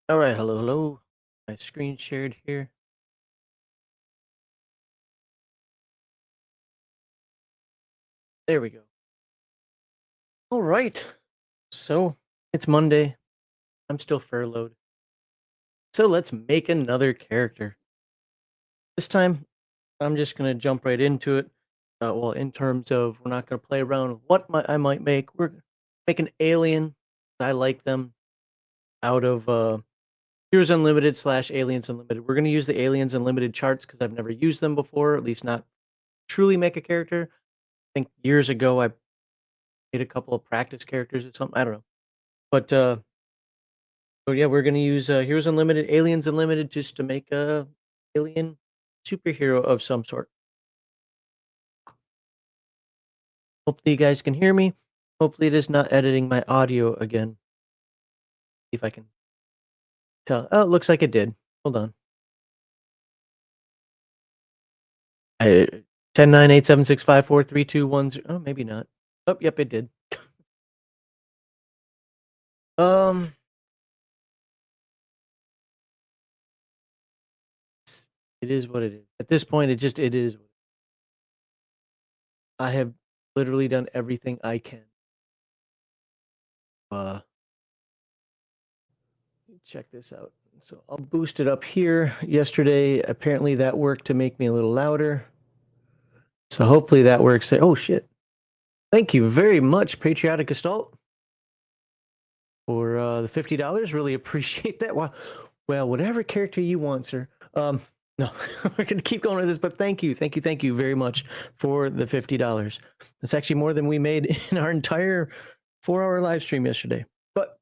All right, hello, hello. My screen shared here. There we go. All right. So it's Monday. I'm still furloughed. So let's make another character. This time, I'm just gonna jump right into it. Well, in terms of we're not gonna play around with I might make. We're gonna make an alien. I like them out of Heroes Unlimited slash Aliens Unlimited. We're gonna use the Aliens Unlimited charts because I've never used them before. At least not truly make a character. I think years ago I made a couple of practice characters or something. I don't know. But yeah, we're gonna use Heroes Unlimited, Aliens Unlimited, just to make a alien superhero of some sort. Hopefully, you guys can hear me. Hopefully, it is not editing my audio again. See if I can tell. Oh, it looks like it did. Hold on. 10, 9, 8, 7, 6, 5, 4, 3, 2, 1, 0. Oh, maybe not. Oh, yep, it did. Um, it is what it is. At this point, it is. I have literally done everything I can. Uh, Check this out. So I'll boost it up here. Yesterday, apparently that worked to make me a little louder. So hopefully that works. Oh shit. Thank you very much, Patriotic Gestalt, for the $50. Really appreciate that. Well, whatever character you want, sir. No, we're gonna keep going with this, but thank you, thank you very much for the $50. That's actually more than we made in our entire 4-hour live stream yesterday. But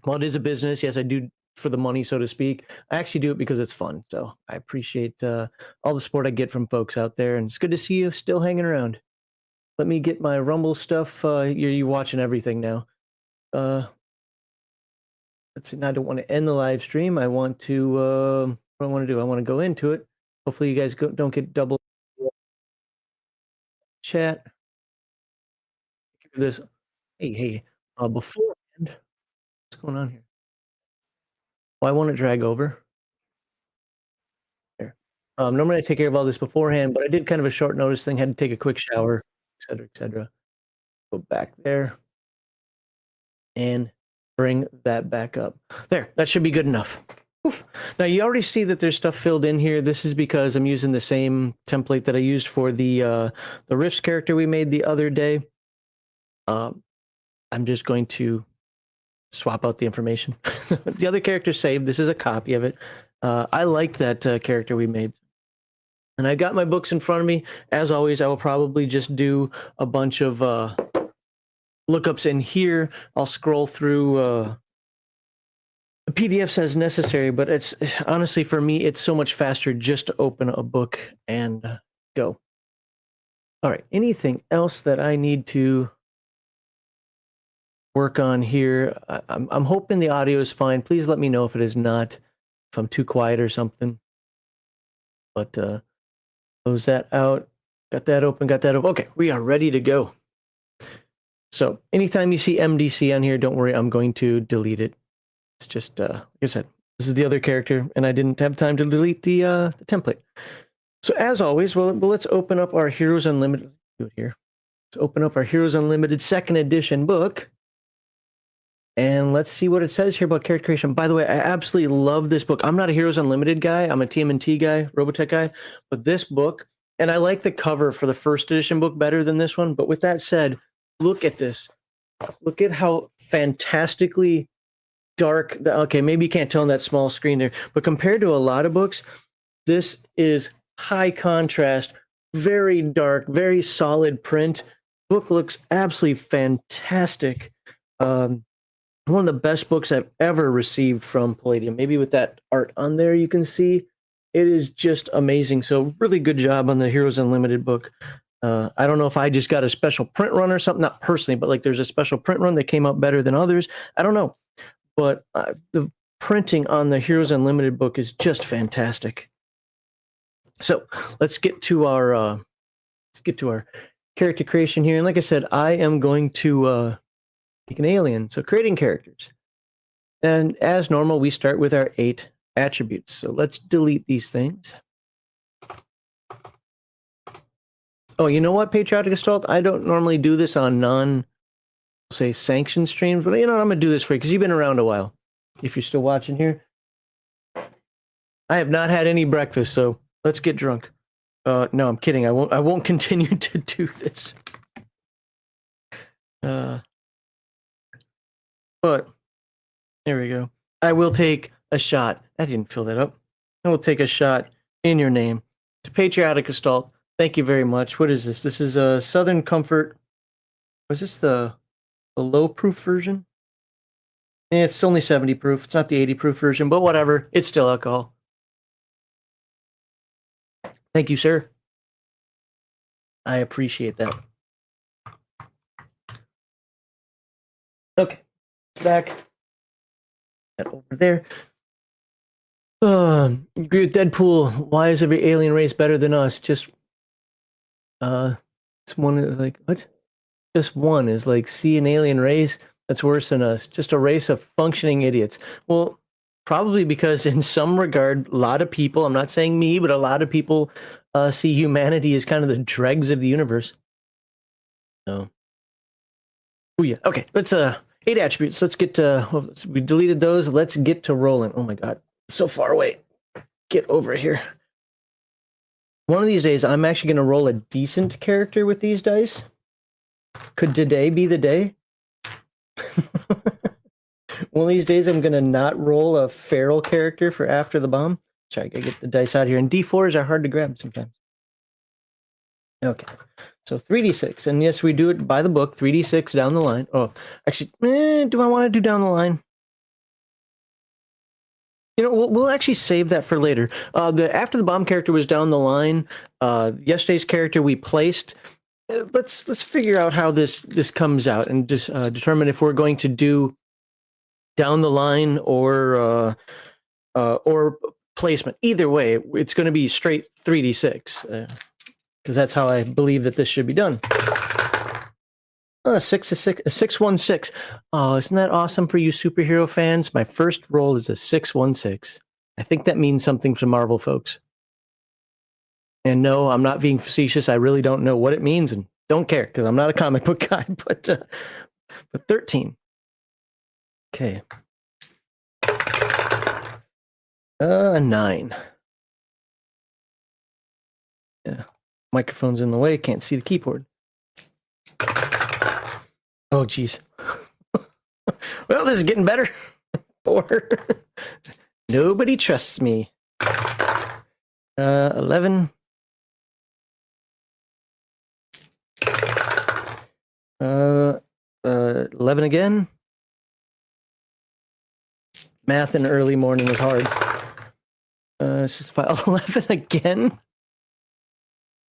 while it is a business, yes, I do for the money, so to speak. I actually do it because it's fun. So I appreciate all the support I get from folks out there, and it's good to see you still hanging around. Let me get my Rumble stuff. You're watching everything now. Let's see. Now I don't want to end the live stream. I want to. What I want to do? I want to go into it. Hopefully, you guys don't get double chat. This. Hey. Beforehand, what's going on here? Why won't it drag over? There. Normally I take care of all this beforehand, but I did kind of a short notice thing. Had to take a quick shower, etc., etc. Go back there and bring that back up. There. That should be good enough. Oof. Now you already see that there's stuff filled in here. This is because I'm using the same template that I used for the Rifts character we made the other day. I'm just going to swap out the information. The other character's saved. This is a copy of it. I like that character we made. And I got my books in front of me. As always, I will probably just do a bunch of lookups in here. I'll scroll through the PDFs as necessary, but it's honestly for me, it's so much faster just to open a book and go. All right. Anything else that I need to work on here? I'm hoping the audio is fine. Please let me know if it is not, if I'm too quiet or something. But close that out. Got that open. Okay, we are ready to go. So anytime you see MDC on here, don't worry, I'm going to delete it. It's just, like I said, this is the other character, and I didn't have time to delete the template. So as always, well, let's open up our Heroes Unlimited. Do it here. Let's open up our Heroes Unlimited second edition book. And let's see what it says here about character creation. By the way, I absolutely love this book. I'm not a Heroes Unlimited guy. I'm a TMNT guy, Robotech guy. But this book, and I like the cover for the first edition book better than this one. But with that said, look at this. Look at how fantastically dark. Okay, maybe you can't tell on that small screen there. But compared to a lot of books, this is high contrast, very dark, very solid print. Book looks absolutely fantastic. One of the best books I've ever received from Palladium. Maybe with that art on there, you can see it is just amazing. So really good job on the Heroes Unlimited book. I don't know if I just got a special print run or something, not personally, but like there's a special print run that came out better than others. I don't know, but the printing on the Heroes Unlimited book is just fantastic. So let's get to our character creation here. And like I said, I am going to make an alien. So creating characters. And as normal, we start with our 8 attributes. So let's delete these things. Oh, you know what, Patriotic Assault? I don't normally do this on say, sanctioned streams, but you know what? I'm going to do this for you because you've been around a while. If you're still watching here. I have not had any breakfast, so let's get drunk. No, I'm kidding. I won't continue to do this. But there we go. I will take a shot. I didn't fill that up. I will take a shot in your name to Patriotic Gestalt. Thank you very much. What is this? This is a Southern Comfort. Was this the low proof version? It's only 70 proof. It's not the 80 proof version, but whatever. It's still alcohol. Thank you, sir. I appreciate that. Okay, back. That over there. You agree with Deadpool? Why is every alien race better than us? Just it's one like what? Just one is like, see an alien race that's worse than us. Just a race of functioning idiots. Well, probably because in some regard, a lot of people, I'm not saying me, but a lot of people see humanity as kind of the dregs of the universe. So, oh yeah. Okay, let's 8 attributes. Let's get to. Well, we deleted those. Let's get to rolling. Oh my god, so far away. Get over here. One of these days, I'm actually going to roll a decent character with these dice. Could today be the day? One of these days, I'm going to not roll a feral character for after the bomb. Sorry, I got to get the dice out here. And D4s are hard to grab sometimes. Okay, so 3d6. And yes, we do it by the book, 3d6 down the line. Oh, actually, do I want to do down the line? You know, we'll actually save that for later. The after the bomb character was down the line. Yesterday's character we placed. Let's figure out how this comes out and just determine if we're going to do down the line or placement. Either way, it's going to be straight 3d6 because that's how I believe that this should be done. 616. Oh, isn't that awesome for you superhero fans? My first roll is a 616. I think that means something to Marvel folks. And no, I'm not being facetious. I really don't know what it means and don't care because I'm not a comic book guy. But 13. Okay. 9. Yeah. Microphone's in the way. Can't see the keyboard. Oh, geez. Well, this is getting better. 4. Nobody trusts me. 11. 11 again. Math in early morning is hard. 11 again.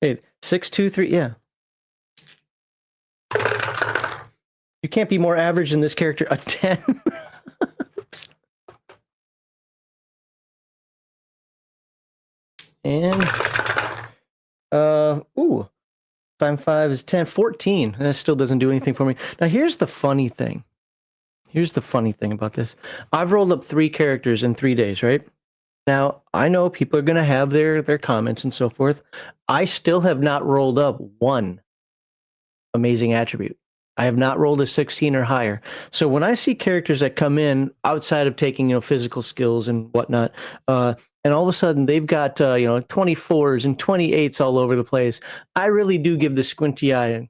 Wait, 6, 2, 3. Yeah. You can't be more average than this character. A 10. And ooh, times 5 is 10. 14. That still doesn't do anything for me. Now here's the funny thing. Here's the funny thing about this. I've rolled up 3 characters in 3 days, right? Now, I know people are going to have their comments and so forth. I still have not rolled up one amazing attribute. I have not rolled a 16 or higher. So when I see characters that come in outside of taking, physical skills and whatnot, and all of a sudden they've got, 24s and 28s all over the place, I really do give the squinty eye.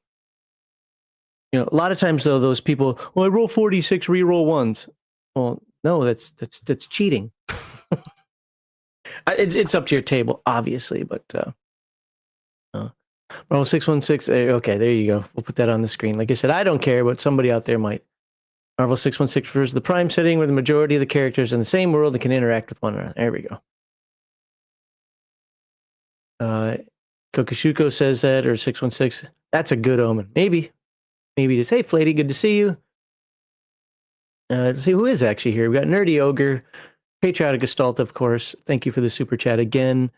A lot of times though, those people, well, I roll 46, re-roll ones. Well, no, that's cheating. It's up to your table, obviously, but roll 616. Okay, there you go. We'll put that on the screen. Like I said, I don't care, but somebody out there might. Marvel 616 refers to the prime setting where the majority of the characters in the same world and can interact with one another. There we go. Kokoshuko says that, or 616. That's a good omen. Maybe to say, Flatey, good to see you. To see who is actually here. We got Nerdy Ogre, Patriotic Gestalt, of course. Thank you for the super chat again.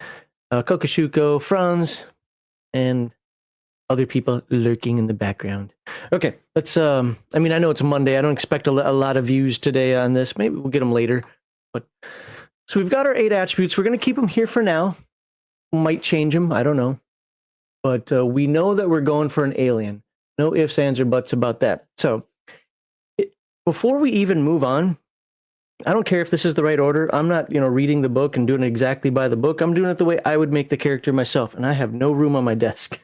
Kokoshuko, Franz, and other people lurking in the background. Okay, let's. I mean, I know it's a Monday. I don't expect a lot of views today on this. Maybe we'll get them later. But so we've got our 8 attributes. We're going to keep them here for now. Might change them. I don't know. But we know that we're going for an alien. No ifs, ands, or buts about that. So before we even move on, I don't care if this is the right order. I'm not, reading the book and doing it exactly by the book. I'm doing it the way I would make the character myself, and I have no room on my desk.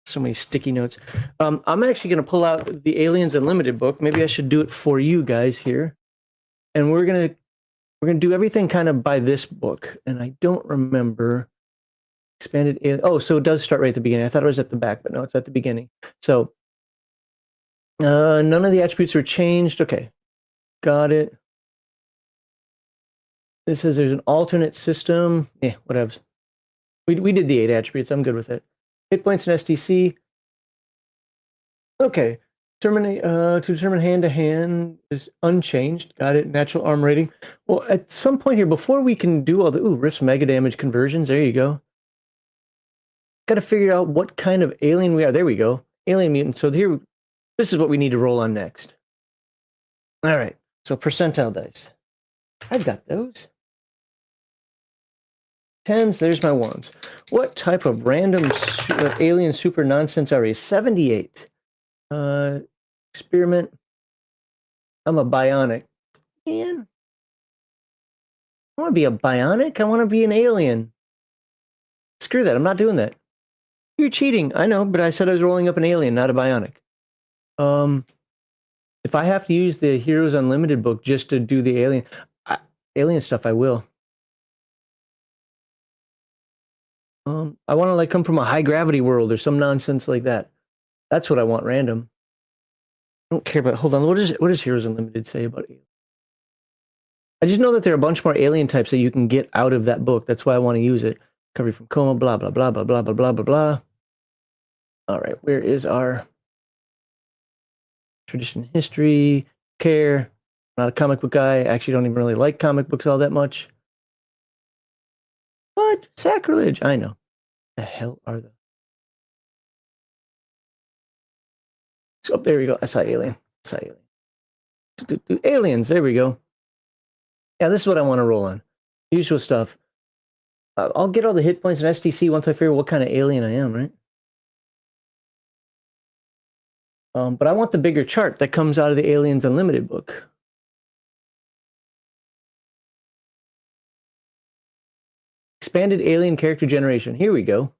So many sticky notes. I'm actually going to pull out the Aliens Unlimited book. Maybe I should do it for you guys here, and we're gonna do everything kind of by this book. And I don't remember expanded. Oh, so it does start right at the beginning. I thought it was at the back, but no, it's at the beginning. So none of the attributes are changed. Okay. Got it. This says there's an alternate system. Yeah, whatever. We did the 8 attributes. I'm good with it. Hit points and STC. Okay. To determine hand-to-hand is unchanged. Got it. Natural arm rating. Well, at some point here, before we can do all the... Ooh, Rift's mega damage conversions. There you go. Got to figure out what kind of alien we are. There we go. Alien mutant. So here, this is what we need to roll on next. All right. So percentile dice. I've got those. 10s, there's my 1s. What type of random alien super nonsense are we? 78. Experiment. I'm a bionic. Man. I want to be a bionic? I want to be an alien. Screw that. I'm not doing that. You're cheating. I know, but I said I was rolling up an alien, not a bionic. If I have to use the Heroes Unlimited book just to do the alien stuff, I will. I want to come from a high gravity world or some nonsense like that. That's what I want random. I don't care about. Hold on. What does Heroes Unlimited say about aliens? I just know that there are a bunch more alien types that you can get out of that book. That's why I want to use it. Recovery from coma. Blah blah blah blah blah blah blah blah blah. All right. Where is our tradition, history, care? Not a comic book guy. I actually don't even really like comic books all that much. What? Sacrilege. I know. The hell are they? So there we go. I saw alien. Aliens. There we go. Yeah, this is what I want to roll on. Usual stuff. I'll get all the hit points and STC once I figure out what kind of alien I am, right? But I want the bigger chart that comes out of the Aliens Unlimited book. Expanded alien character generation. Here we go.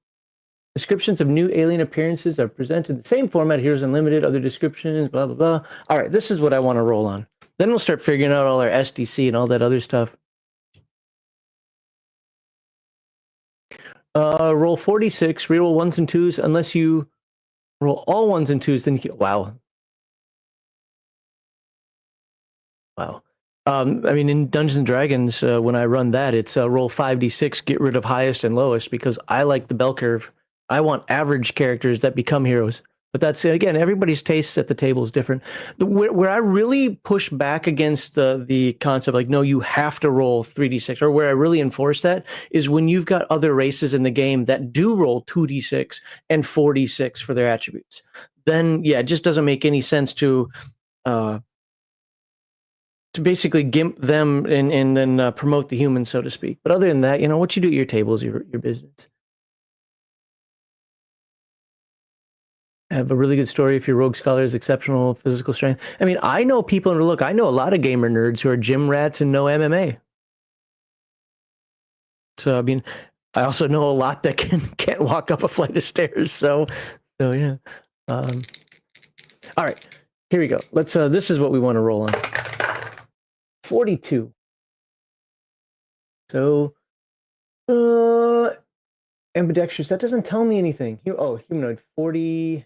Descriptions of new alien appearances are presented in the same format. Here's Unlimited, other descriptions, blah, blah, blah. All right, this is what I want to roll on. Then we'll start figuring out all our SDC and all that other stuff. Roll 46, reroll 1s and 2s. Unless you roll all 1s and 2s, then you can... Wow. I mean, in Dungeons and Dragons, when I run that, it's roll 5d6, get rid of highest and lowest, because I like the bell curve. I want average characters that become heroes. But that's, again, everybody's tastes at the table is different. Where I really push back against the concept, like, no, you have to roll 3d6, or where I really enforce that, is when you've got other races in the game that do roll 2d6 and 4d6 for their attributes. Then, yeah, it just doesn't make any sense to basically gimp them and then promote the humans, so to speak. But other than that, what you do at your table is your business. I have a really good story if your rogue scholar has exceptional physical strength. I mean, I know people, and look, I know a lot of gamer nerds who are gym rats and know MMA. So, I mean, I also know a lot that can't walk up a flight of stairs. So yeah. All right, here we go. Let's. This is what we want to roll on. 42. So, ambidextrous. That doesn't tell me anything. Oh, humanoid 40.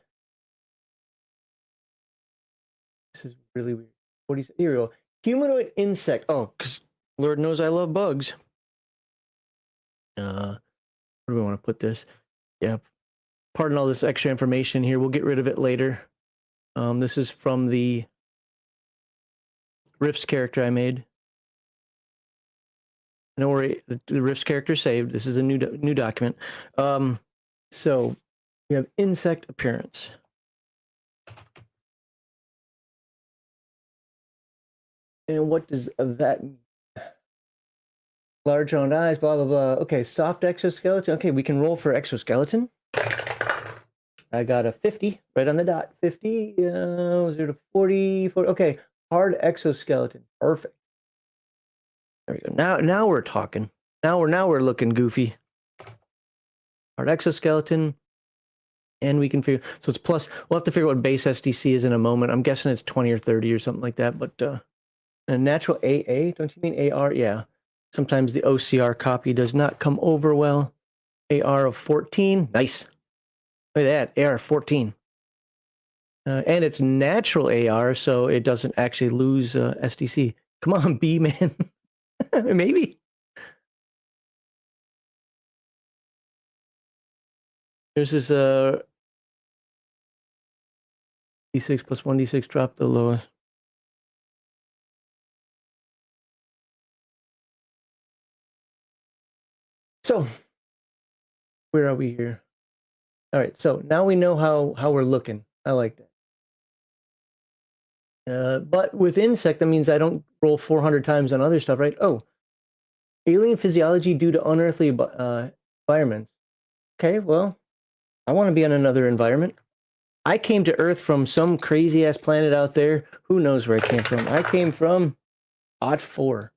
This is really weird. 40. Here we go. Humanoid insect. Oh, because Lord knows I love bugs. Where do we want to put this? Yeah. Pardon all this extra information here. We'll get rid of it later. This is from the Rifts character I made. Don't worry, the Rifts character saved. This is a new document. So We have insect appearance. And what does that mean? Large round eyes, blah, blah, blah. Okay, soft exoskeleton. Okay, we can roll for exoskeleton. I got a 50 right on the dot. 50, 0 to 40, 40. Okay, hard exoskeleton. Perfect. There we go. Now we're talking. Now we're looking goofy. Hard exoskeleton. And we can figure, so it's plus, we'll have to figure out what base SDC is in a moment. I'm guessing it's 20 or 30 or something like that, but a natural AA, don't you mean AR? Yeah. Sometimes the OCR copy does not come over well. AR of 14, nice. Look at that, AR 14. And it's natural AR, so it doesn't actually lose SDC. Come on, B, man. Maybe. There's this D6 plus 1D6 drop the lowest. So, where are we here? All right, so now we know how we're looking. I like that. But with insect, that means I don't roll 400 times on other stuff, right? Oh, alien physiology due to unearthly environments. Okay, well, I want to be on another environment. I came to Earth from some crazy ass planet out there. Who knows where I came from? I came from Odd 4.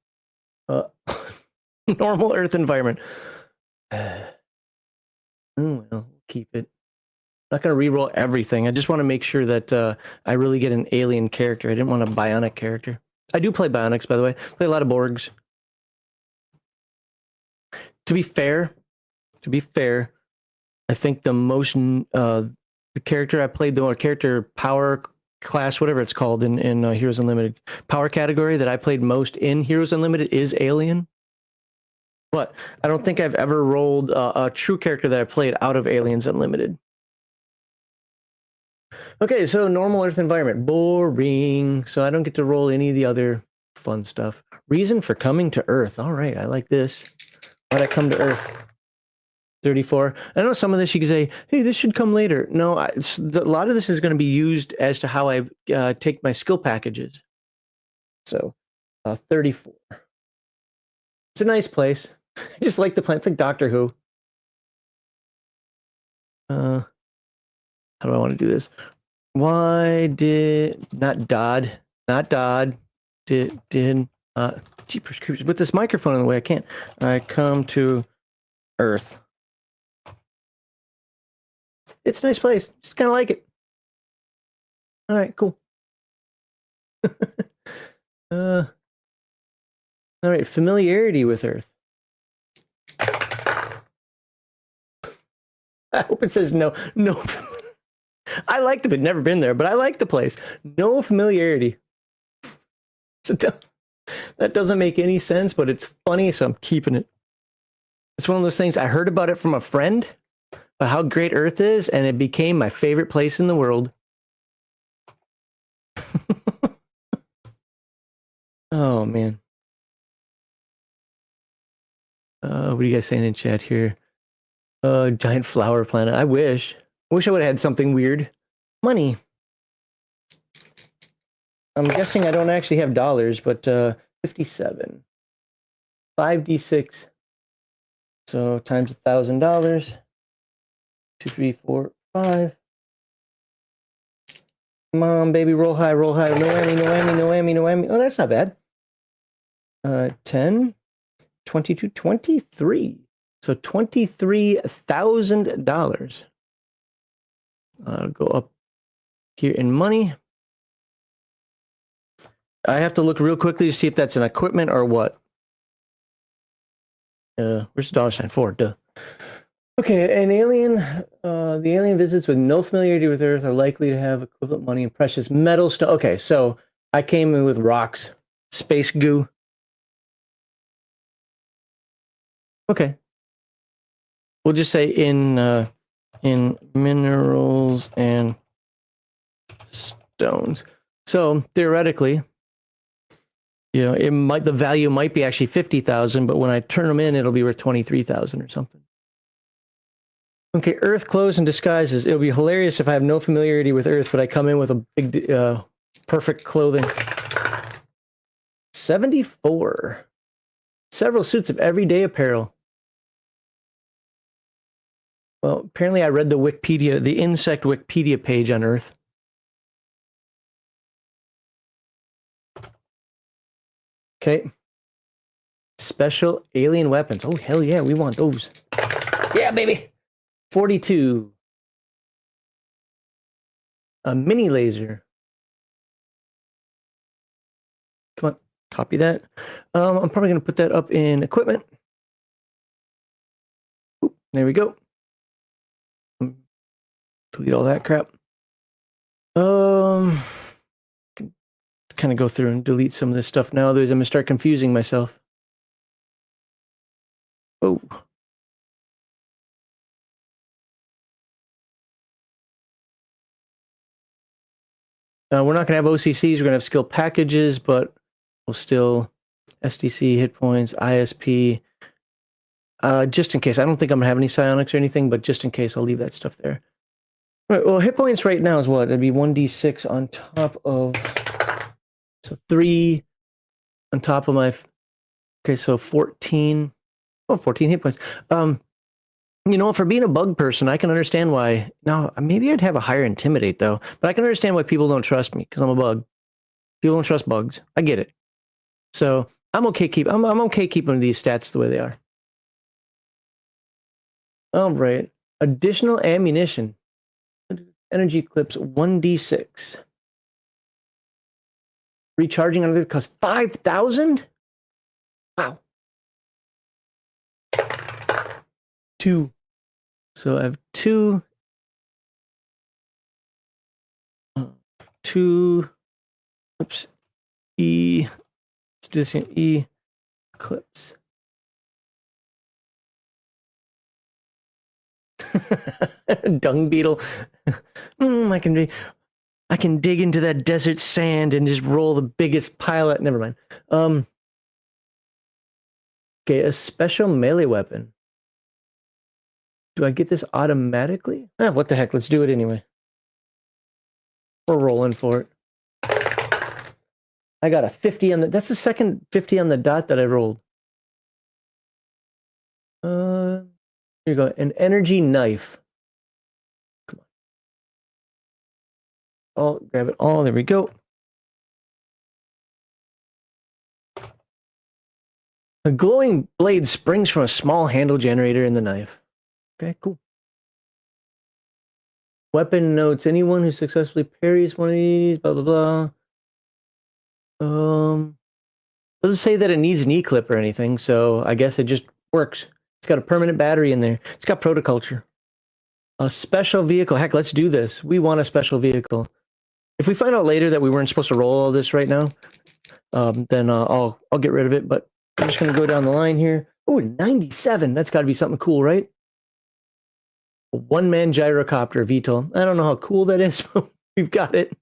Normal Earth environment. Oh, well, keep it. I'm not going to re-roll everything. I just want to make sure that I really get an alien character. I didn't want a bionic character. I do play bionics, by the way. Play a lot of Borgs. To be fair, I think the most the character I played, the character power class, whatever it's called in Heroes Unlimited, power category that I played most in Heroes Unlimited is Alien. But I don't think I've ever rolled a true character that I played out of Aliens Unlimited. Okay, so normal Earth environment. Boring. So I don't get to roll any of the other fun stuff. Reason for coming to Earth. All right, I like this. Why'd I come to Earth? 34. I know some of this you can say, hey, this should come later. No, a lot of this is going to be used as to how I take my skill packages. So 34. It's a nice place. I just like the planet. It's like Doctor Who. How do I want to do this? Why did not Dodd did jeepers creepers with this microphone in the way I can't. I come to Earth. It's a nice place. Just kind of like it. All right, cool. All right, familiarity with Earth. I hope it says no. I like it. Never been there, but I like the place. No familiarity. So that doesn't make any sense, but it's funny, so I'm keeping it. It's one of those things. I heard about it from a friend, about how great Earth is, and it became my favorite place in the world. Oh, man. What are you guys saying in chat here? Giant flower planet. I wish I would have had something weird. Money. I'm guessing I don't actually have dollars, but 57. 5d6. So times $1,000. 2, 3, 4, 5. Come on, baby, roll high, roll high. No whammy, no whammy, no whammy, no whammy. Oh, that's not bad. 10, 22, 23. So $23,000. I'll go up here in money. I have to look real quickly to see if that's an equipment or what. Where's the dollar sign for? Duh. Okay, an alien. The alien visits with no familiarity with Earth are likely to have equivalent money and precious metals. Okay, so I came in with rocks, space goo. Okay. We'll just say in minerals and stones. So theoretically, you know, the value might be actually 50,000, but when I turn them in, it'll be worth 23,000 or something. Okay, Earth clothes and disguises. It'll be hilarious if I have no familiarity with Earth, but I come in with a big, perfect clothing. 74. Several suits of everyday apparel. Well, apparently I read the Wikipedia, the insect Wikipedia page on Earth. Okay. Special alien weapons. Oh, hell yeah, we want those. Yeah, baby. 42. A mini laser. Come on, copy that. I'm probably going to put that up in equipment. Oop, there we go. Delete all that crap. Kind of go through and delete some of this stuff now. Otherwise, I'm gonna start confusing myself. Oh. We're not gonna have OCCs. We're gonna have skill packages, but we'll still SDC, hit points, ISP. Just in case. I don't think I'm gonna have any psionics or anything, but just in case, I'll leave that stuff there. All right. Well, hit points right now is what? It'd be 1d6 on top of. So 3 on top of my. Okay, so 14. Oh, 14 hit points. You know, for being a bug person, I can understand why. Now, maybe I'd have a higher intimidate though, but I can understand why people don't trust me because I'm a bug. People don't trust bugs. I get it. So I'm okay. I'm okay keeping these stats the way they are. All right. Additional ammunition. Energy clips 1d6. Recharging on this costs 5,000. Wow. 2. So I have 2. 2. Oops. E. Let's do this here. E. Clips. Dung beetle. I can dig into that desert sand and just roll the biggest pile of. Never mind. Okay, a special melee weapon. Do I get this automatically? What the heck? Let's do it anyway. We're rolling for it. I got a 50 on the. That's the second 50 on the dot that I rolled. Here you go. An energy knife. Come on. Oh, grab it. Oh, there we go. A glowing blade springs from a small handle generator in the knife. Okay, cool. Weapon notes. Anyone who successfully parries one of these, blah, blah, blah. Doesn't say that it needs an E-clip or anything, so I guess it just works. It's got a permanent battery in there. It's got protoculture. A special vehicle. Heck, let's do this. We want a special vehicle. If we find out later that we weren't supposed to roll all this right now, then I'll get rid of it. But I'm just gonna go down the line here. Oh, 97. That's got to be something cool, right? A one-man gyrocopter VTOL. I don't know how cool that is, but we've got it.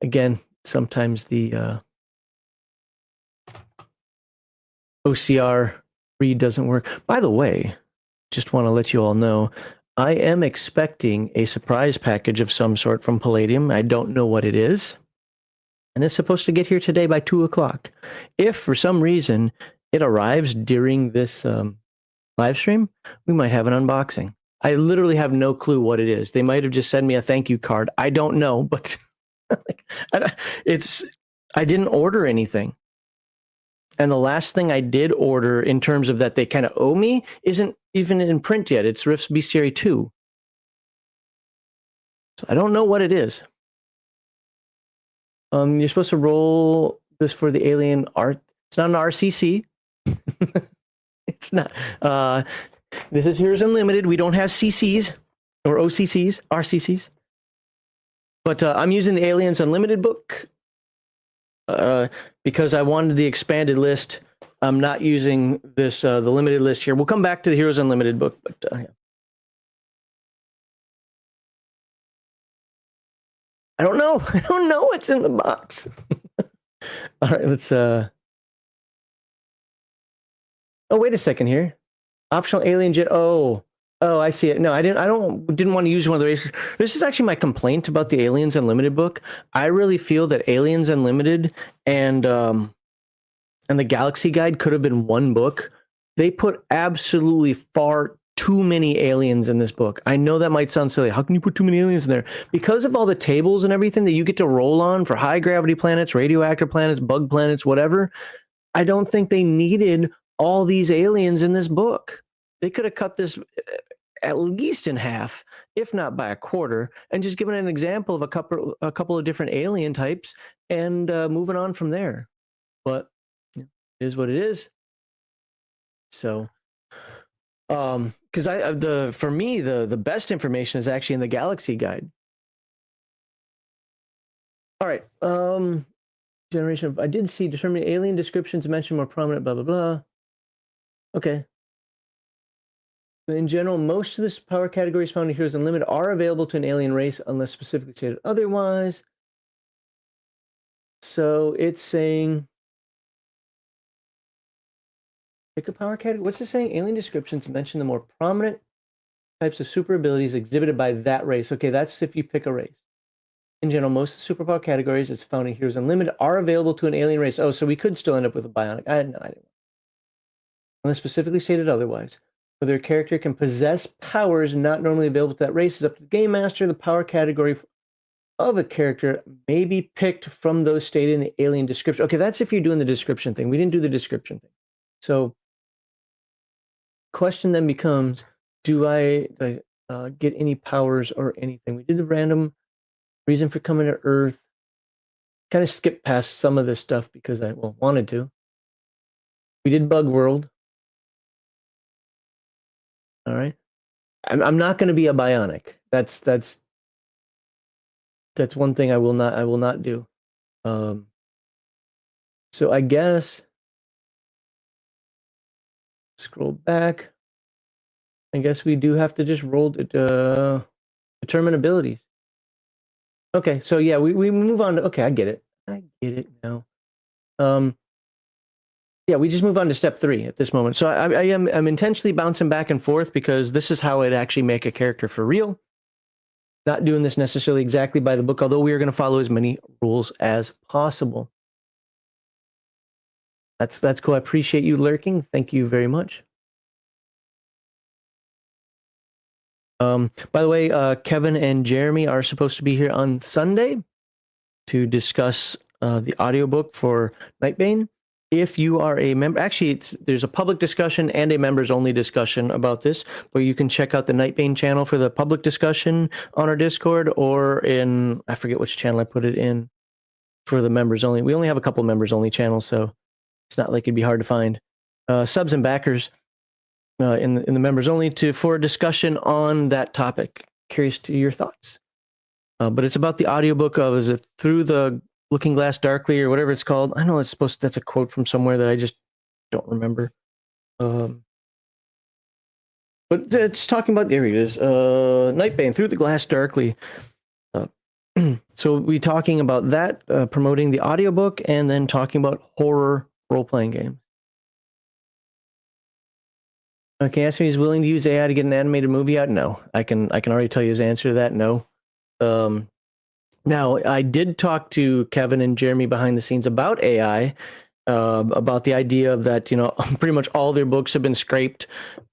Again, sometimes the OCR read doesn't work. By the way, just want to let you all know, I am expecting a surprise package of some sort from Palladium. I don't know what it is. And it's supposed to get here today by 2 o'clock. If for some reason it arrives during this live stream, we might have an unboxing. I literally have no clue what it is. They might have just sent me a thank you card. I don't know, but I didn't order anything. And the last thing I did order in terms of that they kind of owe me isn't even in print yet. It's Rift's Bestiary 2. So I don't know what it is. You're supposed to roll this for the alien art. It's not an RCC. It's not. This is Heroes Unlimited. We don't have CCs or OCCs, RCCs. But I'm using the Aliens Unlimited book because I wanted the expanded list. I'm not using this the limited list here. We'll come back to the Heroes Unlimited book, but yeah. I don't know. I don't know what's in the box. All right, let's Oh, wait a second here. Optional alien jet. Oh, I see it. No, I didn't want to use one of the races. This is actually my complaint about the Aliens Unlimited book. I really feel that Aliens Unlimited and the Galaxy Guide could have been one book. They put absolutely far too many aliens in this book. I know that might sound silly. How can you put too many aliens in there? Because of all the tables and everything that you get to roll on for high gravity planets, radioactive planets, bug planets, whatever. I don't think they needed all these aliens in this book. They could have cut this at least in half, if not by a quarter, and just given an example of a couple of different alien types and moving on from there. But it is what it is. So, because for me the best information is actually in the Galaxy Guide. All right. Generation of, I did see determining alien descriptions mentioned more prominent, blah, blah, blah. Okay. In general, most of the power categories found in Heroes Unlimited are available to an alien race unless specifically stated otherwise. So it's saying, pick a power category. What's it saying? Alien descriptions mention the more prominent types of super abilities exhibited by that race. Okay, that's if you pick a race. In general, most of the superpower categories that's found in Heroes Unlimited are available to an alien race. Oh, so we could still end up with a bionic. I didn't. Unless specifically stated otherwise. Whether a character can possess powers not normally available to that race is up to the game master. The power category of a character may be picked from those stated in the alien description. Okay, that's if you're doing the description thing. We didn't do the description thing. So, question then becomes, do I get any powers or anything? We did the random reason for coming to Earth. Kind of skipped past some of this stuff because I wanted to. We did Bug World. All right. I'm not going to be a bionic. That's one thing I will not do. So I guess scroll back. I guess we do have to just roll determine abilities. Okay, so yeah, we move on to, okay, I get it now. Yeah, we just move on to step 3 at this moment. So I'm intentionally bouncing back and forth because this is how I'd actually make a character for real. Not doing this necessarily exactly by the book, although we are going to follow as many rules as possible. That's cool. I appreciate you lurking. Thank you very much. By the way, Kevin and Jeremy are supposed to be here on Sunday to discuss the audiobook for Nightbane. If you are a member, actually, there's a public discussion and a members only discussion about this, where you can check out the Nightbane channel for the public discussion on our Discord, or in, I forget which channel I put it in for the members only. We only have a couple members only channels, so it's not like it'd be hard to find. Subs and backers in the members only for a discussion on that topic. Curious to your thoughts. But it's about the audiobook of, is it Through the Looking Glass Darkly or whatever it's called. I know that's a quote from somewhere that I just don't remember. But it's talking about, there it is, Nightbane, Through the Glass Darkly. So we're talking about that, promoting the audiobook, and then talking about horror role-playing games. Okay, ask me, he's willing to use AI to get an animated movie out? No, I can already tell you his answer to that. No. Now, I did talk to Kevin and Jeremy behind the scenes about AI, about the idea of that, pretty much all their books have been scraped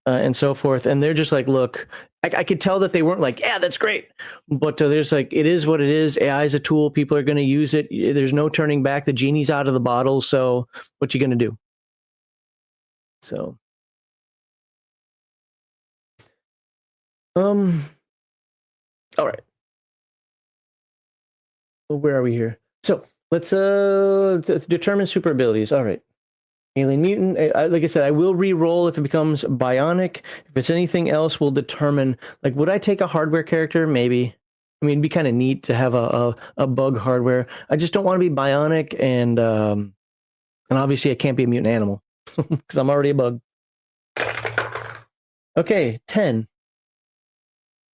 and so forth. And they're just like, look, I could tell that they weren't like, yeah, that's great. But there's like, it is what it is. AI is a tool. People are going to use it. There's no turning back. The genie's out of the bottle. So what you going to do? So, all right. Where are we here? So let's determine super abilities. All right. Alien mutant. Like I said, I will re-roll if it becomes bionic. If it's anything else, we'll determine. Like, would I take a hardware character? Maybe. I mean, it'd be kind of neat to have a bug hardware. I just don't want to be bionic, and obviously I can't be a mutant animal because I'm already a bug. Okay, 10.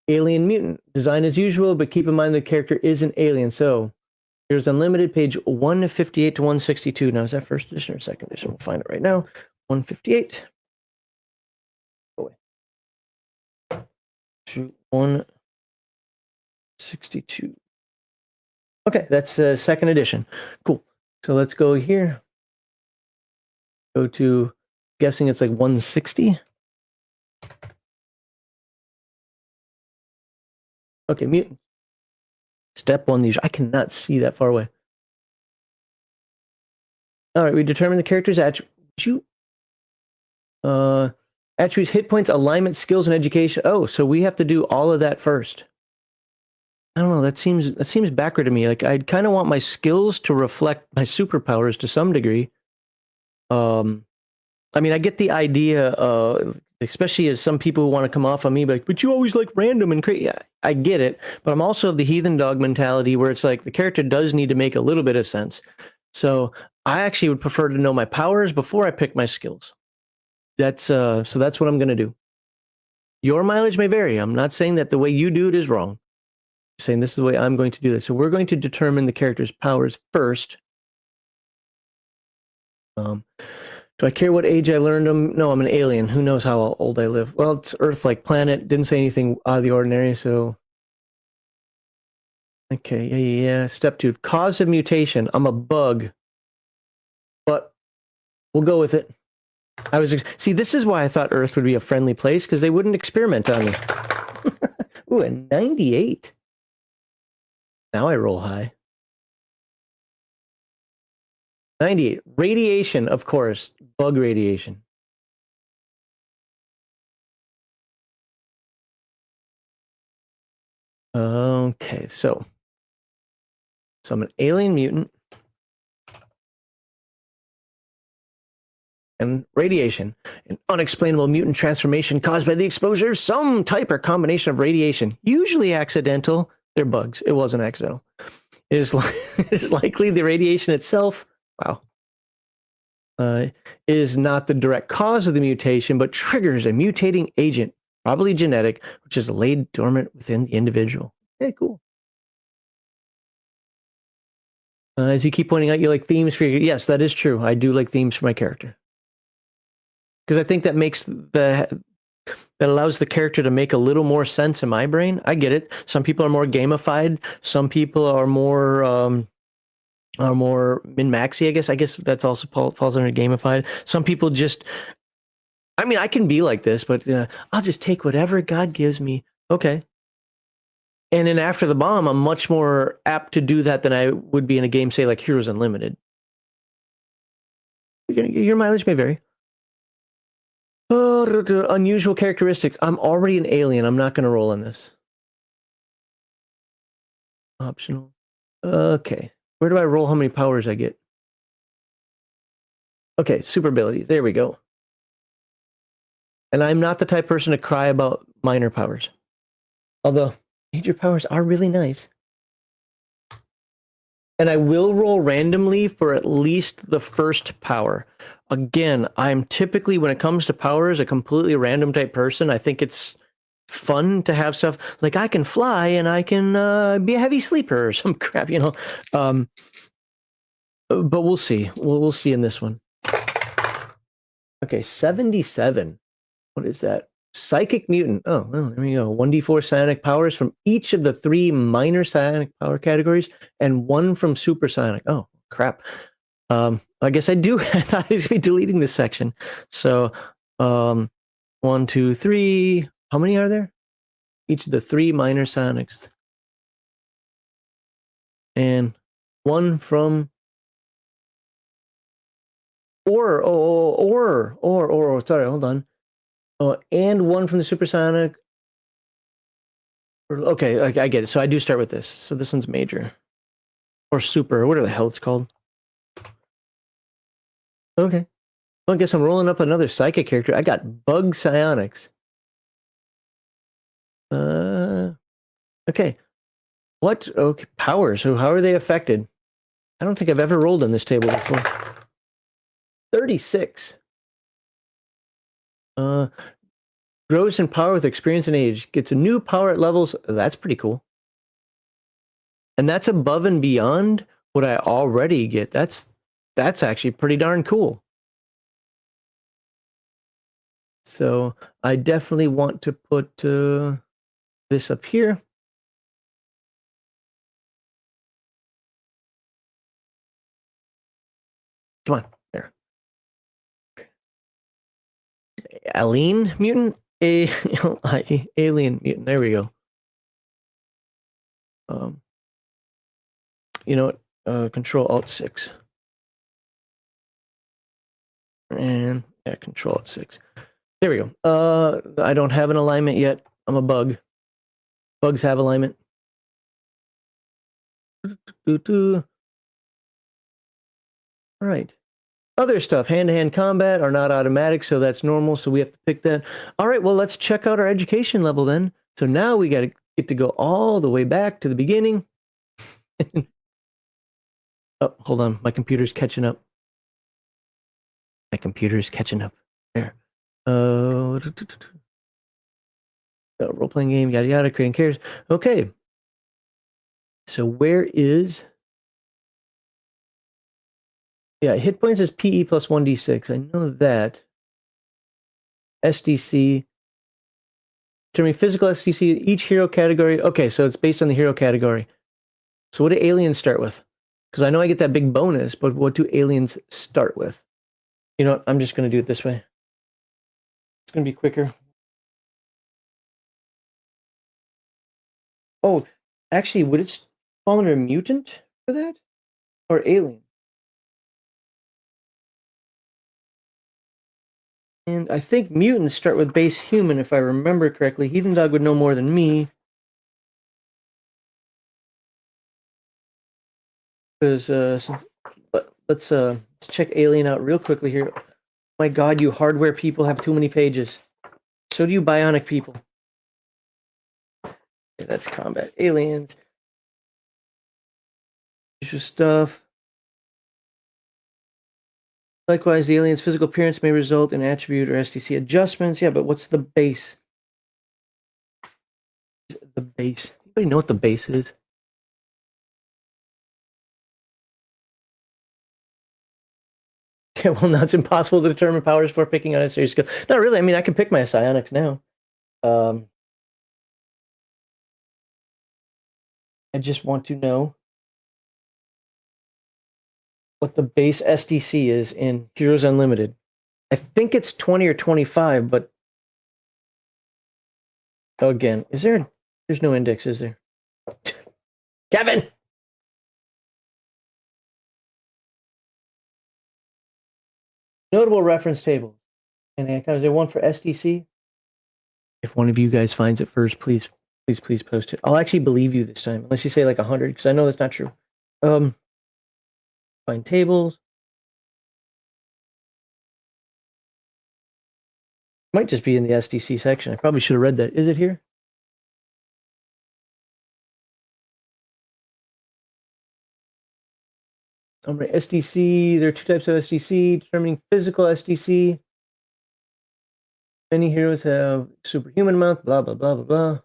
Alien mutant. Design as usual, but keep in mind the character is an alien. So here's Unlimited, page 158 to 162. Now, is that first edition or second edition? We'll find it right now. 158. to 162. Okay, that's second edition. Cool. So let's go here. Go to, guessing it's like 160. Okay, mutant. Step 1, these. I cannot see that far away. All right, we determine the character's attribute. Attributes, hit points, alignment, skills, and education. Oh, so we have to do all of that first. I don't know. That seems backward to me. Like I'd kind of want my skills to reflect my superpowers to some degree. I mean, I get the idea, especially as some people who want to come off on me, like, but you always like random and crazy. Yeah, I get it, but I'm also of the heathen dog mentality where it's like the character does need to make a little bit of sense. So I actually would prefer to know my powers before I pick my skills. So that's what I'm going to do. Your mileage may vary. I'm not saying that the way you do it is wrong. I'm saying this is the way I'm going to do this. So we're going to determine the character's powers first. Do I care what age I learned them? No, I'm an alien. Who knows how old I live? Well, it's Earth-like planet. Didn't say anything out of the ordinary, so... Okay, yeah. Step 2. Cause of mutation. I'm a bug. But we'll go with it. See, this is why I thought Earth would be a friendly place, because they wouldn't experiment on me. Ooh, a 98. Now I roll high. 98. Radiation, of course. Bug radiation. Okay, so I'm an alien mutant. And radiation, an unexplainable mutant transformation caused by the exposure of some type or combination of radiation, usually accidental. They're bugs. It wasn't accidental. It is likely the radiation itself, is not the direct cause of the mutation, but triggers a mutating agent, probably genetic, which is laid dormant within the individual. Okay, cool. As you keep pointing out, you like themes for your... Yes, that is true. I do like themes for my character. Because I think that makes that allows the character to make a little more sense in my brain. I get it. Some people are more gamified. Some people are more min-maxy, I guess. I guess that's also falls under gamified. Some people just... I mean, I can be like this, but I'll just take whatever God gives me. Okay. And then after the bomb, I'm much more apt to do that than I would be in a game, say, like Heroes Unlimited. Your mileage may vary. Oh, unusual characteristics. I'm already an alien. I'm not going to roll on this. Optional. Okay. Where do I roll how many powers I get? Okay, super abilities. There we go. And I'm not the type of person to cry about minor powers. Although, major powers are really nice. And I will roll randomly for at least the first power. Again, I'm typically, when it comes to powers, a completely random type person. I think it's fun to have stuff like I can fly and I can be a heavy sleeper or some crap, you know. But we'll see. We'll see in this one. Okay, 77. What is that? Psychic mutant. Oh, well, there we go. 1d4 psionic powers from each of the 3 minor psionic power categories and 1 from supersonic. Oh, crap. I guess I thought I was going to be deleting this section. So, 1, 2, 3. How many are there? Each of the 3 minor psionics. And 1 from... Sorry, hold on. Oh, and 1 from the supersonic. Okay, I get it. So I do start with this. So this one's major. Or super, whatever the hell it's called. Okay. Well, I guess I'm rolling up another psychic character. I got bug psionics. Okay. What? Okay, powers. So how are they affected? I don't think I've ever rolled on this table before. 36. Grows in power with experience and age. Gets a new power at levels. That's pretty cool. And that's above and beyond what I already get. That's actually pretty darn cool. So I definitely want to put this up here. Come on, there. Alien mutant? Alien mutant. There we go. You know what? Control Alt 6. And yeah, Control Alt 6. There we go. I don't have an alignment yet. I'm a bug. Bugs have alignment. All right. Other stuff, hand-to-hand combat are not automatic, so that's normal, so we have to pick that. All right, well, let's check out our education level then. So now we got to get to go all the way back to the beginning. Oh, hold on. My computer's catching up. My computer's catching up. There. Role-playing game, yada, yada, creating characters. Okay. So where is... Yeah, hit points is PE plus 1d6. I know that. SDC. Determining physical SDC, each hero category. Okay, so it's based on the hero category. So what do aliens start with? Because I know I get that big bonus, but what do aliens start with? You know what? I'm just going to do it this way. It's going to be quicker. Oh, actually, would it fall under a mutant for that? Or alien? And I think mutants start with base human, if I remember correctly. Heathen Dog would know more than me. Because let's check alien out real quickly here. My God, you hardware people have too many pages. So do you bionic people. Okay, that's combat. Aliens. Usual stuff. Likewise, the alien's physical appearance may result in attribute or SDC adjustments. Yeah, but what's the base? The base. Anybody know what the base is? Yeah, well, now it's impossible to determine powers for picking on a series skill. Not really. I mean, I can pick my psionics now. I just want to know what the base SDC is in Heroes Unlimited. I think it's 20 or 25, but again, there's no index, is there? Kevin! Notable reference tables. And is there one for SDC? If one of you guys finds it first, please post it. I'll actually believe you this time, unless you say like 100, because I know that's not true. Find tables. Might just be in the SDC section. I probably should have read that. Is it here? All right, SDC. There are two types of SDC. Determining physical SDC. Many heroes have superhuman amount. Blah blah blah blah blah.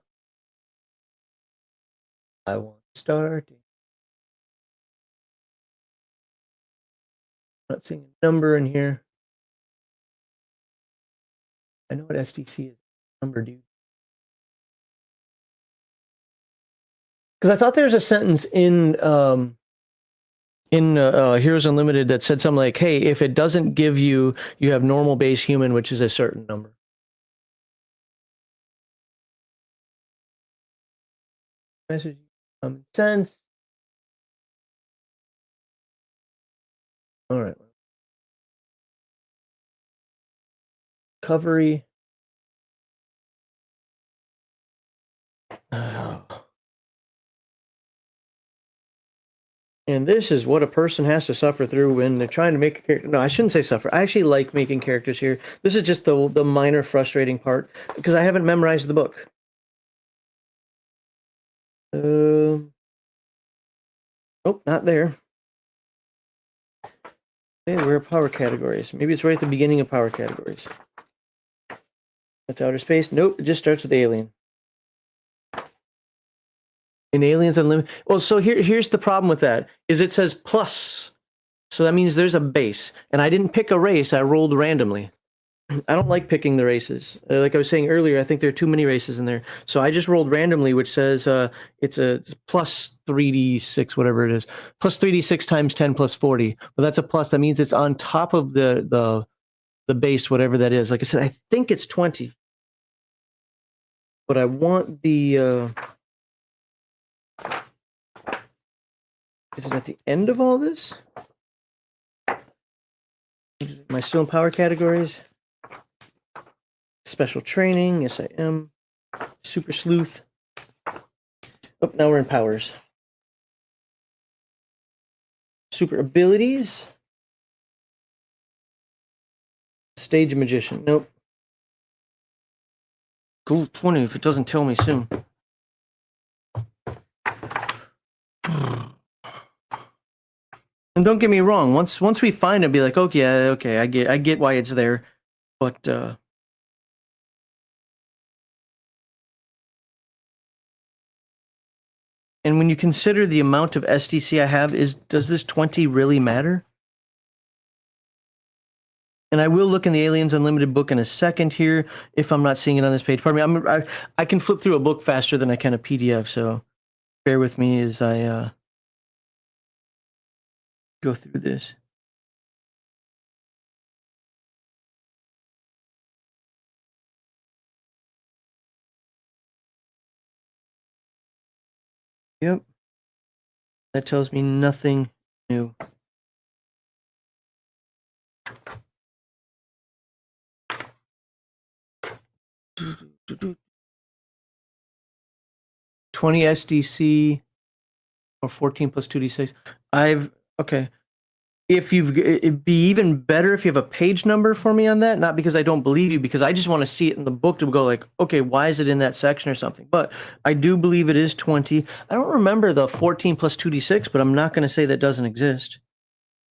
I want to start. Not seeing a number in here. I know what SDC is. Number, dude. Because I thought there was a sentence in Heroes Unlimited that said something like, "Hey, if it doesn't give you, you have normal base human, which is a certain number." Message common sense. All right. Recovery. And this is what a person has to suffer through when they're trying to make a character. No, I shouldn't say suffer. I actually like making characters here. This is just the minor frustrating part because I haven't memorized the book. Oh, not there. Okay, where are power categories? Maybe it's right at the beginning of power categories. That's outer space. Nope, it just starts with alien. In Aliens Unlimited. Well, so here's the problem with that, is it says plus. So that means there's a base. And I didn't pick a race, I rolled randomly. I don't like picking the races. Like I was saying earlier, I think there are too many races in there. So I just rolled randomly, which says it's plus 3d6, whatever it is, plus 3d6 times 10 plus 40. But that's a plus. That means it's on top of the base, whatever that is. Like I said, I think it's 20. But I want the... is it at the end of all this? Am I still in power categories? Special training, yes I am. Super sleuth. Oh, now we're in powers. Super abilities. Stage magician, nope. Cool 20 if it doesn't tell me soon. And don't get me wrong, once we find it, be like, okay, I get why it's there. But and when you consider the amount of SDC I have, does this 20 really matter? And I will look in the Aliens Unlimited book in a second here if I'm not seeing it on this page. Pardon me, I can flip through a book faster than I can a PDF, so bear with me as I go through this. Yep. That tells me nothing new. $20 SDC or 14 plus 2d6. Okay. It'd be even better if you have a page number for me on that, not because I don't believe you, because I just want to see it in the book to go like, okay, why is it in that section or something? But I do believe it is 20. I don't remember the 14 plus 2d6, but I'm not going to say that doesn't exist.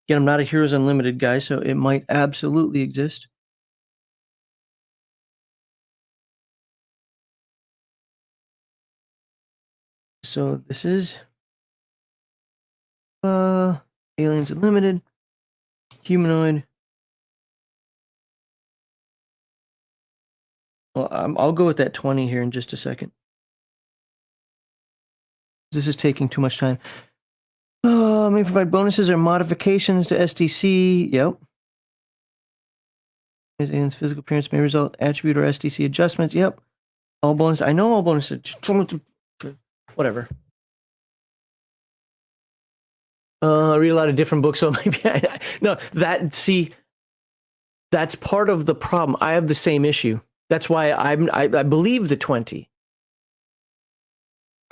Again, I'm not a Heroes Unlimited guy, so it might absolutely exist. So this is Aliens Unlimited, humanoid. Well, I'll go with that 20 here in just a second. This is taking too much time. May provide bonuses or modifications to SDC. Yep. Alien's physical appearance may result attribute or SDC adjustments. Yep. All bonuses. I know all bonuses. Whatever. I read a lot of different books, so maybe that's part of the problem. I have the same issue. That's why I believe the 20.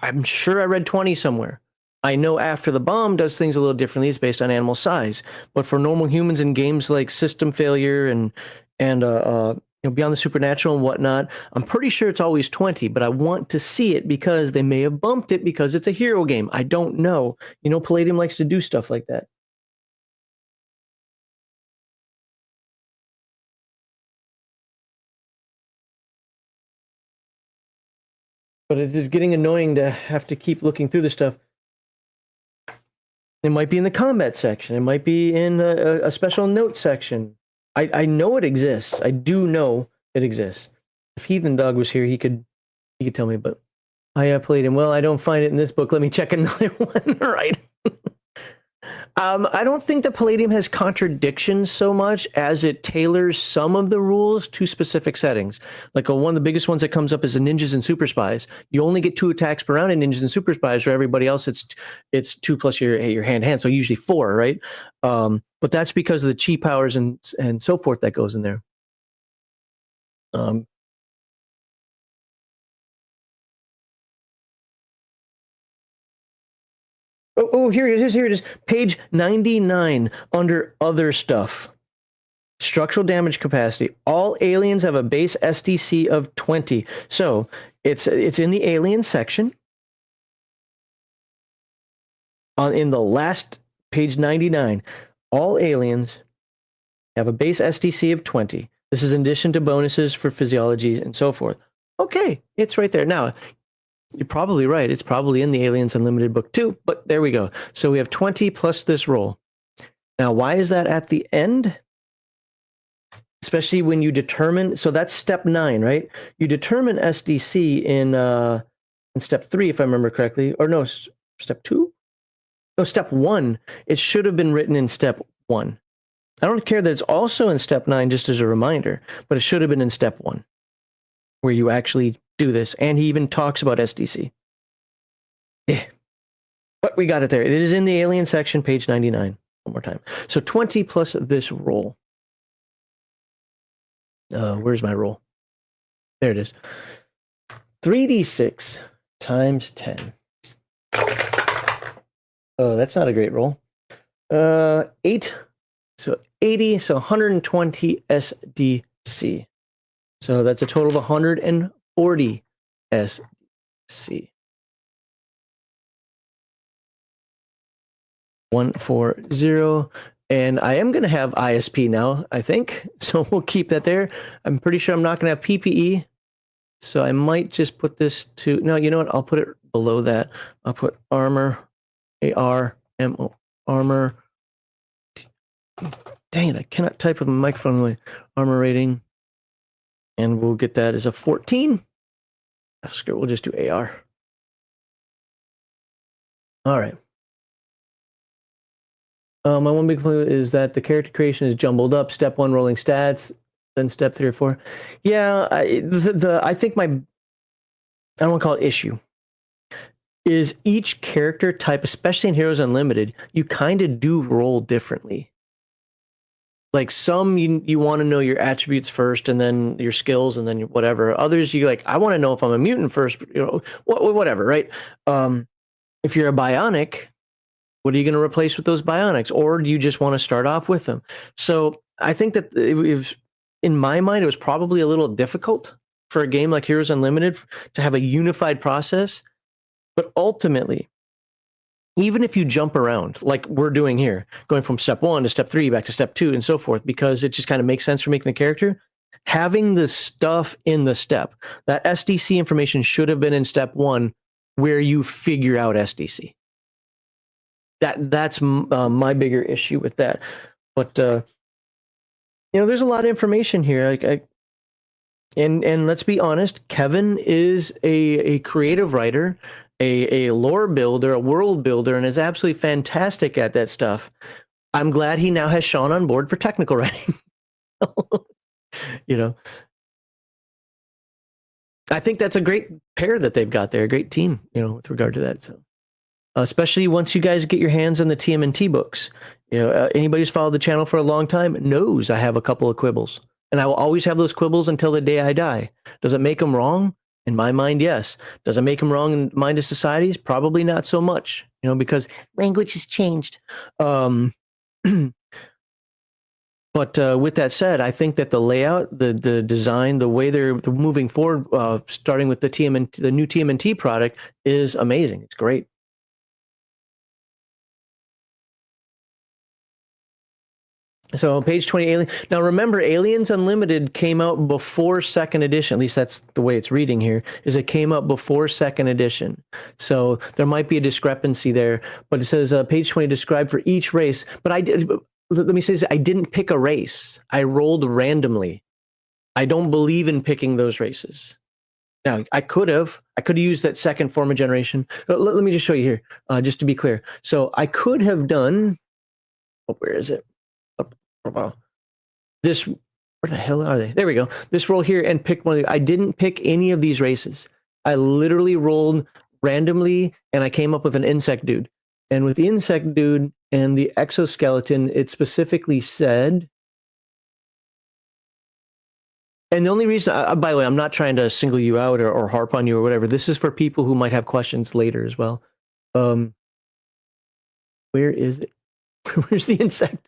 I'm sure I read 20 somewhere. I know After the Bomb does things a little differently. It's based on animal size. But for normal humans in games like System Failure and Beyond the Supernatural and whatnot, I'm pretty sure it's always 20, but I want to see it because they may have bumped it because it's a hero game. I don't know. Palladium likes to do stuff like that. But it's getting annoying to have to keep looking through this stuff. It might be in the combat section. It might be in a special note section. I know it exists. I do know it exists. If Heathen Dog was here, he could tell me, but I played him. Well, I don't find it in this book. Let me check another one. Right. I don't think that Palladium has contradictions so much as it tailors some of the rules to specific settings. Like one of the biggest ones that comes up is the ninjas and super spies. You only get 2 attacks per round in ninjas and super spies. For everybody else, it's 2 plus your hand. So usually 4, right? But that's because of the chi powers and so forth that goes in there. Here it is. Here it is. Page 99 under other stuff. Structural damage capacity. All aliens have a base SDC of 20. So it's in the alien section. In the last page 99, all aliens have a base SDC of 20. This is in addition to bonuses for physiology and so forth. Okay, it's right there. Now, you're probably right. It's probably in the Aliens Unlimited book too, but there we go. So we have 20 plus this roll. Now, why is that at the end? especially when you determine, so that's step 9, right? You determine SDC in step 3, if I remember correctly, or no, step 2? No, step 1. It should have been written in step 1. I don't care that it's also in step 9, just as a reminder, but it should have been in step 1, where you actually do this. And he even talks about SDC. But we got it there. It is in the alien section, page 99. One more time. So 20 plus this roll. Where's my roll? There it is. 3d6 times 10. Oh, that's not a great roll. 8. So 80, so 120 SDC. So that's a total of 140 SDC. 140. And I am going to have ISP now, I think. So we'll keep that there. I'm pretty sure I'm not going to have PPE. So I might just put this to, no, you know what? I'll put it below that. I'll put armor, ARMO, armor. Dang it, I cannot type with my microphone away. Armor rating. And we'll get that as a 14. Screw it, we'll just do AR. All right. My one big complaint is that the character creation is jumbled up. Step 1, rolling stats, then step 3 or 4. Yeah, I think I don't want to call it issue, is each character type, especially in Heroes Unlimited, you kind of do roll differently. Like some, you want to know your attributes first, and then your skills, and then whatever. Others, you like, I want to know if I'm a mutant first, whatever, right? If you're a bionic, what are you going to replace with those bionics? Or do you just want to start off with them? So I think that in my mind, it was probably a little difficult for a game like Heroes Unlimited to have a unified process. But ultimately, even if you jump around like we're doing here, going from step 1 to step 3, back to step 2 and so forth, because it just kind of makes sense for making the character, having the stuff in the step, that SDC information should have been in step 1 where you figure out SDC. That's my bigger issue with that. But there's a lot of information here. And let's be honest, Kevin is a creative writer, a lore builder, a world builder, and is absolutely fantastic at that stuff. I'm glad he now has Sean on board for technical writing. I think that's a great pair that they've got there, a great team, with regard to that. So. Especially once you guys get your hands on the TMNT books. Anybody who's followed the channel for a long time knows I have a couple of quibbles. And I will always have those quibbles until the day I die. Does it make them wrong? In my mind, yes. Does it make them wrong in the mind of societies? Probably not so much, because language has changed. But with that said, I think that the layout, the design, the way they're moving forward, starting with the new TMNT product, is amazing. It's great. So page 20, Alien. Now remember, Aliens Unlimited came out before 2nd edition. At least that's the way it's reading here, is it came out before 2nd edition. So there might be a discrepancy there. But it says page 20, described for each race. But let me say this, I didn't pick a race. I rolled randomly. I don't believe in picking those races. Now, I could have used that second form of generation. Let me just show you here, just to be clear. So I could have done, where is it? This, where the hell are they? There we go. This roll here and pick one of the, I didn't pick any of these races. I literally rolled randomly and I came up with an insect dude. And with the insect dude and the exoskeleton, it specifically said, and the only reason, by the way, I'm not trying to single you out or harp on you or whatever. This is for people who might have questions later as well. Where is it? Where's the insect?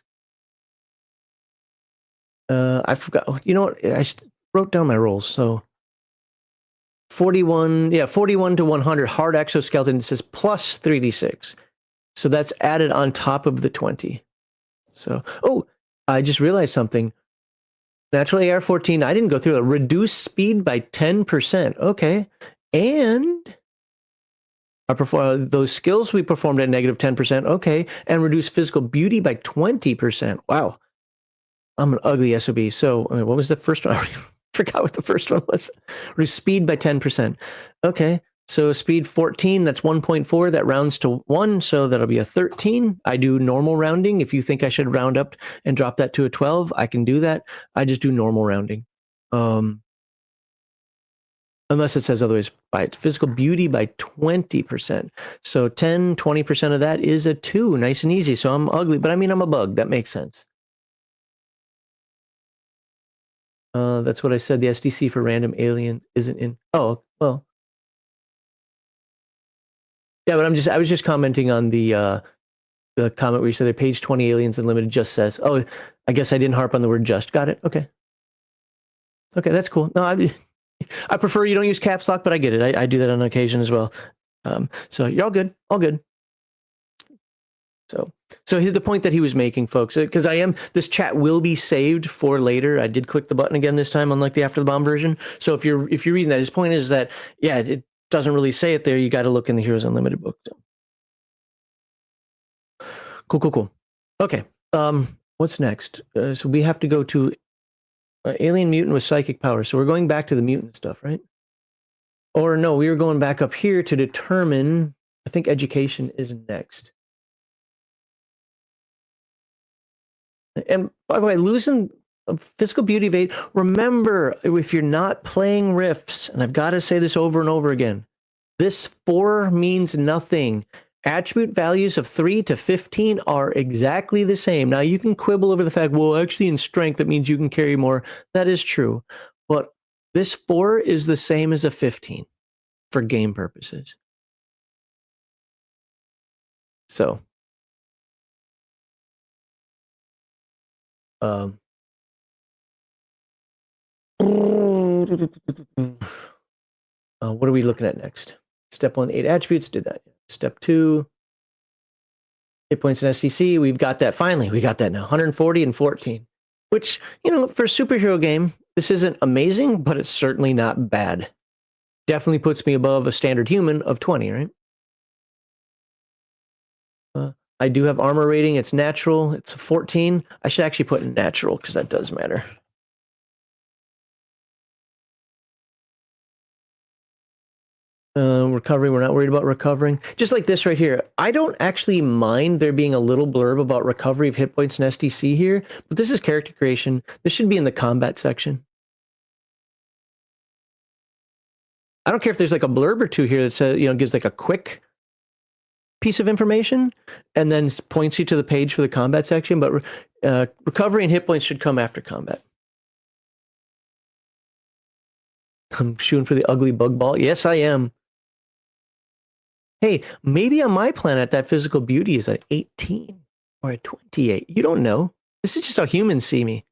I forgot. You know what? I wrote down my rolls. So 41 to 100 hard exoskeleton. It says plus 3d6. So that's added on top of the 20. So, I just realized something. Natural AR-14, I didn't go through it. Reduce speed by 10%. Okay. And those skills we performed at negative 10%. Okay. And reduce physical beauty by 20%. Wow. I'm an ugly SOB. So what was the first one? I forgot what the first one was. Reduce speed by 10%. Okay. So speed 14, that's 1.4. That rounds to 1, so that'll be a 13. I do normal rounding. If you think I should round up and drop that to a 12, I can do that. I just do normal rounding. Unless it says otherwise. By physical beauty by 20%. So 10, 20% of that is a 2. Nice and easy. So I'm ugly, but I mean, I'm a bug. That makes sense. That's what I said. The SDC for random alien isn't in. Oh, well. Yeah, but I was just commenting on the comment where you said that page 20 aliens unlimited just says, oh, I guess I didn't harp on the word just. Got it. Okay. Okay, that's cool. No, I prefer you don't use caps lock, but I get it. I do that on occasion as well. So you're all good. All good. So here's the point that he was making, folks, because this chat will be saved for later. I did click the button again this time, unlike the After the Bomb version. So if you're reading that, his point is that, yeah, it doesn't really say it there. You got to look in the Heroes Unlimited book. So. Cool. Okay. What's next? So we have to go to alien mutant with psychic power. So we're going back to the mutant stuff, right? Or no, we were going back up here to determine. I think education is next. And by the way, losing physical beauty of 8. Remember, if you're not playing Rifts, and I've got to say this over and over again, this 4 means nothing. Attribute values of 3 to 15 are exactly the same. Now, you can quibble over the fact, well, actually in strength, that means you can carry more. That is true. But this 4 is the same as a 15 for game purposes. So, what are we looking at next? Step 1, 8 attributes, did that. Step 2, hit points in SDC, we've got that. Finally, we got that now. 140 and 14. Which, for a superhero game, this isn't amazing, but it's certainly not bad. Definitely puts me above a standard human of 20, right? I do have armor rating. It's natural. It's 14. I should actually put in natural because that does matter. Recovery, we're not worried about recovering. Just like this right here. I don't actually mind there being a little blurb about recovery of hit points in SDC here, but this is character creation. This should be in the combat section. I don't care if there's like a blurb or two here that says, gives like a quick piece of information and then points you to the page for the combat section, but recovery and hit points should come after combat. I'm shooting for the ugly bug ball. Yes, I am. Hey, maybe on my planet that physical beauty is at 18 or at 28. You don't know. This is just how humans see me.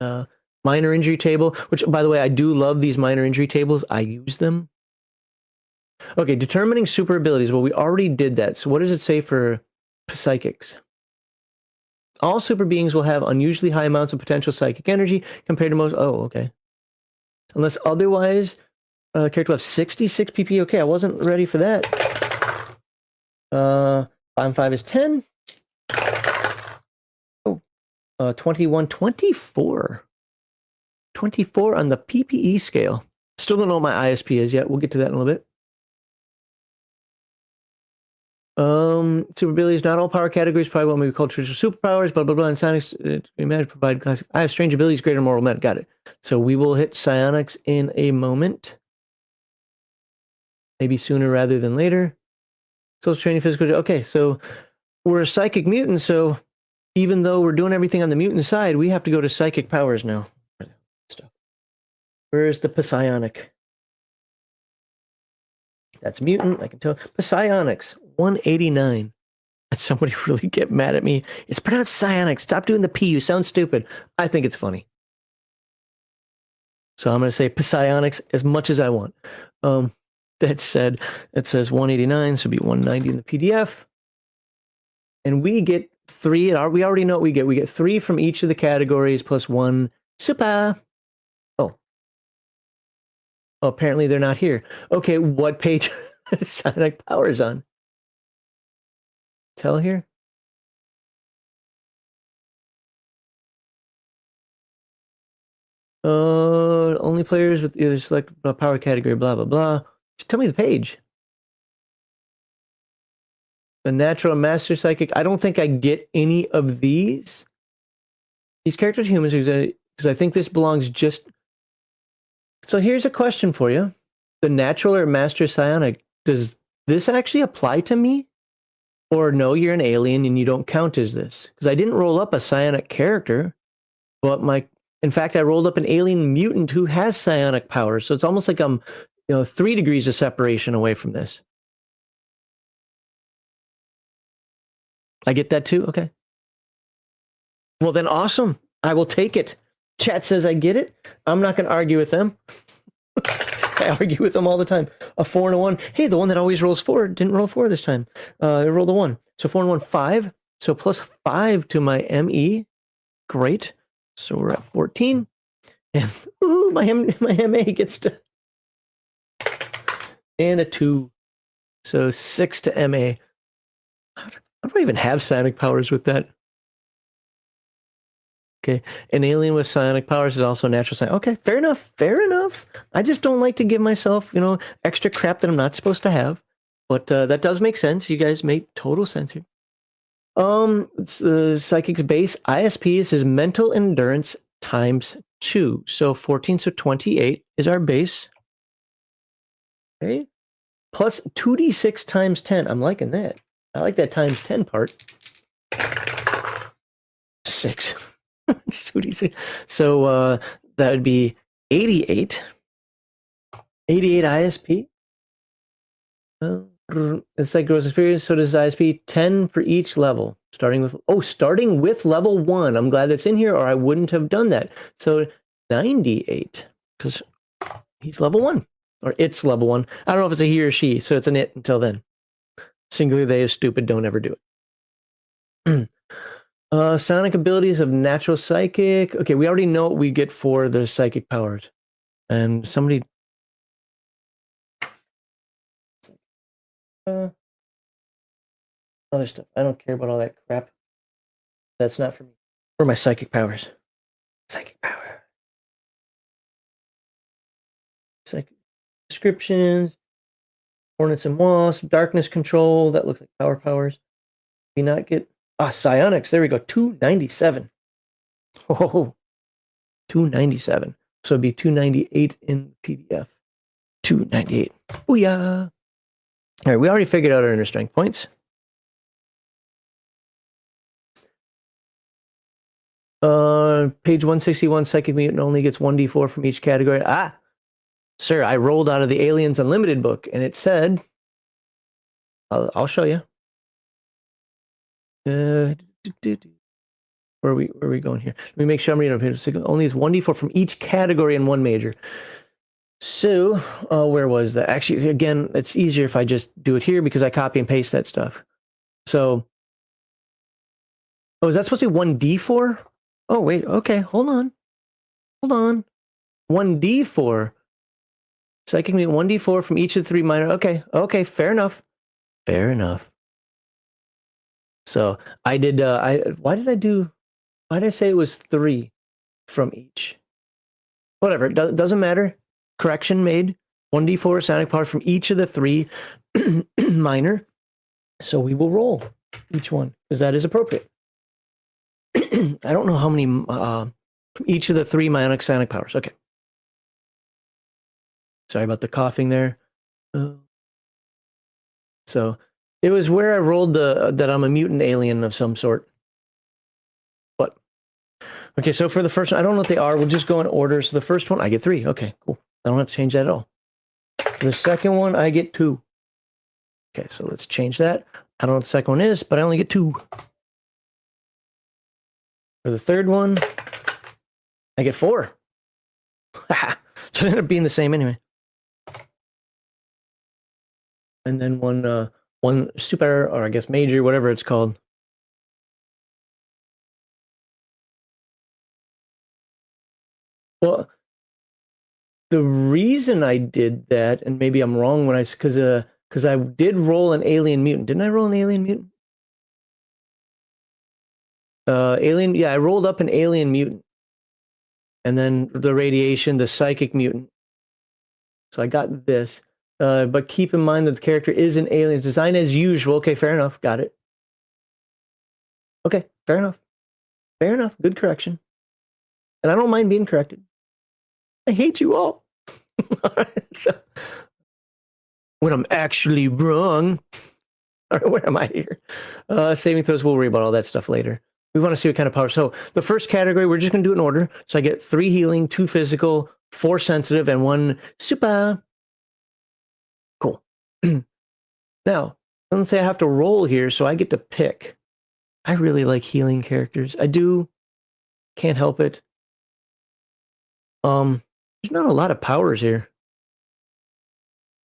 Minor injury table, which, by the way, I do love these minor injury tables. I use them. Okay, determining super abilities. Well, we already did that. So what does it say for psychics? All super beings will have unusually high amounts of potential psychic energy compared to most. Oh, okay. Unless otherwise, character will have 66 PP. Okay, I wasn't ready for that. 5 and 5 is 10. Oh, 21, 24. 24 on the PPE scale. Still don't know what my ISP is yet. We'll get to that in a little bit. Super abilities, not all power categories provide what may be called traditional superpowers, blah, blah, blah, and psionics we manage to provide classic. I have strange abilities, greater moral men. Got it. So we will hit psionics in a moment. Maybe sooner rather than later. Social training, physical. Okay, so we're a psychic mutant, so even though we're doing everything on the mutant side, we have to go to psychic powers now. Where's the psionic? That's mutant, I can tell. Psionics, 189. Did somebody really get mad at me? It's pronounced psionics. Stop doing the P. You sound stupid. I think it's funny. So I'm going to say psionics as much as I want. That said, it says 189, so it'll be 190 in the PDF. And we get 3. We already know what we get. We get 3 from each of the categories plus 1 super. Oh, apparently they're not here. Okay, what page is psionic powers on? Tell here. Only players with either select power category, blah, blah, blah. Just tell me the page. The natural and master psychic. I don't think I get any of these. These characters are humans because I think this belongs just. So here's a question for you. The natural or master psionic, does this actually apply to me? Or no, you're an alien and you don't count as this? Because I didn't roll up a psionic character, but in fact, I rolled up an alien mutant who has psionic powers. So it's almost like I'm, 3 degrees of separation away from this. I get that too? Okay. Well, then awesome. I will take it. Chat says I get it. I'm not going to argue with them. I argue with them all the time. A 4 and a 1. Hey, the one that always rolls 4 didn't roll 4 this time. It rolled a 1. So 4 and 1, 5. So plus 5 to my ME. Great. So we're at 14. And ooh, my MA gets to. And a 2. So 6 to MA. How do I even have psionic powers with that? Okay. An alien with psionic powers is also natural psionic. Okay, fair enough. Fair enough. I just don't like to give myself, extra crap that I'm not supposed to have. But that does make sense. You guys make total sense here. It's the psychic's base ISP is his mental endurance times 2. So 14, so 28 is our base. Okay. Plus 2d6 times 10. I'm liking that. I like that times 10 part. 6. 2d6. So that would be 88. 88 ISP. It's like gross experience, so does ISP. 10 for each level. Starting with level 1. I'm glad that's in here, or I wouldn't have done that. So 98. Because he's level 1. Or it's level 1. I don't know if it's a he or she, so it's an it until then. Singular they is stupid, don't ever do it. Sonic abilities of natural psychic. Okay, we already know what we get for the psychic powers. And somebody... other stuff. I don't care about all that crap. That's not for me. For my psychic powers. Psychic power. Psychic descriptions. Hornets and Wasps. Darkness control. That looks like power powers. We not get... psionics. There we go. 297. Oh, 297. So it'd be 298 in PDF. 298. Booyah. All right, we already figured out our inner strength points. Page 161, Psychic Mutant only gets 1d4 from each category. Sir, I rolled out of the Aliens Unlimited book, and it said, I'll show you. Where are we going here? Let me make sure I'm reading up. Only is 1d4 from each category and 1 major. So, where was that? Actually, again, it's easier if I just do it here because I copy and paste that stuff. So, is that supposed to be 1d4? Oh, wait. Okay, hold on. 1d4. Psychic Mutant 1d4 from each of the 3 minor. Okay, fair enough. So I did. Why did I say it was 3 from each? Whatever. Doesn't matter. Correction made. 1d4 sonic power from each of the 3 minor. So we will roll each one because that is appropriate. I don't know how many from each of the 3 Mionic sonic powers. Okay. Sorry about the coughing there. So it was where I rolled that I'm a mutant alien of some sort. But okay, so for the first one, I don't know what they are. We'll just go in order. So the first one, I get 3. Okay, cool. I don't have to change that at all. For the second one, I get 2. Okay, so let's change that. I don't know what the second one is, but I only get 2. For the third one, I get 4. So it ended up being the same anyway. And then one super, or I guess major, whatever it's called. Well, the reason I did that, and maybe I'm wrong when because I did roll an alien mutant. Didn't I roll an alien mutant? I rolled up an alien mutant. and then the radiation, the psychic mutant. So I got this. But keep in mind that the character is an alien design as usual. Okay, fair enough. Got it. Okay, fair enough. Fair enough. Good correction. And I don't mind being corrected. I hate you all. So, when I'm actually wrong. All right, where am I here? Saving throws, we'll worry about all that stuff later. We want to see what kind of power. So the first category, we're just going to do it in order. So I get 3 healing, 2 physical, 4 sensitive, and 1 super. Cool. Now, let's say I have to roll here, so I get to pick. I really like healing characters. I do. Can't help it. There's not a lot of powers here.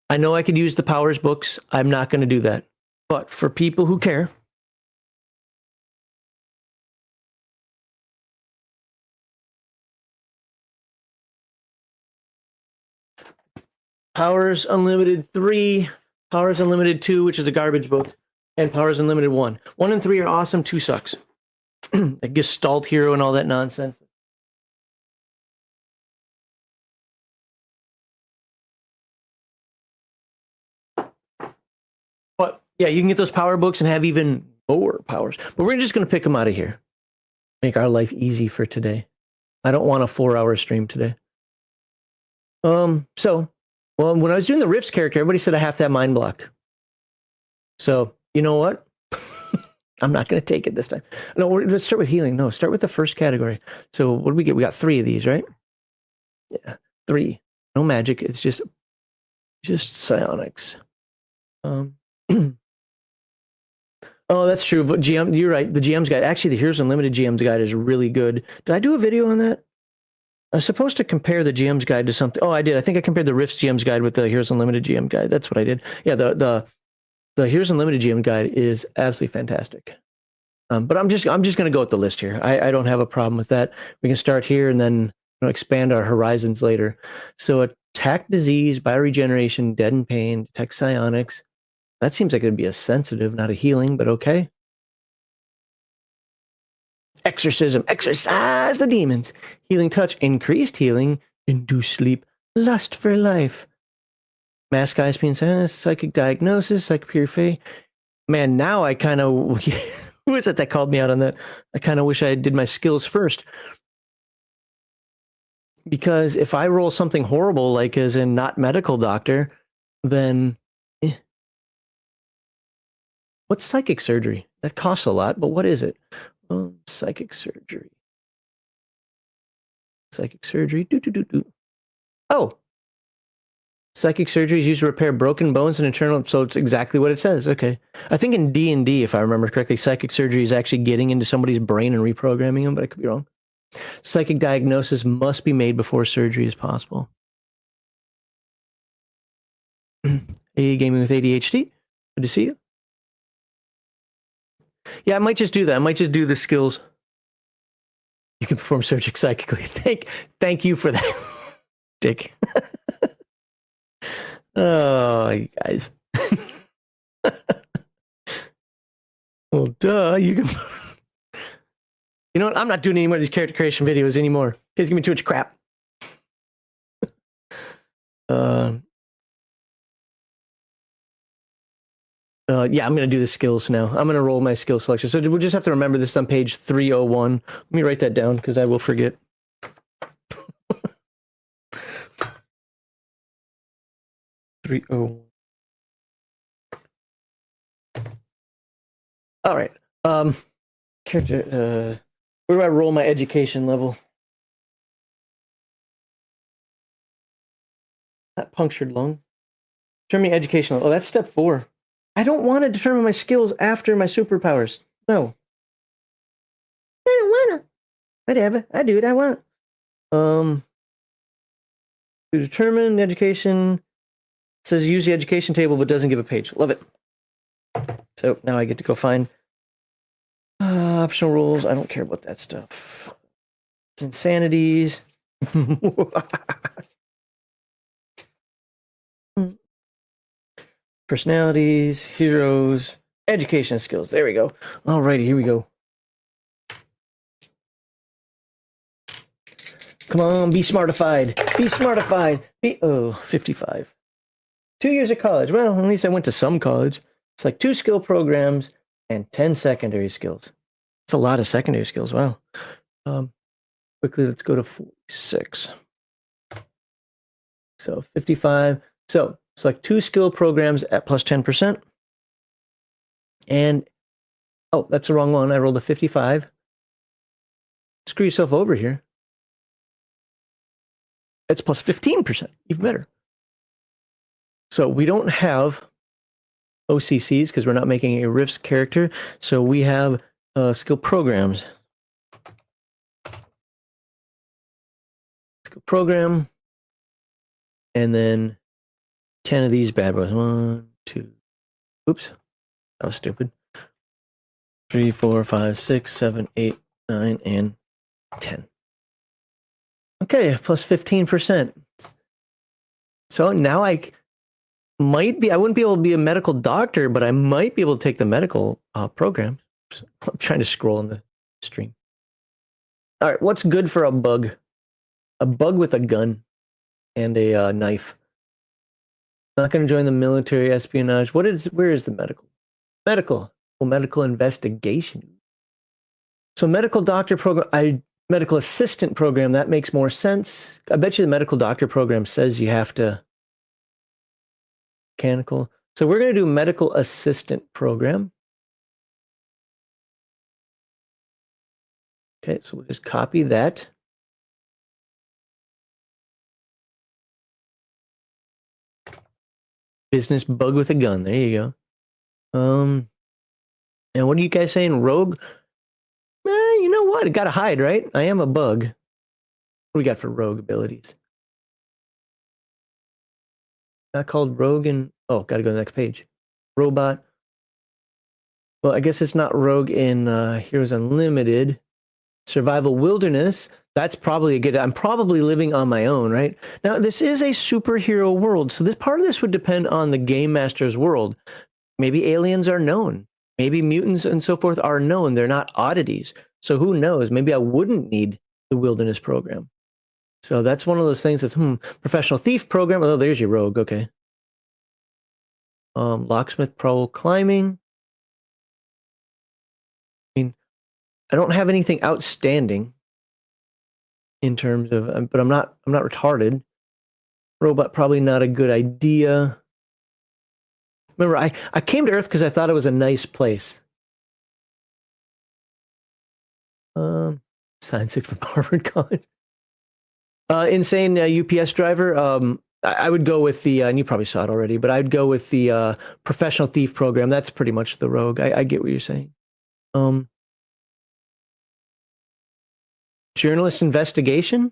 I know I could use the powers books. I'm not going to do that. But for people who care, Powers Unlimited 3, Powers Unlimited 2, which is a garbage book, and Powers Unlimited 1. 1 and 3 are awesome, 2 sucks. A Gestalt hero and all that nonsense. But yeah, you can get those power books and have even more powers. But we're just going to pick them out of here. Make our life easy for today. I don't want a 4-hour stream today. Well, when I was doing the Rifts character, everybody said I have to have mind block. So, you know what? I'm not going to take it this time. No, let's start with healing. No, start with the first category. So what do we get? We got 3 of these, right? Yeah, 3. No magic. It's just psionics. Oh, that's true. But GM, you're right. The GM's guide. Actually, the Heroes Unlimited GM's guide is really good. Did I do a video on that? I was supposed to compare the GM's guide to something. Oh, I did. I think I compared the Rifts GM's guide with the Heroes Unlimited GM guide. That's what I did. Yeah, the Heroes Unlimited GM guide is absolutely fantastic. But I'm just going to go with the list here. I don't have a problem with that. We can start here and then expand our horizons later. So attack disease, bioregeneration, deaden pain, detect psionics. That seems like it'd be a sensitive, not a healing, but okay. Exorcism, exorcise the demons. Healing touch, increased healing, induce sleep, lust for life. Mask eyes, psychic diagnosis, psychic purify. Man, now I kind of... Who is it that called me out on that? I kind of wish I did my skills first. Because if I roll something horrible, like as in not medical doctor, then... What's psychic surgery? That costs a lot, but what is it? Psychic surgery. Psychic surgery. Oh. Psychic surgery is used to repair broken bones and internal... So it's exactly what it says. Okay. I think in D&D, if I remember correctly, psychic surgery is actually getting into somebody's brain and reprogramming them, but I could be wrong. Psychic diagnosis must be made before surgery is possible. A gaming with ADHD. Good to see you. Yeah, I might just do that. I might just do the skills. You can perform surgery psychically. Thank you for that, Dick. Oh, you guys. Well, duh. You can. You know what? I'm not doing any more of these character creation videos anymore. You guys give me too much crap. Yeah, I'm going to do the skills now. I'm going to roll my skill selection. So we'll just have to remember this on page 301. Let me write that down because I will forget. All right. Character. Where do I roll my education level? That punctured lung. Determine education level. Oh, that's step 4. I don't want to determine my skills after my superpowers. No. I don't wanna. Whatever. I do what I want. To determine education, says use the education table, but doesn't give a page. Love it. So now I get to go find optional rules. I don't care about that stuff. Insanities. Personalities, heroes, education skills. There we go. Alrighty, here we go. Come on, be smartified. Be smartified. Oh, 55. 2 years of college. Well, at least I went to some college. It's like 2 skill programs and 10 secondary skills. It's a lot of secondary skills. Wow. Quickly, let's go to 46. So 55. So it's like 2 skill programs at plus 10%. And, oh, that's the wrong one. I rolled a 55. Screw yourself over here. It's plus 15%. Even better. So we don't have OCCs because we're not making a Rifts character. So we have skill programs. Skill program. And then 10 of these bad boys. 1, 2. Oops. That was stupid. 3, 4, 5, 6, 7, 8, 9, and 10. Okay, plus 15%. So now I wouldn't be able to be a medical doctor, but I might be able to take the medical program. I'm trying to scroll in the stream. All right, what's good for a bug? A bug with a gun and a knife. Not going to join the military, espionage. Where is the medical? Medical investigation. So medical doctor program, medical assistant program, that makes more sense. I bet you the medical doctor program says you have to mechanical. So we're going to do medical assistant program. Okay, so we'll just copy that. Business bug with a gun. There you go. And what are you guys saying? Rogue? You know what? I gotta hide, right? I am a bug. What do we got for rogue abilities? Not called rogue and oh, gotta go to the next page. Robot. Well, I guess it's not rogue in Heroes Unlimited. Survival Wilderness. That's probably a good. I'm probably living on my own, right? Now, this is a superhero world, so this part of this would depend on the game master's world. Maybe aliens are known. Maybe mutants and so forth are known. They're not oddities. So who knows? Maybe I wouldn't need the wilderness program. So that's one of those things that's professional thief program. Oh, there's your rogue. Okay. Locksmith pro climbing. I mean, I don't have anything outstanding in terms of, but I'm not retarded. Robot probably not a good idea. Remember, I came to Earth because I thought it was a nice place. Science from Harvard College. Insane UPS driver. I would go with the, and you probably saw it already, but I'd go with the professional thief program. That's pretty much the rogue. I get what you're saying. Journalist investigation.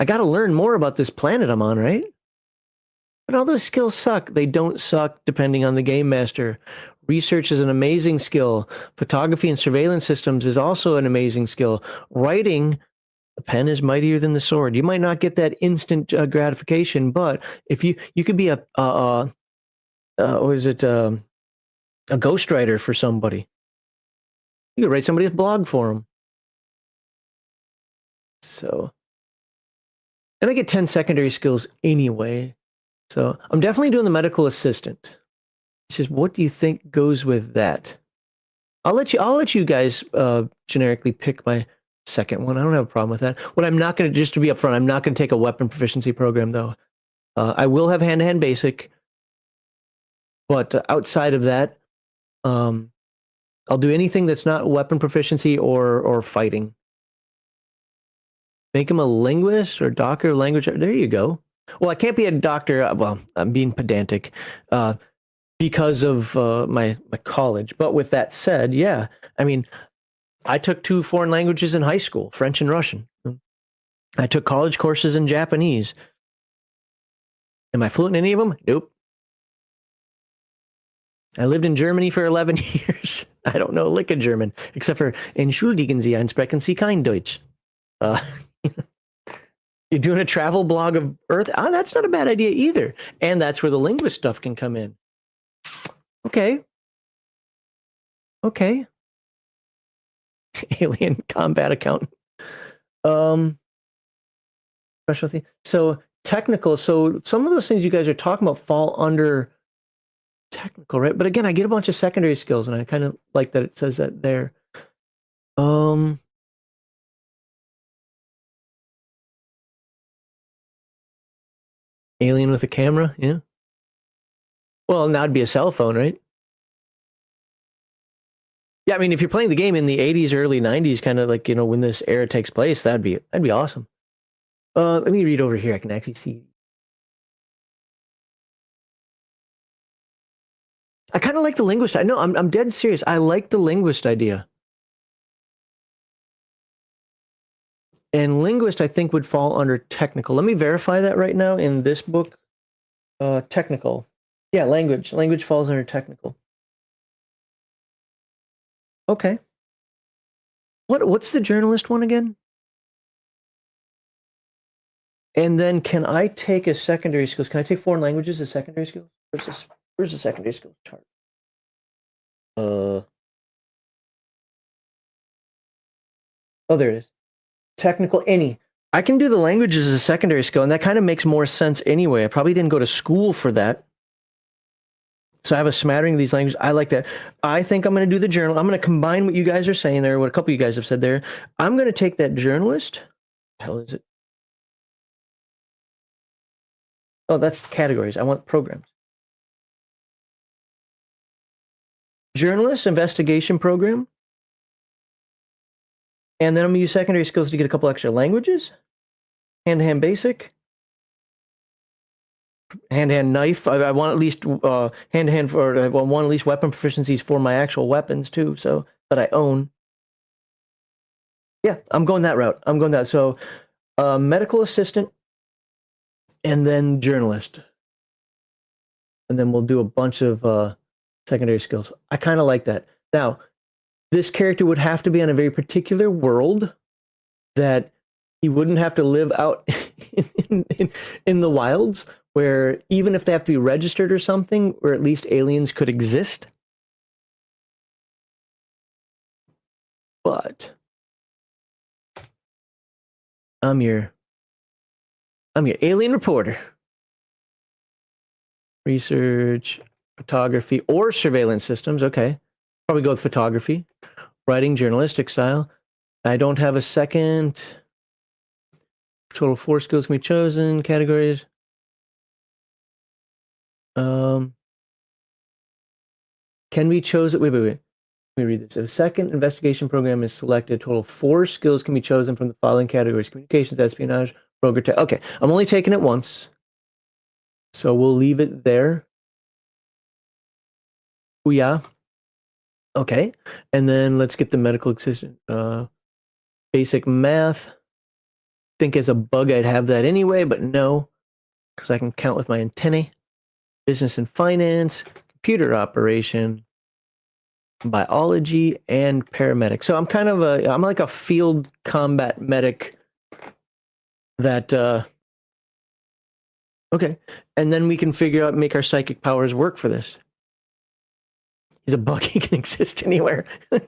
I got to learn more about this planet I'm on, right? But all those skills suck. They don't suck depending on the game master. Research is an amazing skill. Photography and surveillance systems is also an amazing skill. Writing, the pen is mightier than the sword. You might not get that instant gratification, but if you could be a ghostwriter for somebody. You could write somebody's blog for them. So, and I get 10 secondary skills anyway. So I'm definitely doing the medical assistant. It's just, what do you think goes with that? I'll let you guys generically pick my second one. I don't have a problem with that. What I'm not going to, just to be upfront, I'm not going to take a weapon proficiency program though. I will have hand-to-hand basic, but outside of that, I'll do anything that's not weapon proficiency or fighting. Make him a linguist or doctor, language. There you go. Well, I can't be a doctor. Well, I'm being pedantic because of my college. But with that said, yeah, I mean, I took 2 foreign languages in high school, French and Russian. I took college courses in Japanese. Am I fluent in any of them? Nope. I lived in Germany for 11 years. I don't know a lick of German, except for Entschuldigen Sie, ein sprechen Sie kein Deutsch. You're doing a travel blog of Earth? That's not a bad idea either. And that's where the linguist stuff can come in. Okay. Alien combat accountant. specialty. So technical. So some of those things you guys are talking about fall under technical, right? But again, I get a bunch of secondary skills, and I kind of like that it says that there. Um, alien with a camera, yeah. Well, now it'd be a cell phone, right? Yeah, I mean, if you're playing the game in the '80s, early '90s, kind of like when this era takes place, that'd be awesome. Let me read over here. I can actually see. I kind of like the linguist. I know I'm dead serious. I like the linguist idea. And linguist, I think, would fall under technical. Let me verify that right now in this book. Technical. Yeah, language. Language falls under technical. Okay. What's the journalist one again? And then can I take a secondary skills? Can I take foreign languages as secondary skills? Where's the secondary skills chart? Oh, there it is. Technical, any. I can do the languages as a secondary skill, and that kind of makes more sense anyway. I probably didn't go to school for that. So I have a smattering of these languages. I like that. I think I'm going to do the journal. I'm going to combine what you guys are saying there, what a couple of you guys have said there. I'm going to take that journalist. What the hell is it? Oh, that's categories. I want programs. Journalist investigation program. And then I'm going to use secondary skills to get a couple extra languages. Hand-to-hand basic. Hand-to-hand knife. I want at least hand-to-hand for. I want at least weapon proficiencies for my actual weapons too, so that I own. Yeah, I'm going that route. I'm going that. So, medical assistant, and then journalist, and then we'll do a bunch of secondary skills. I kind of like that. Now, this character would have to be on a very particular world that he wouldn't have to live out in the wilds, where even if they have to be registered or something, or at least aliens could exist. But I'm your alien reporter. Research, photography, or surveillance systems. Okay. Probably go with photography. Writing, journalistic style. I don't have a second. Total 4 skills can be chosen. Categories. Can be chosen. Wait. Let me read this. If a second investigation program is selected, total 4 skills can be chosen from the following categories: communications, espionage, broker tech. Okay, I'm only taking it once, so we'll leave it there. Oh yeah. Okay, and then let's get the medical assistant. Basic math. Think as a bug I'd have that anyway, but no, because I can count with my antennae. Business and finance, computer operation, biology, and paramedic. So I'm kind of I'm like a field combat medic that okay. And then we can figure out, make our psychic powers work for this. He's a bug, he can exist anywhere.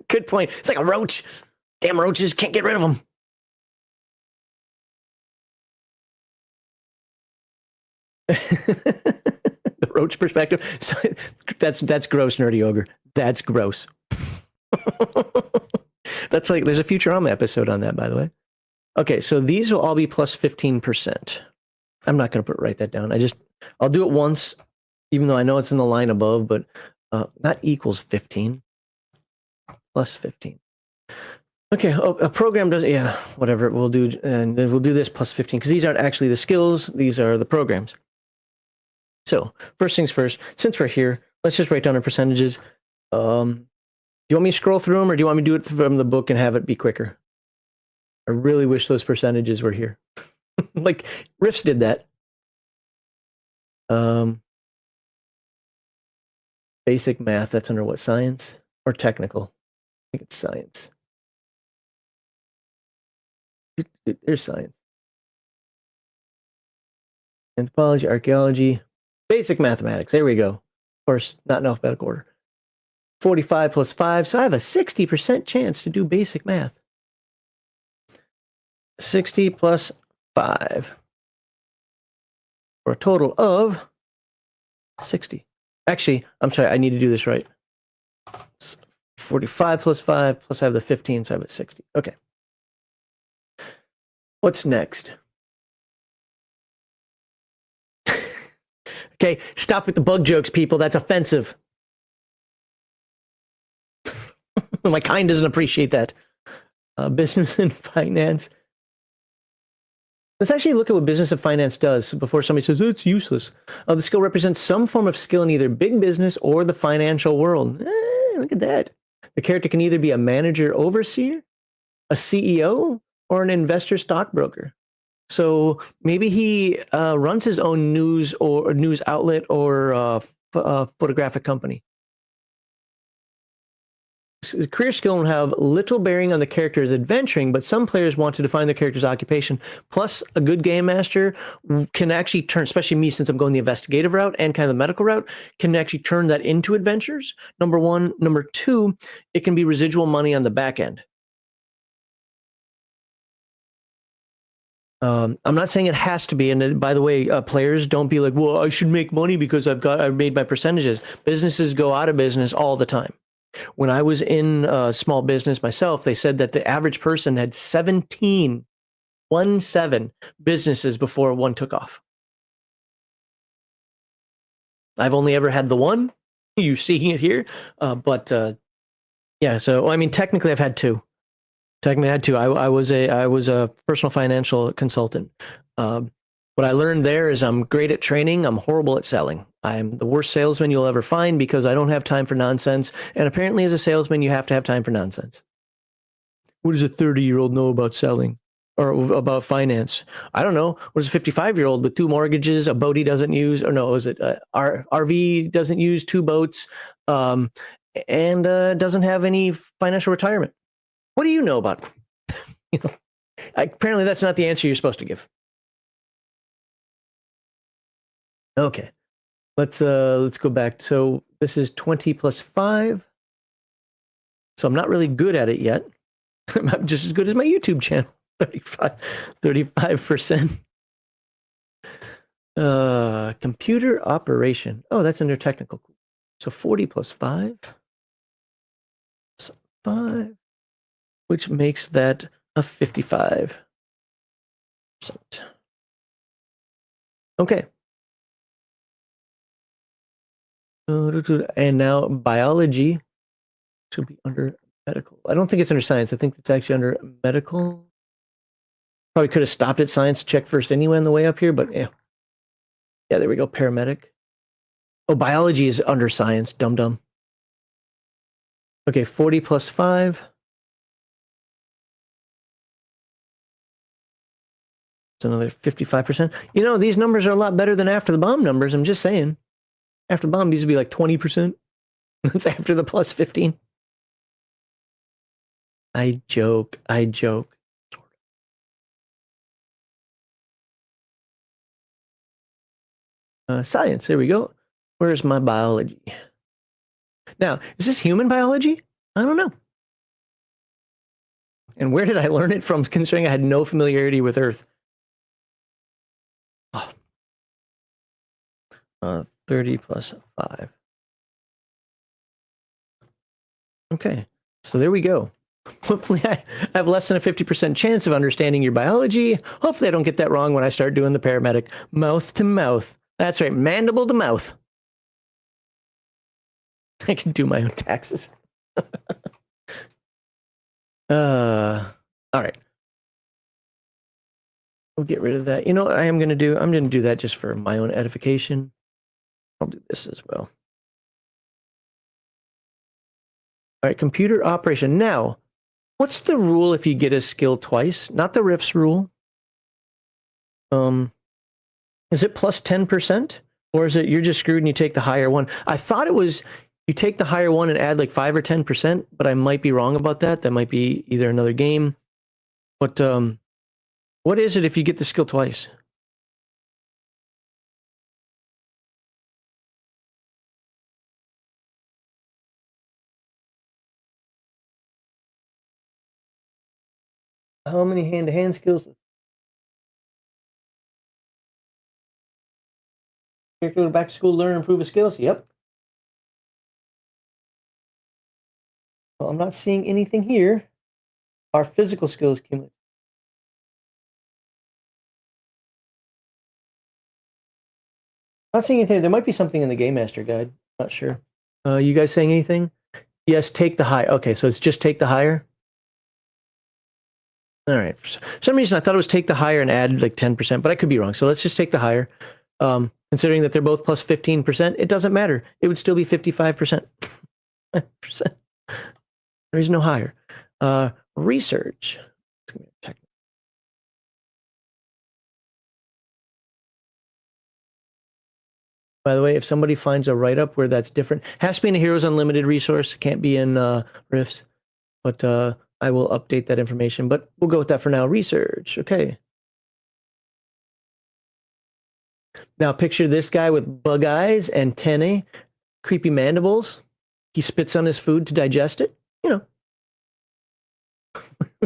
Good point. It's like a roach. Damn roaches, can't get rid of them. The roach perspective. So that's gross, Nerdy Ogre. That's gross. That's like, there's a Futurama episode on that, by the way. Okay, so these will all be plus 15%. I'm not going to write that down. I'll do it once, even though I know it's in the line above, but not equals 15, plus 15. Okay, a program does, yeah, whatever, we'll do, and then we'll do this plus 15, because these aren't actually the skills, these are the programs. So, first things first, since we're here, let's just write down our percentages. Do you want me to scroll through them, or do you want me to do it from the book and have it be quicker? I really wish those percentages were here. Like, Riffs did that. Basic math, that's under what, science? Or technical? I think it's science. There's science. Anthropology, archaeology, basic mathematics. There we go. Of course, not in alphabetical order. 45 plus 5, so I have a 60% chance to do basic math. 60 plus 5. for a total of 60. Actually, I'm sorry, I need to do this right. It's 45 plus 5 plus I have the 15, so I have a 60. Okay. What's next? Okay, stop with the bug jokes, people. That's offensive. My kind doesn't appreciate that. Business and finance. Let's actually look at what business and finance does before somebody says, oh, it's useless. The skill represents some form of skill in either big business or the financial world. Look at that. The character can either be a manager overseer, a CEO, or an investor stockbroker. So maybe he runs his own news or news outlet or photographic company. Career skill will have little bearing on the character's adventuring, but some players want to define their character's occupation. Plus, a good game master can actually turn, especially me since I'm going the investigative route and kind of the medical route, can actually turn that into adventures. Number one. Number two, it can be residual money on the back end. I'm not saying it has to be. And by the way, players don't be like, well, I should make money because I've made my percentages. Businesses go out of business all the time. When I was in small business myself, they said that the average person had 17 businesses before one took off. I've only ever had the one. You're seeing it here. But yeah, so I mean, technically I've had two. I was a personal financial consultant. What I learned there is I'm great at training. I'm horrible at selling. I'm the worst salesman you'll ever find because I don't have time for nonsense. And apparently, as a salesman, you have to have time for nonsense. What does a 30-year-old know about selling or about finance? I don't know. What does a 55-year-old with 2 mortgages, a boat he doesn't use, or no, is it RV doesn't use, 2 boats, and doesn't have any financial retirement? What do you know about it? You know, apparently, that's not the answer you're supposed to give. Okay. Let's go back. So this is 20 plus 5. So I'm not really good at it yet. I'm just as good as my YouTube channel. 35%. Computer operation. Oh, that's under technical. So 40 plus 5. So 5, which makes that a 55%. Okay. And now biology should be under medical. I don't think it's under science. I think it's actually under medical. Probably could have stopped at science to check first anyway on the way up here, but yeah. Yeah, there we go. Paramedic. Oh, biology is under science. Dum-dum. Okay, 40 plus 5. It's another 55%. You know, these numbers are a lot better than after the bomb numbers. I'm just saying. After the bomb, these would be like 20%. That's after the plus 15. I joke. Science. There we go. Where's my biology? Now, is this human biology? I don't know. And where did I learn it from, considering I had no familiarity with Earth? Oh. 30 plus 5. Okay, so there we go. Hopefully I have less than a 50% chance of understanding your biology. Hopefully I don't get that wrong when I start doing the paramedic. Mouth to mouth. That's right, mandible to mouth. I can do my own taxes. All right. We'll get rid of that. You know what I'm going to do? I'm going to do that just for my own edification. I'll do this as well. All right, computer operation. Now, what's the rule if you get a skill twice? Not the RIFs rule. Is it plus 10%? Or is it you're just screwed and you take the higher one? I thought it was you take the higher one and add like 5 or 10%, but I might be wrong about that. That might be either another game. But what is it if you get the skill twice? How many hand-to-hand skills? character go back to school, learn, and improve his skills. Yep. Well, I'm not seeing anything here. Our physical skills cumulative. Not seeing anything. There might be something in the Game Master guide. Not sure. You guys saying anything? Yes, take the high. Okay, so it's just take the higher. All right. For some reason, I thought it was take the higher and add like 10%, but I could be wrong. So let's just take the higher. Considering that they're both plus 15%, it doesn't matter. It would still be 55%. There is no higher. Research. By the way, if somebody finds a write-up where that's different, has to be in a Heroes Unlimited resource, can't be in Rifts, but I will update that information, but we'll go with that for now. Research, okay. Now picture this guy with bug eyes, antennae, creepy mandibles. He spits on his food to digest it, you know.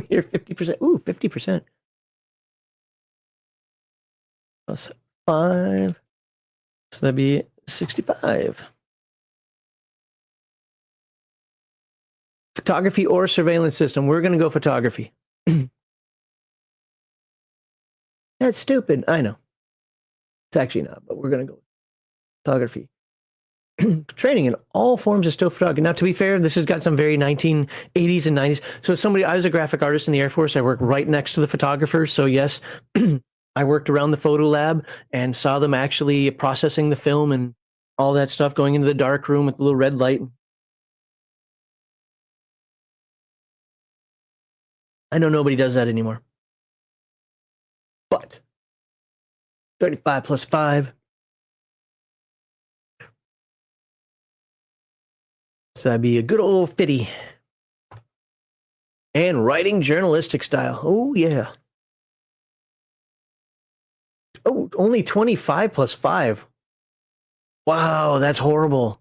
Here, 50%, ooh, 50%. Plus 5. So that'd be 65. Photography or surveillance system. We're going to go photography. That's stupid. I know. It's actually not, but we're going to go photography. Training in all forms of still photography. Now, to be fair, this has got some very 1980s and 90s. So I was a graphic artist in the Air Force. I worked right next to the photographers. So yes, I worked around the photo lab and saw them actually processing the film and all that stuff, going into the dark room with the little red light. I know nobody does that anymore. But 35 plus 5. So that'd be a good old 50. And writing journalistic style. Oh, yeah. Oh, only 25 plus 5. Wow, that's horrible.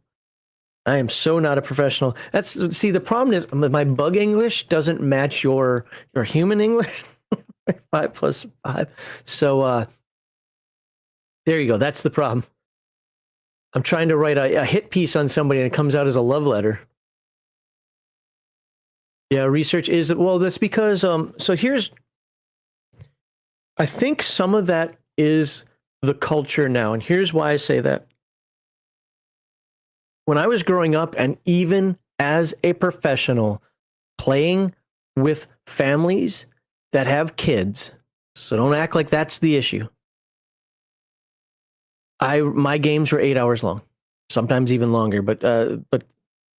I am so not a professional. See, the problem is my bug English doesn't match your human English. 5 plus 5. So there you go. That's the problem. I'm trying to write a hit piece on somebody and it comes out as a love letter. Yeah, research is, well, that's because, so here's, I think some of that is the culture now. And here's why I say that. When I was growing up, and even as a professional, playing with families that have kids, so don't act like that's the issue. My games were 8 hours long, sometimes even longer, but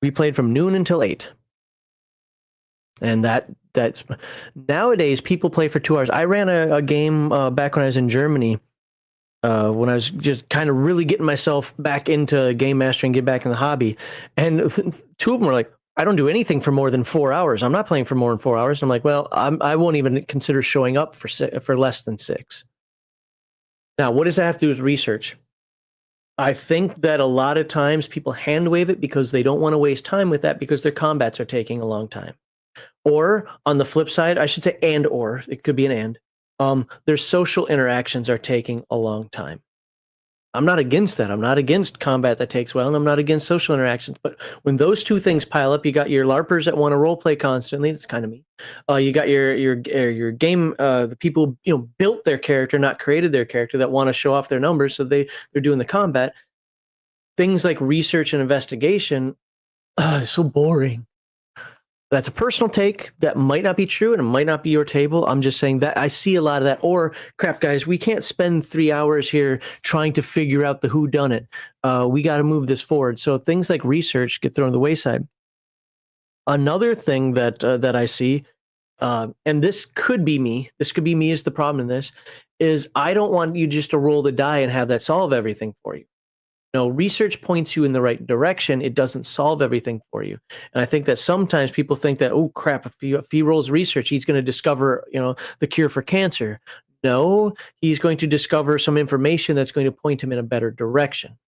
we played from noon until 8. And that's nowadays people play for 2 hours. I ran a game back when I was in Germany, when I was just kind of really getting myself back into game mastering, get back in the hobby. And 2 of them were like, I don't do anything for more than 4 hours. I'm not playing for more than 4 hours. And I'm like, well, I won't even consider showing up for less than 6. Now, what does that have to do with research? I think that a lot of times people hand wave it because they don't want to waste time with that because their combats are taking a long time. Or on the flip side, I should say or, it could be an and, their social interactions are taking a long time. I'm not against that. I'm not against combat that takes well, and I'm not against social interactions. But when those two things pile up, you got your LARPers that want to role play constantly. That's kind of me. You got your game, the people built their character, not created their character, that want to show off their numbers, so they're doing the combat. Things like research and investigation, so boring. That's a personal take. That might not be true, and it might not be your table. I'm just saying that I see a lot of that. Or, crap, guys, we can't spend 3 hours here trying to figure out the whodunit. We got to move this forward. So things like research get thrown to the wayside. Another thing that I see, and this could be me. This could be me as the problem in this, is I don't want you just to roll the die and have that solve everything for you. No, research points you in the right direction. It doesn't solve everything for you. And I think that sometimes people think that, oh crap, if he rolls research, he's going to discover, the cure for cancer. No, he's going to discover some information that's going to point him in a better direction.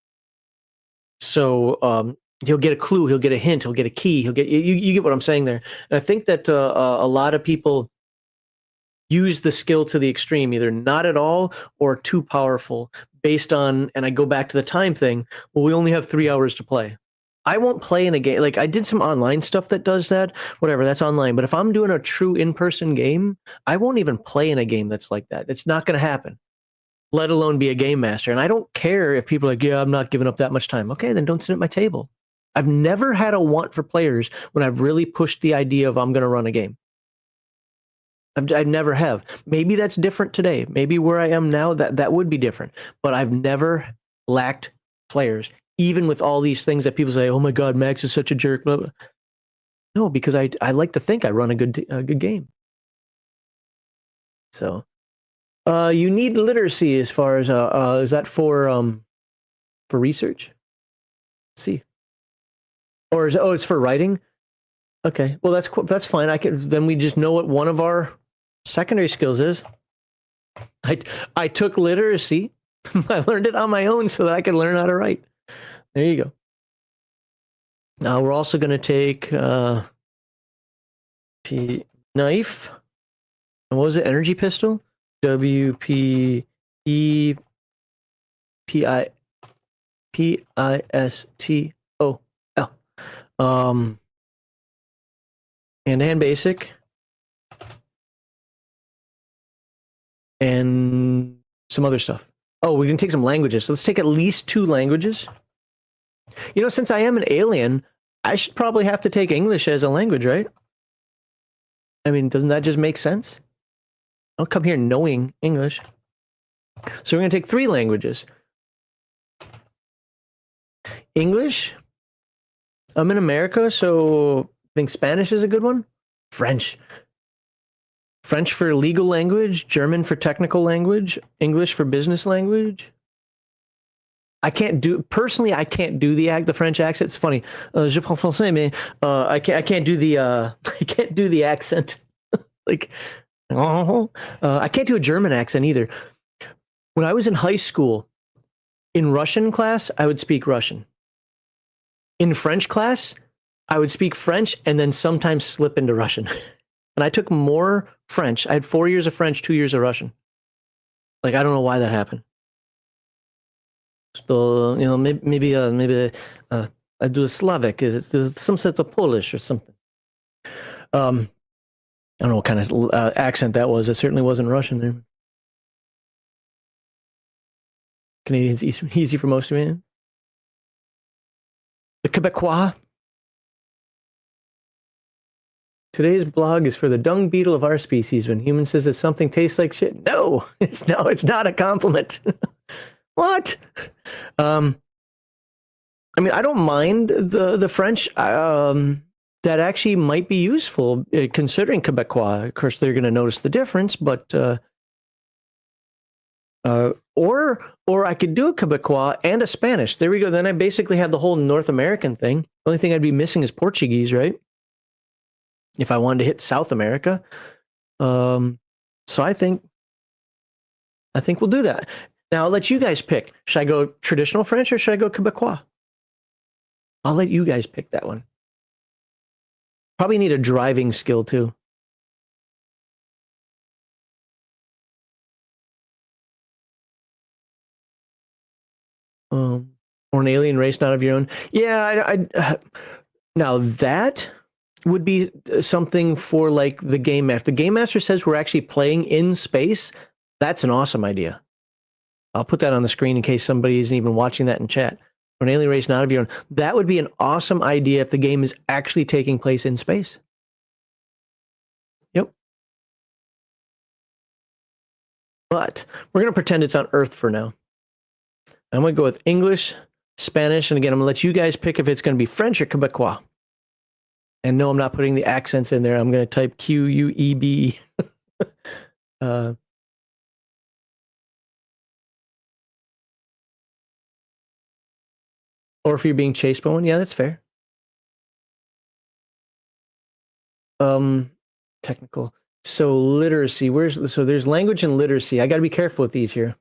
So he'll get a clue, he'll get a hint, he'll get a key, he'll get you get what I'm saying there. And I think that a lot of people use the skill to the extreme, either not at all or too powerful, based on, and I go back to the time thing, well, we only have 3 hours to play. I won't play in a game. Like, I did some online stuff that does that, whatever, that's online. But if I'm doing a true in-person game, I won't even play in a game that's like that. It's not going to happen, let alone be a game master. And I don't care if people are like, yeah, I'm not giving up that much time. Okay, then don't sit at my table. I've never had a want for players when I've really pushed the idea of I'm going to run a game. I never have. Maybe that's different today. Maybe where I am now, that would be different. But I've never lacked players, even with all these things that people say, oh my God, Max is such a jerk. Blah, blah. No, because I like to think I run a good game. So you need literacy as far as is that for research? Let's see. Or it's for writing? Okay. Well, that's fine. Then we just know what one of our secondary skills is. I took literacy. I learned it on my own so that I could learn how to write. There you go. Now we're also going to take knife. And what was it? Energy pistol? WPEPISTOL. And basic. And some other stuff. Oh, we can take some languages. So let's take at least 2 languages. You know, since I am an alien, I should probably have to take English as a language, right? I mean, doesn't that just make sense? I'll come here knowing English. So we're going to take 3 languages. English. I'm in America, so I think Spanish is a good one. French. French for legal language, German for technical language, English for business language. I can't do the French accent. It's funny. Je parle français, mais I can't do the accent. Like, I can't do a German accent either. When I was in high school, in Russian class, I would speak Russian. In French class, I would speak French and then sometimes slip into Russian. And I took more French. I had 4 years of French, 2 years of Russian. Like, I don't know why that happened. So, you know, maybe I do Slavic. It's some sort of Polish or something. I don't know what kind of accent that was. It certainly wasn't Russian there. Canadian's easy for most of you. The Quebecois. Today's blog is for the dung beetle of our species. When human says that something tastes like shit, no, it's not a compliment. What? I mean, I don't mind the French. That actually might be useful considering Quebecois. Of course, they're going to notice the difference, but or I could do a Quebecois and a Spanish. There we go. Then I basically have the whole North American thing. The only thing I'd be missing is Portuguese, right? If I wanted to hit South America. So I think we'll do that. Now I'll let you guys pick. Should I go traditional French or should I go Quebecois? I'll let you guys pick that one. Probably need a driving skill too. Or an alien race not of your own. Yeah, now that would be something for like the game master. The game master says we're actually playing in space. That's an awesome idea. I'll put that on the screen in case somebody isn't even watching that in chat. Or an alien race not of your own. That would be an awesome idea if the game is actually taking place in space. Yep. But we're going to pretend it's on Earth for now. I'm going to go with English, Spanish, and again, I'm going to let you guys pick if it's going to be French or Quebecois. And no, I'm not putting the accents in there. I'm going to type Quebe. Or if you're being chased by one, yeah, that's fair. Technical. So literacy. So there's language and literacy. I got to be careful with these here.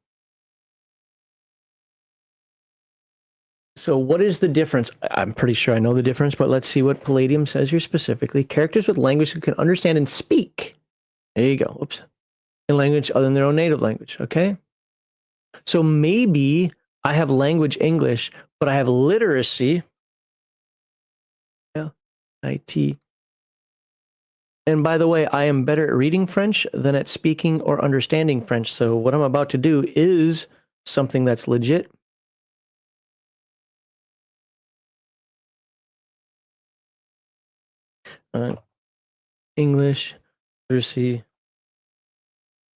So what is the difference? I'm pretty sure I know the difference, but let's see what Palladium says here specifically. Characters with language who can understand and speak. There you go. Oops. language other than their own native language. Okay. So maybe I have language English, but I have literacy. Yeah. IT. And by the way, I am better at reading French than at speaking or understanding French. So what I'm about to do is something that's legit. English, literacy,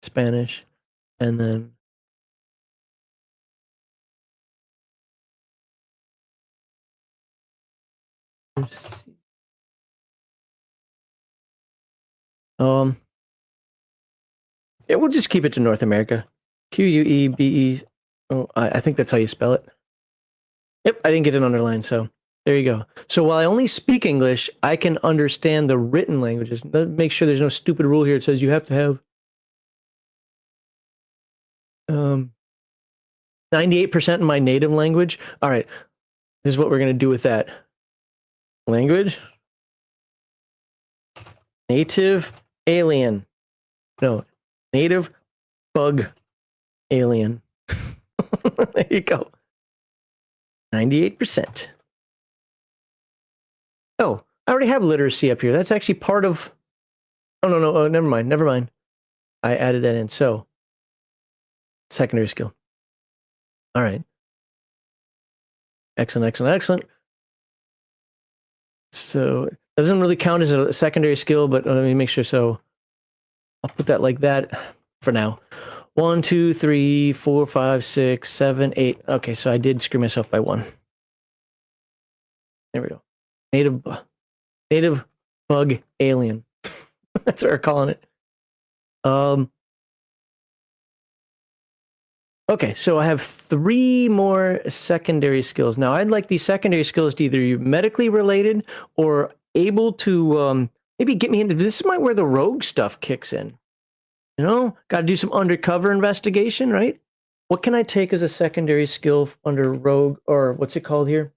Spanish, and then yeah, we'll just keep it to North America. QUEBE. Oh, I think that's how you spell it. Yep, I didn't get it underlined, so there you go. So while I only speak English, I can understand the written languages. Make sure there's no stupid rule here. It says you have to have 98% in my native language. All right, this is what we're going to do with that. Language. Native alien. No, native bug alien. There you go. 98%. Oh, I already have literacy up here. That's actually part of... Oh, no. Oh, never mind. I added that in. So, secondary skill. All right. Excellent. So, it doesn't really count as a secondary skill, but let me make sure. So, I'll put that like that for now. 1, 2, 3, 4, 5, 6, 7, 8. Okay, so I did screw myself by 1. There we go. Native bug alien. That's what we're calling it. Okay, so I have 3 more secondary skills. Now, I'd like these secondary skills to either be medically related or able to maybe get me into... This is where the rogue stuff kicks in. You know, got to do some undercover investigation, right? What can I take as a secondary skill under rogue, or what's it called here?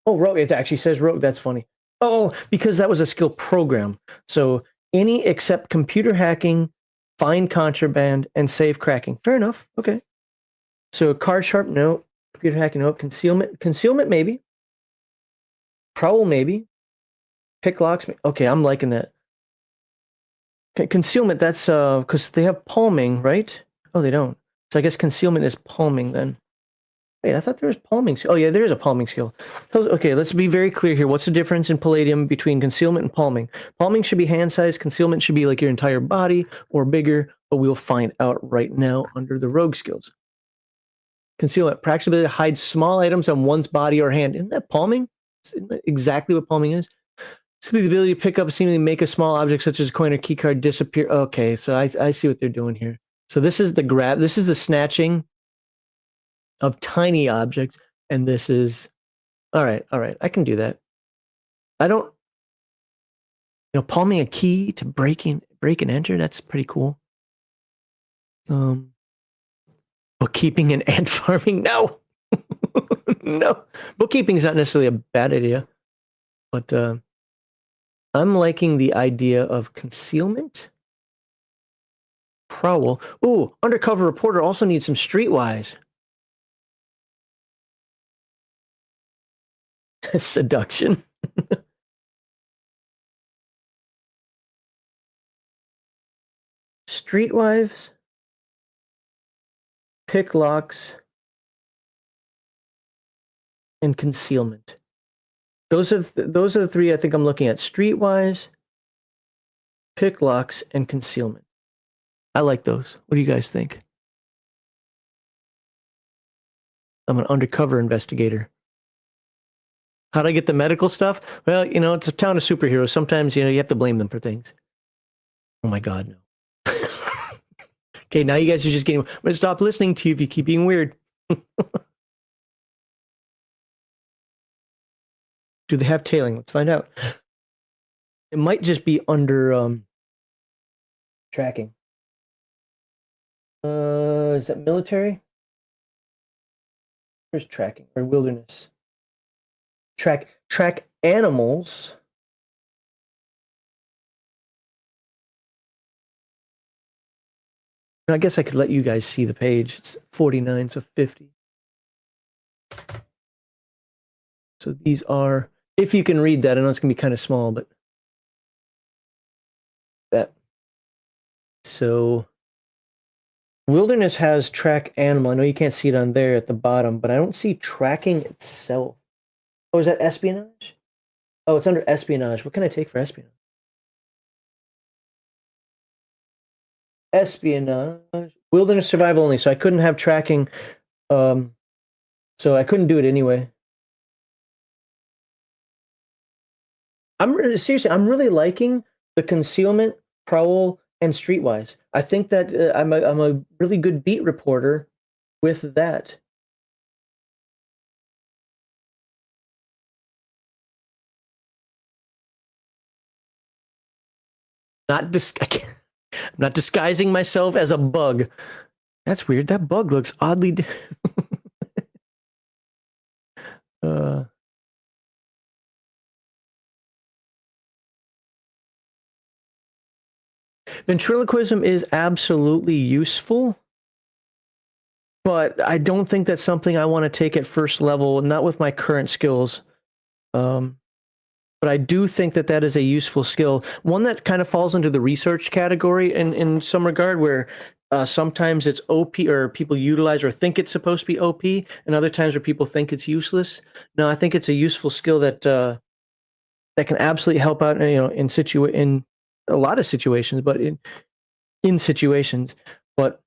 Oh, rogue. It actually says rogue. That's funny. Oh, because that was a skill program. So any except computer hacking, find contraband, and safe cracking. Fair enough. Okay. So card sharp, no. Computer hacking, no. Concealment, maybe. Prowl, maybe. Pick locks. Okay, I'm liking that. Concealment, that's because they have palming, right? Oh, they don't. So I guess concealment is palming then. Wait, I thought there was palming. Oh, yeah, there is a palming skill. Okay, let's be very clear here. What's the difference in Palladium between concealment and palming? Palming should be hand size. Concealment should be like your entire body or bigger, but we'll find out right now under the rogue skills. Concealment, practice ability to hide small items on one's body or hand. Isn't that palming? Isn't that exactly what palming is? Simply the ability to pick up, seemingly make a small object such as a coin or key card disappear. Okay, so I see what they're doing here. So this is the grab. This is the snatching of tiny objects, and this is all right. I can do that. I don't, palming a key to break and enter. That's pretty cool. Bookkeeping and ant farming. No, no. Bookkeeping is not necessarily a bad idea, but I'm liking the idea of concealment. Prowl. Ooh, undercover reporter also needs some streetwise. Seduction. Streetwise. Pick locks. And concealment. Those are the 3 I think I'm looking at. Streetwise, pick locks, and concealment. I like those. What do you guys think? I'm an undercover investigator. How'd I get the medical stuff? Well, it's a town of superheroes. Sometimes, you have to blame them for things. Oh my God, no. Okay, now you guys are just getting... I'm going to stop listening to you if you keep being weird. Do they have tailing? Let's find out. It might just be under tracking. Is that military? Where's tracking? Or wilderness? Track animals. I guess I could let you guys see the page. It's 49, so 50. So these are, if you can read that, I know it's going to be kind of small, but that. So wilderness has track animal. I know you can't see it on there at the bottom, but I don't see tracking itself. Oh, is that espionage? Oh, it's under espionage. What can I take for espionage? Espionage. Wilderness survival only. So I couldn't have tracking. So I couldn't do it anyway. I'm really liking the concealment, prowl, and streetwise. I think that I'm a really good beat reporter with that. I'm not disguising myself as a bug. That's weird. That bug looks oddly. Ventriloquism is absolutely useful, but I don't think that's something I want to take at first level, not with my current skills. But I do think that that is a useful skill. One that kind of falls into the research category in some regard, where sometimes it's OP or people utilize or think it's supposed to be OP, and other times where people think it's useless. No, I think it's a useful skill that that can absolutely help out. In a lot of situations, but in situations, but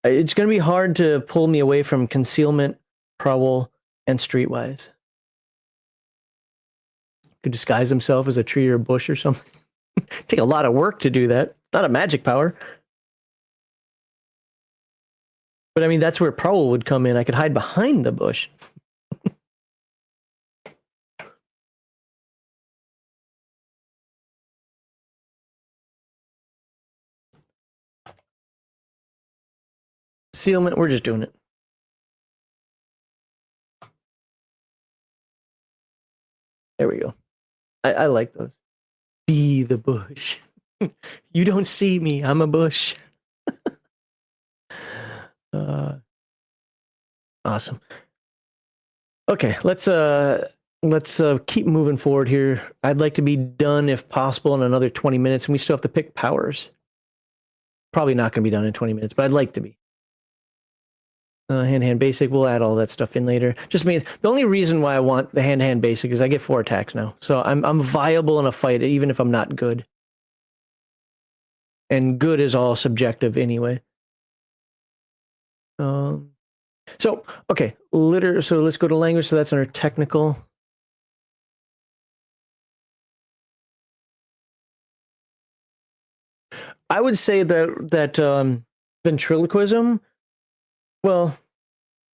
it's going to be hard to pull me away from concealment, prowl, and streetwise. Could disguise himself as a tree or a bush or something. Take a lot of work to do that. Not a magic power. But I mean, that's where prowl would come in. I could hide behind the bush. Concealment, we're just doing it. There we go. I like those. Be the bush. You don't see me. I'm a bush. Awesome. Okay, let's keep moving forward here. I'd like to be done, if possible, in another 20 minutes, and we still have to pick powers. Probably not going to be done in 20 minutes, but I'd like to be. Hand-to-hand basic, we'll add all that stuff in later. Just means the only reason why I want the hand-to-hand basic is I get 4 attacks now, so I'm viable in a fight even if I'm not good. And good is all subjective anyway. So okay, so let's go to language. So that's under technical. I would say that ventriloquism. Well,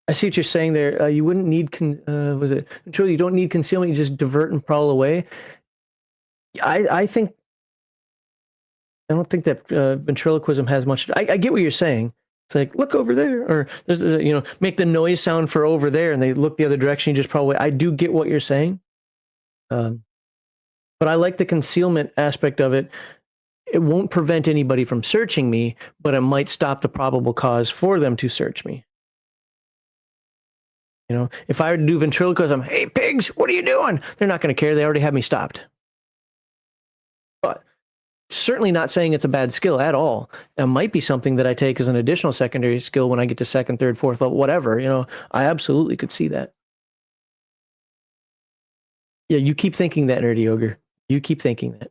I see what you're saying there. You wouldn't need was it you don't need concealment. You just divert and prowl away. I think I don't think that ventriloquism has much. I get what you're saying. It's like, look over there, or make the noise sound for over there, and they look the other direction. You just probably. I do get what you're saying, but I like the concealment aspect of it. It won't prevent anybody from searching me, but it might stop the probable cause for them to search me. If I were to do ventriloquism, hey pigs, what are you doing? They're not going to care. They already have me stopped. But certainly not saying it's a bad skill at all. It might be something that I take as an additional secondary skill when I get to 2nd, 3rd, 4th level, whatever. I absolutely could see that. Yeah, you keep thinking that, Nerdy Ogre. You keep thinking that.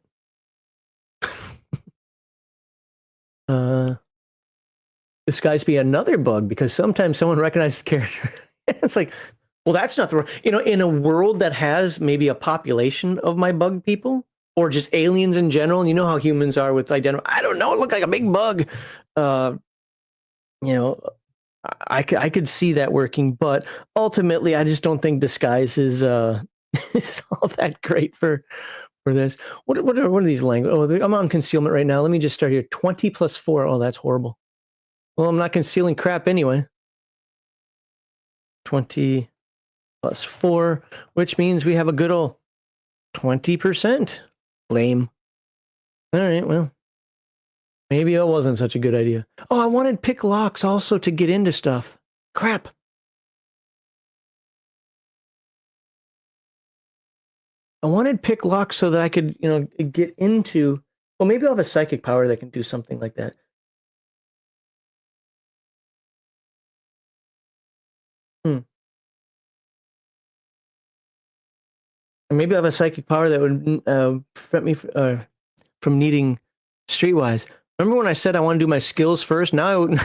Disguise be another bug, because sometimes someone recognizes the character. It's like, well, that's not the in a world that has maybe a population of my bug people, or just aliens in general, and you know how humans are with identify. I don't know. It looked like a big bug. I could see that working, but ultimately, I just don't think disguise is is all that great for this. What are these languages? Oh, I'm on concealment right now. Let me just start here. 20 plus 4. Oh, that's horrible. Well, I'm not concealing crap anyway. 20 plus 4, which means we have a good old 20%. Lame. All right, well, Maybe it wasn't such a good idea. Oh, I wanted pick locks also to get into stuff. Crap. I wanted pick locks so that I could, get into. Well, maybe I'll have a psychic power that can do something like that. And maybe I have a psychic power that would prevent me from needing Streetwise. Remember when I said I want to do my skills first? Now now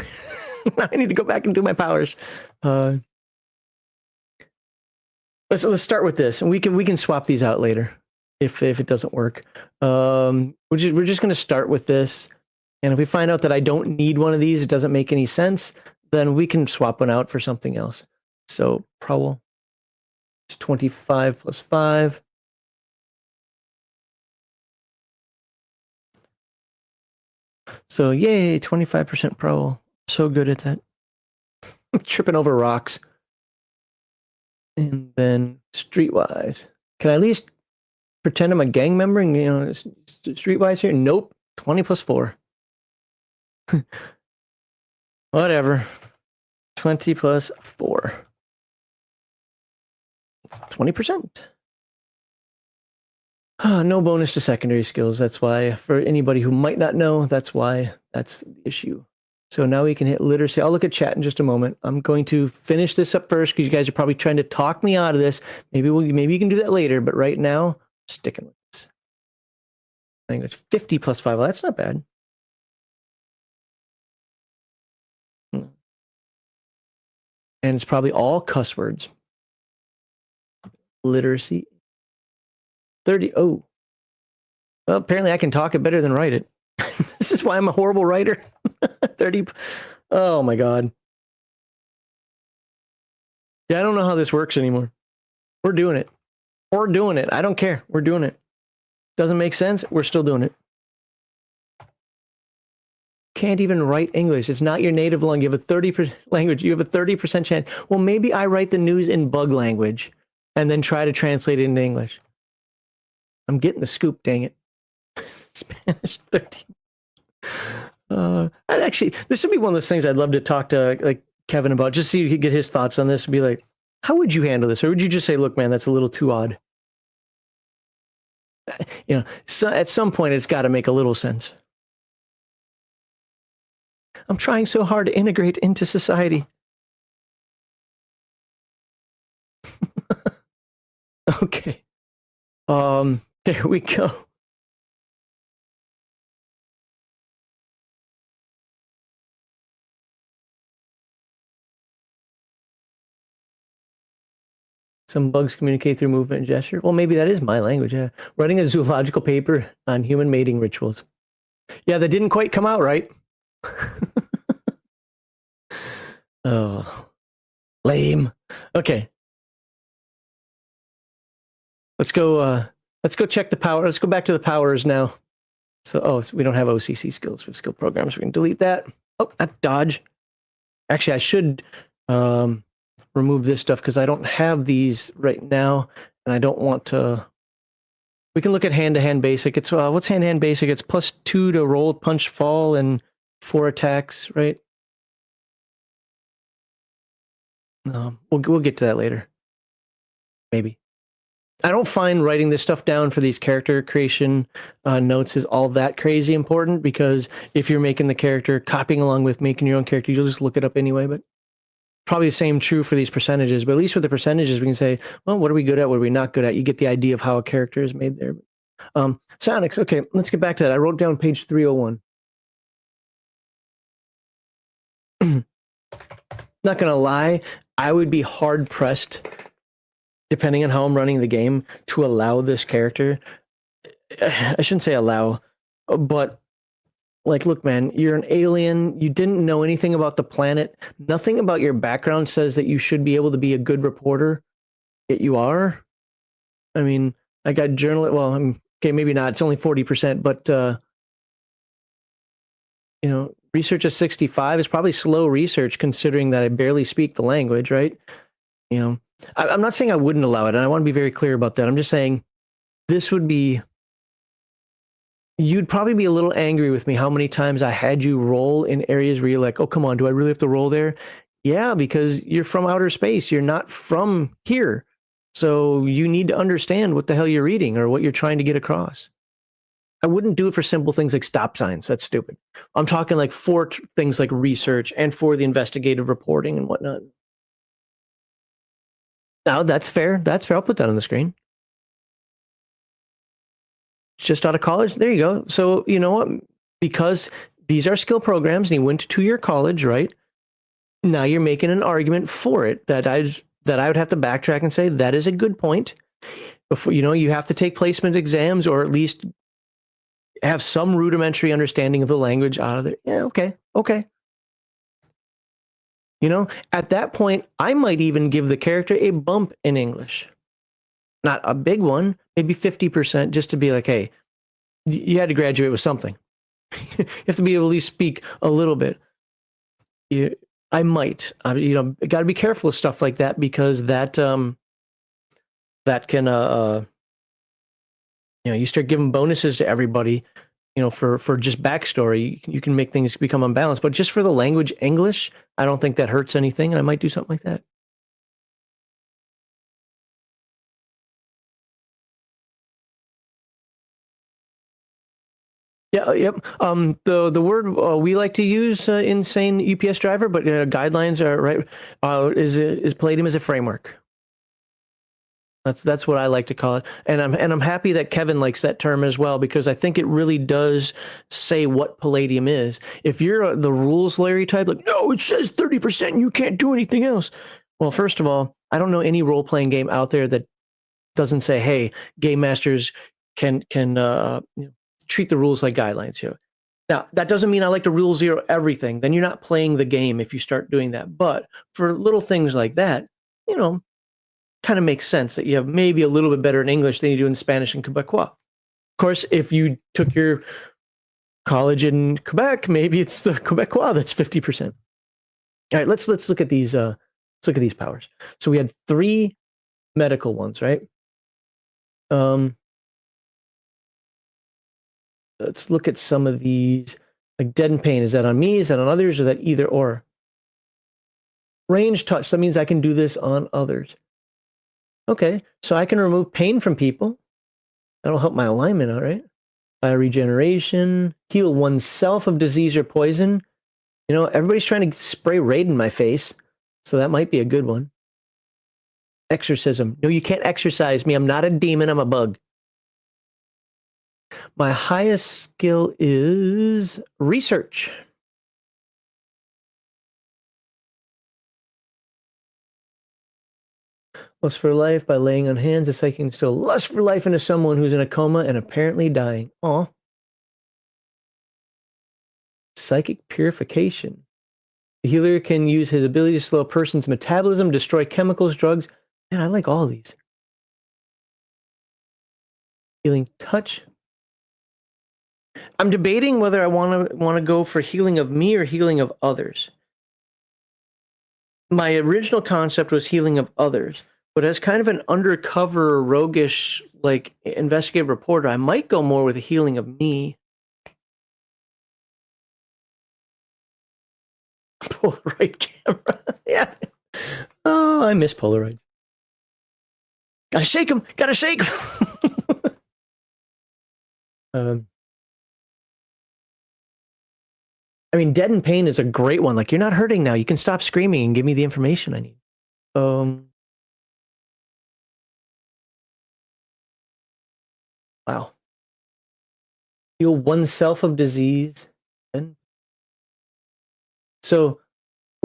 I need to go back and do my powers. Let's start with this, and we can swap these out later if it doesn't work. We're just going to start with this, and if we find out that I don't need one of these, it doesn't make any sense, then we can swap one out for something else. So Prowl is 25 plus 5. So yay, 25% Prowl. So good at that. I'm tripping over rocks. And then Streetwise. Can I at least pretend I'm a gang member and, Streetwise here? Nope. 20 plus 4. Whatever. 20 plus 4. It's 20%. No bonus to secondary skills. That's why, for anybody who might not know, that's why that's the issue. So now we can hit literacy. I'll look at chat in just a moment. I'm going to finish this up first because you guys are probably trying to talk me out of this. Maybe you can do that later, but right now, sticking with this. Language 50 plus 5. Well, that's not bad. And it's probably all cuss words. Literacy 30. Oh. Well, apparently I can talk it better than write it. This is why I'm a horrible writer. 30. Oh my God. Yeah, I don't know how this works anymore. We're doing it. We're doing it. I don't care. We're doing it. Doesn't make sense. We're still doing it. Can't even write English. It's not your native language. You have a 30% language. You have a 30% chance. Well, maybe I write the news in bug language and then try to translate it into English. I'm getting the scoop, dang it. Spanish 30. And actually, this would be one of those things I'd love to talk to like Kevin about, just so you could get his thoughts on this and be like, how would you handle this? Or would you just say, look, man, that's a little too odd? So at some point, it's got to make a little sense. I'm trying so hard to integrate into society. Okay. There we go. Some bugs communicate through movement and gesture. Well, maybe that is my language. Yeah. Writing a zoological paper on human mating rituals. Yeah, that didn't quite come out right. Oh, lame. Okay. Let's go check the power. Let's go back to the powers now. So we don't have OCC skills with skill programs. We can delete that. Oh, not dodge. Actually, I should remove this stuff because I don't have these right now, and I don't want to. We can look at hand-to-hand basic. It's what's hand-to-hand basic? It's +2 to roll, punch, fall, and 4 attacks, right? We'll get to that later. Maybe. I don't find writing this stuff down for these character creation notes is all that crazy important, because if you're making the character, copying along with making your own character, you'll just look it up anyway. But probably the same true for these percentages. But at least with the percentages, we can say, well, what are we good at? What are we not good at? You get the idea of how a character is made there. Sonics. Okay, let's get back to that. I wrote down page 301. Not going to lie, I would be hard pressed, depending on how I'm running the game, to allow this character. I shouldn't say allow, but like, look, man, you're an alien. You didn't know anything about the planet. Nothing about your background says that you should be able to be a good reporter. Yet you are. I mean, I got journal. Well, okay, maybe not. It's only 40%, but research at 65 is probably slow research, considering that I barely speak the language, right? I'm not saying I wouldn't allow it, and I want to be very clear about that. I'm just saying this would be you'd probably be a little angry with me how many times I had you roll in areas where you're like, oh, come on, do I really have to roll there? Yeah, because you're from outer space. You're not from here. So you need to understand what the hell you're reading or what you're trying to get across. I wouldn't do it for simple things like stop signs. That's stupid. I'm talking like for things like research and for the investigative reporting and whatnot. Now, that's fair. That's fair. I'll put that on the screen. Just out of college. There you go. So, you know what? Because these are skill programs and he went to 2-year college, right? Now you're making an argument for it that I would have to backtrack and say that is a good point. Before, you know, you have to take placement exams or at least have some rudimentary understanding of the language out of there. Yeah, okay. You know, at that point, I might even give the character a bump in English. Not a big one, maybe 50%, just to be like, hey, you had to graduate with something. You have to be able to at least speak a little bit. I might, you know, got to be careful with stuff like that because that can, you know, you start giving bonuses to everybody, you know, for just backstory, you can make things become unbalanced. But just for the language English, I don't think that hurts anything, and I might do something like that. Yeah, yep. The word we like to use in saying UPS driver, but guidelines are right. Is Palladium as a framework? That's what I like to call it, and I'm happy that Kevin likes that term as well because I think it really does say what Palladium is. If you're the rules Larry type, like no, it says 30%, and you can't do anything else. Well, first of all, I don't know any role playing game out there that doesn't say, hey, game masters can you know, treat the rules like guidelines here. Now, that doesn't mean I like to rule zero everything. Then you're not playing the game if you start doing that. But for little things like that, you know, kind of makes sense that you have maybe a little bit better in English than you do in Spanish and Quebecois. Of course, if you took your college in Quebec, maybe it's the Quebecois that's 50%. All right, let's look at these powers. So we had 3 medical ones, right? Let's look at some of these. Like deaden pain, is that on me? Is that on others? Or that either or? Range touch, that means I can do this on others. Okay, so I can remove pain from people. That'll help my alignment out, right? Regeneration, heal oneself of disease or poison. You know, everybody's trying to spray Raid in my face, so that might be a good one. Exorcism. No, you can't exorcise me. I'm not a demon. I'm a bug. My highest skill is research. Lust for life by laying on hands. The psychic can instill lust for life into someone who's in a coma and apparently dying. Aw. Psychic purification. The healer can use his ability to slow a person's metabolism, destroy chemicals, drugs. Man, I like all these. Healing touch. I'm debating whether I want to go for healing of me or healing of others. My original concept was healing of others, but as kind of an undercover, roguish, like investigative reporter, I might go more with a healing of me. Polaroid camera. Yeah. Oh, I miss Polaroid. Gotta shake him. Gotta shake him. I mean, deaden pain is a great one. Like, you're not hurting now. You can stop screaming and give me the information I need. Wow. Heal oneself of disease. And so,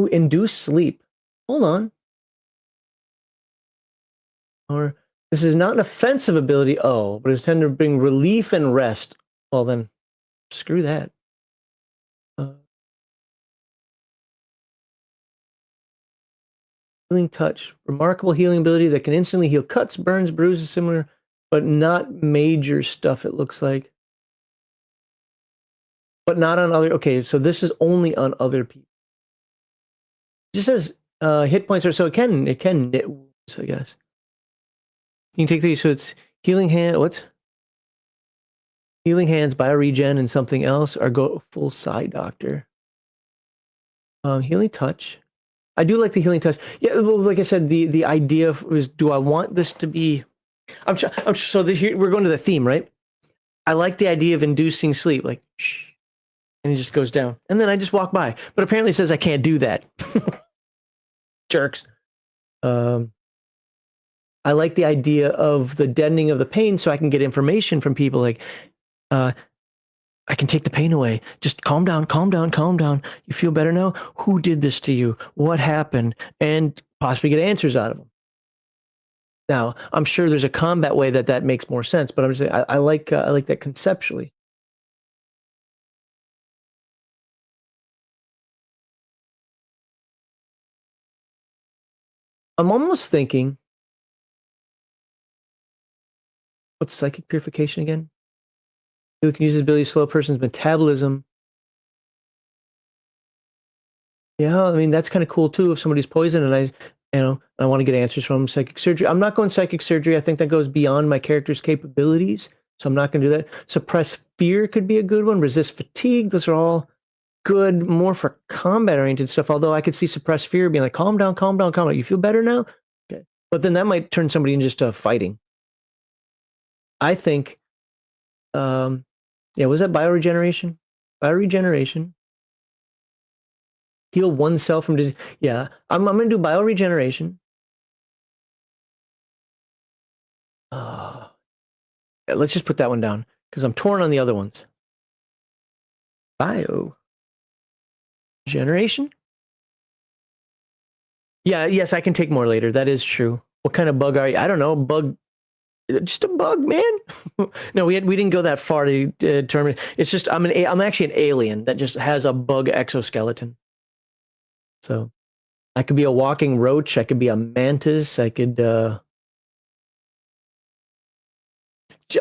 induce sleep. Hold on. Or this is not an offensive ability. Oh, but it's tend to bring relief and rest. Well, then, screw that. Healing touch. Remarkable healing ability that can instantly heal cuts, burns, bruises, similar, but not major stuff, it looks like. But not on other. Okay, so this is only on other people. It just says hit points are so it can knit wounds, I guess. You can take these, so it's healing hand. What? Healing hands, bioregen, and something else, or go full side doctor. Healing touch. I do like the healing touch. Yeah, well, like I said, the idea was, do I want this to be? We're going to the theme, right? I like the idea of inducing sleep, like shh, and he just goes down, and then I just walk by. But apparently, it says I can't do that. Jerks. I like the idea of the deadening of the pain, so I can get information from people like, I can take the pain away. Just calm down, calm down, calm down. You feel better now? Who did this to you? What happened? And possibly get answers out of them. Now, I'm sure there's a combat way that makes more sense, but I'm just saying, I like that conceptually. I'm almost thinking, what's psychic purification again? Who can use his ability to slow a person's metabolism. Yeah, I mean that's kind of cool too. If somebody's poisoned and I want to get answers from psychic surgery. I'm not going psychic surgery. I think that goes beyond my character's capabilities, so I'm not going to do that. Suppress fear could be a good one. Resist fatigue. Those are all good, more for combat oriented stuff. Although I could see suppress fear being like, calm down, calm down, calm down. You feel better now? Okay, but then that might turn somebody into just fighting. I think, yeah, was that bioregeneration? Bioregeneration. Heal oneself from disease. Yeah, I'm going to do bioregeneration. Let's just put that one down because I'm torn on the other ones. Bio generation. Yeah, yes, I can take more later. That is true. What kind of bug are you? I don't know. Bug, just a bug, man. No, we didn't go that far to determine. It's just I'm actually an alien that just has a bug exoskeleton. So I could be a walking roach. I could be a mantis. I could.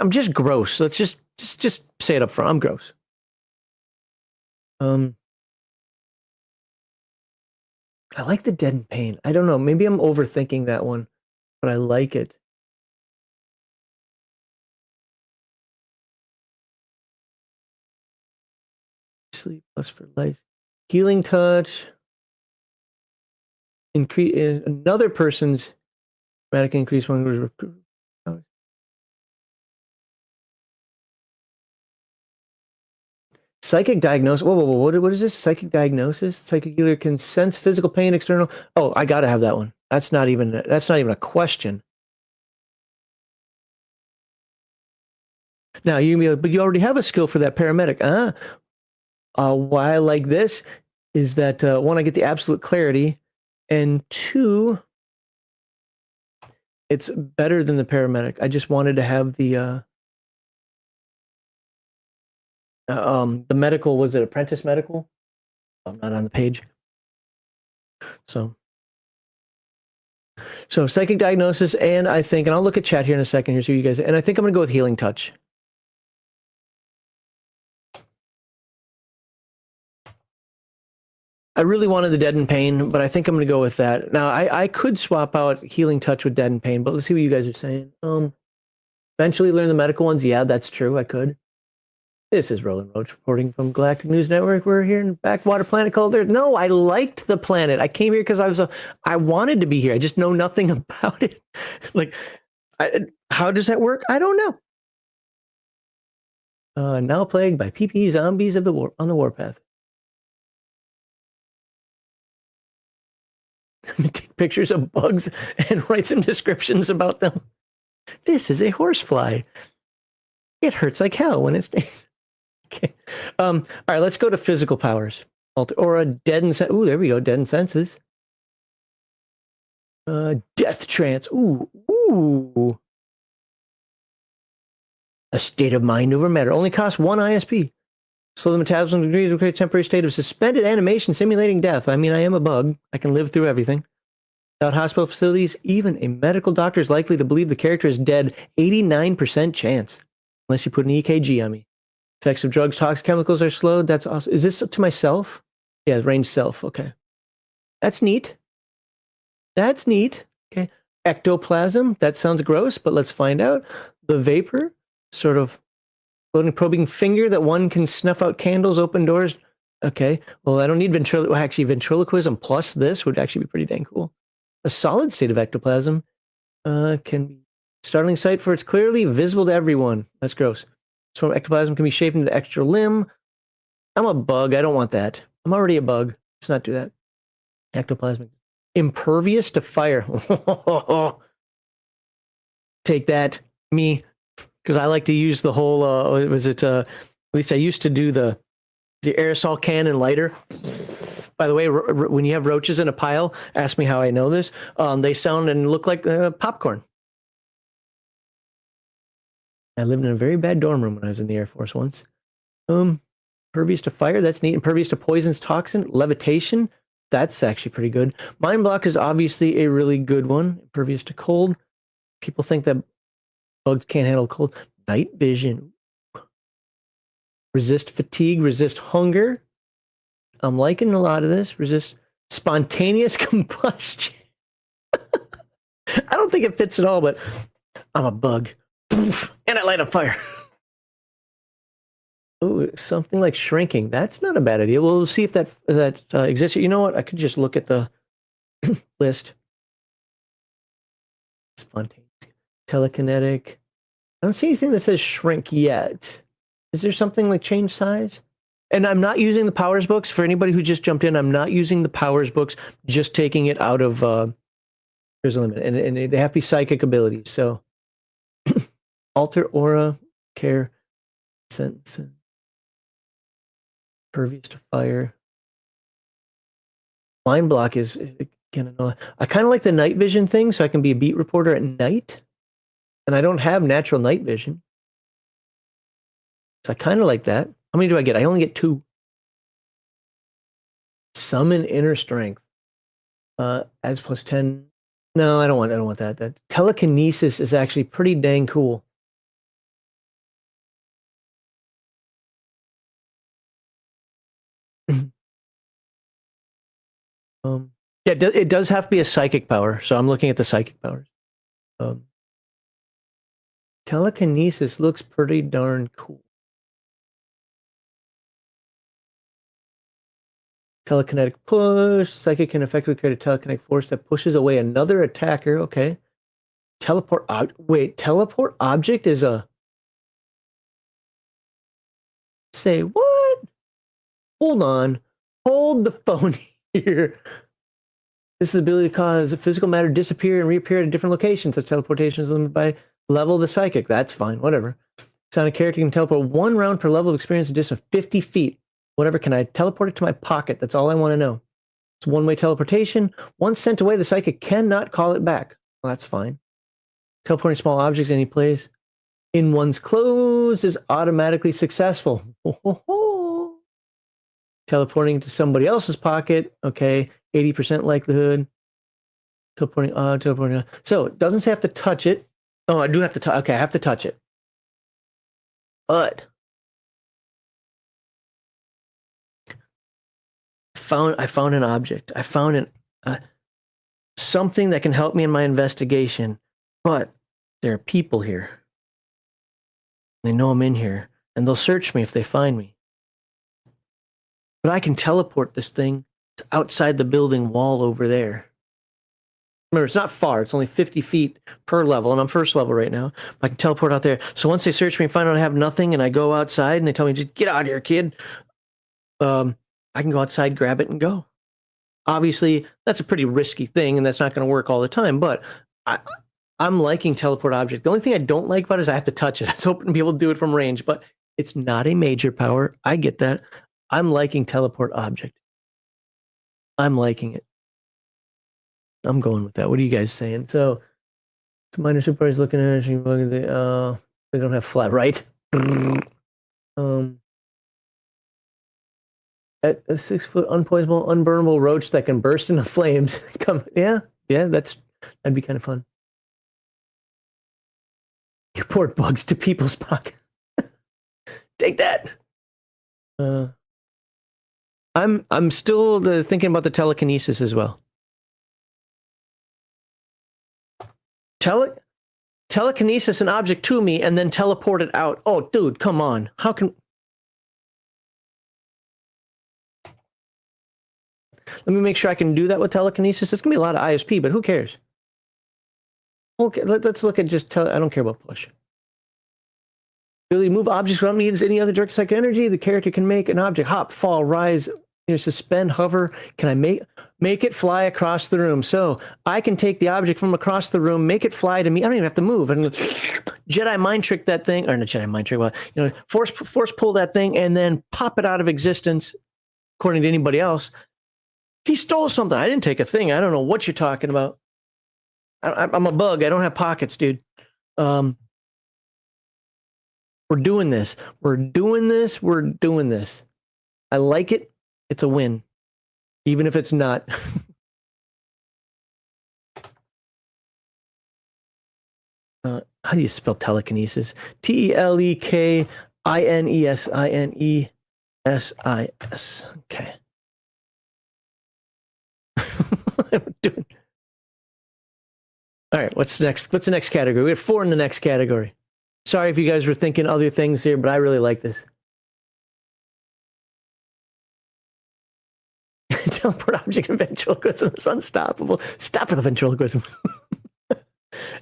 I'm just gross. Let's just say it up front. I'm gross. I like the deadened pain. I don't know. Maybe I'm overthinking that one, but I like it. Sleep plus for life. Healing touch. Increase another person's dramatic increase one. Psychic diagnosis. Whoa. What is this? Psychic diagnosis. Psychic healer can sense physical pain external. Oh, I gotta have that one. That's not even a question. Now you can be like, but you already have a skill for that paramedic. Why I like this is that one, I get the absolute clarity, and two, it's better than the paramedic. I just wanted to have the medical. Was it apprentice medical? I'm not on the page. So psychic diagnosis, and I think, and I'll look at chat here in a second here, so you guys, and I think I'm gonna go with healing touch. I really wanted the deadened pain, but I think I'm gonna go with that. Now I could swap out healing touch with deadened pain, but let's see what you guys are saying. Eventually learn the medical ones. Yeah, that's true. I could. This is Roland Roach reporting from Galactic News Network. We're here in backwater planet called Earth. No, I liked the planet. I came here because I wanted to be here. I just know nothing about it. Like, how does that work? I don't know. Now plagued by PP zombies of the war on the warpath. Take pictures of bugs and write some descriptions about them. This is a horsefly. It hurts like hell when it's. Okay. All right, let's go to physical powers. Or a deadened sense. Ooh, there we go. Deadened senses. Death trance. Ooh. A state of mind over matter. Only costs 1 ISP. Slow the metabolism degrees to create a temporary state of suspended animation simulating death. I mean, I am a bug. I can live through everything. Without hospital facilities, even a medical doctor is likely to believe the character is dead. 89% chance. Unless you put an EKG on me. Effects of drugs, toxic chemicals are slowed. That's awesome. Is this to myself? Yeah, range self. Okay. That's neat. Okay. Ectoplasm. That sounds gross, but let's find out. The vapor, sort of Floating probing finger that one can snuff out candles, open doors. Okay. Well, I don't need ventriloquism. Well, actually, ventriloquism plus this would actually be pretty dang cool. A solid state of ectoplasm can be startling sight for it's clearly visible to everyone. That's gross. So ectoplasm can be shaped into extra limb. I'm a bug. I don't want that. I'm already a bug. Let's not do that. Ectoplasmic. Impervious to fire. Take that, me. Because I like to use the whole, at least I used to do the aerosol can and lighter. By the way, when you have roaches in a pile, ask me how I know this. They sound and look like popcorn. I lived in a very bad dorm room when I was in the Air Force once. Impervious to fire, that's neat. Impervious to poisons, toxin, levitation, that's actually pretty good. Mind block is obviously a really good one. Impervious to cold. People think that bugs can't handle cold. Night vision. Resist fatigue, resist hunger. I'm liking a lot of this. Resist spontaneous combustion. I don't think it fits at all, but I'm a bug. And I light on fire. Oh, something like shrinking. That's not a bad idea. We'll see if that exists. You know what? I could just look at the list. Spontaneous. Telekinetic. I don't see anything that says shrink yet. Is there something like change size? And I'm not using the powers books. For anybody who just jumped in, I'm not using the powers books, just taking it out of there's a limit. And they have to be psychic abilities. So alter aura, care, sense, pervious to fire. Mind block is again. I kind of like the night vision thing, so I can be a beat reporter at night, and I don't have natural night vision, so I kind of like that. How many do I get? I only get 2. Summon inner strength. Adds +10. No, I don't want that. That telekinesis is actually pretty dang cool. Yeah, it does have to be a psychic power. So I'm looking at the psychic powers. Telekinesis looks pretty darn cool. Telekinetic push. Psychic can effectively create a telekinetic force that pushes away another attacker. Okay. Teleport. Wait, teleport object is a. Say what? Hold on. Hold the phone here. This is ability to cause physical matter disappear and reappear at a different location. Such teleportation is limited by level of the psychic. That's fine. Whatever. Sonic character can teleport 1 round per level of experience at a distance of 50 feet. Whatever. Can I teleport it to my pocket? That's all I want to know. It's one-way teleportation. Once sent away, the psychic cannot call it back. Well, that's fine. Teleporting small objects any place in one's clothes is automatically successful. Teleporting to somebody else's pocket. Okay. 80% likelihood. Teleporting. So it doesn't say I have to touch it. Oh, I do have to touch. Okay, I have to touch it. But I found an object. I found something that can help me in my investigation. But there are people here. They know I'm in here, and they'll search me if they find me. But I can teleport this thing to outside the building wall over there. Remember, it's not far. It's only 50 feet per level, and I'm first level right now. I can teleport out there. So once they search me and find out I have nothing, and I go outside, and they tell me, just get out of here, kid. I can go outside, grab it, and go. Obviously, that's a pretty risky thing, and that's not going to work all the time, but I'm liking teleport object. The only thing I don't like about it is I have to touch it. I was hoping to be able to do it from range, but it's not a major power. I get that. I'm liking teleport object. I'm liking it. I'm going with that. What are you guys saying? So minor superpowers looking at it. They don't have flat, right? At a 6-foot unpoisonable, unburnable roach that can burst into flames. Yeah, that'd be kind of fun. You port bugs to people's pocket. Take that. I'm still thinking about the telekinesis as well. telekinesis an object to me and then teleport it out. Oh, dude, come on. How can... Let me make sure I can do that with telekinesis. It's going to be a lot of ISP, but who cares? Okay, let's look at just I don't care about push. Ability to move objects without needing any other direct psychic energy. The character can make an object hop, fall, rise, suspend, hover. Can I make it fly across the room? So I can take the object from across the room, make it fly to me. I don't even have to move. I can Jedi mind trick that thing, or not Jedi mind trick, but force pull that thing and then pop it out of existence. According to anybody else, he stole something. I didn't take a thing. I don't know what you're talking about. I'm a bug. I don't have pockets, dude. We're doing this. We're doing this. We're doing this. I like it. It's a win, even if it's not. How do you spell telekinesis? Telekinesis. Okay. All right, what's next? What's the next category? We have 4 in the next category. Sorry if you guys were thinking other things here, but I really like this. Teleport object and ventriloquism is unstoppable. Stop with the ventriloquism.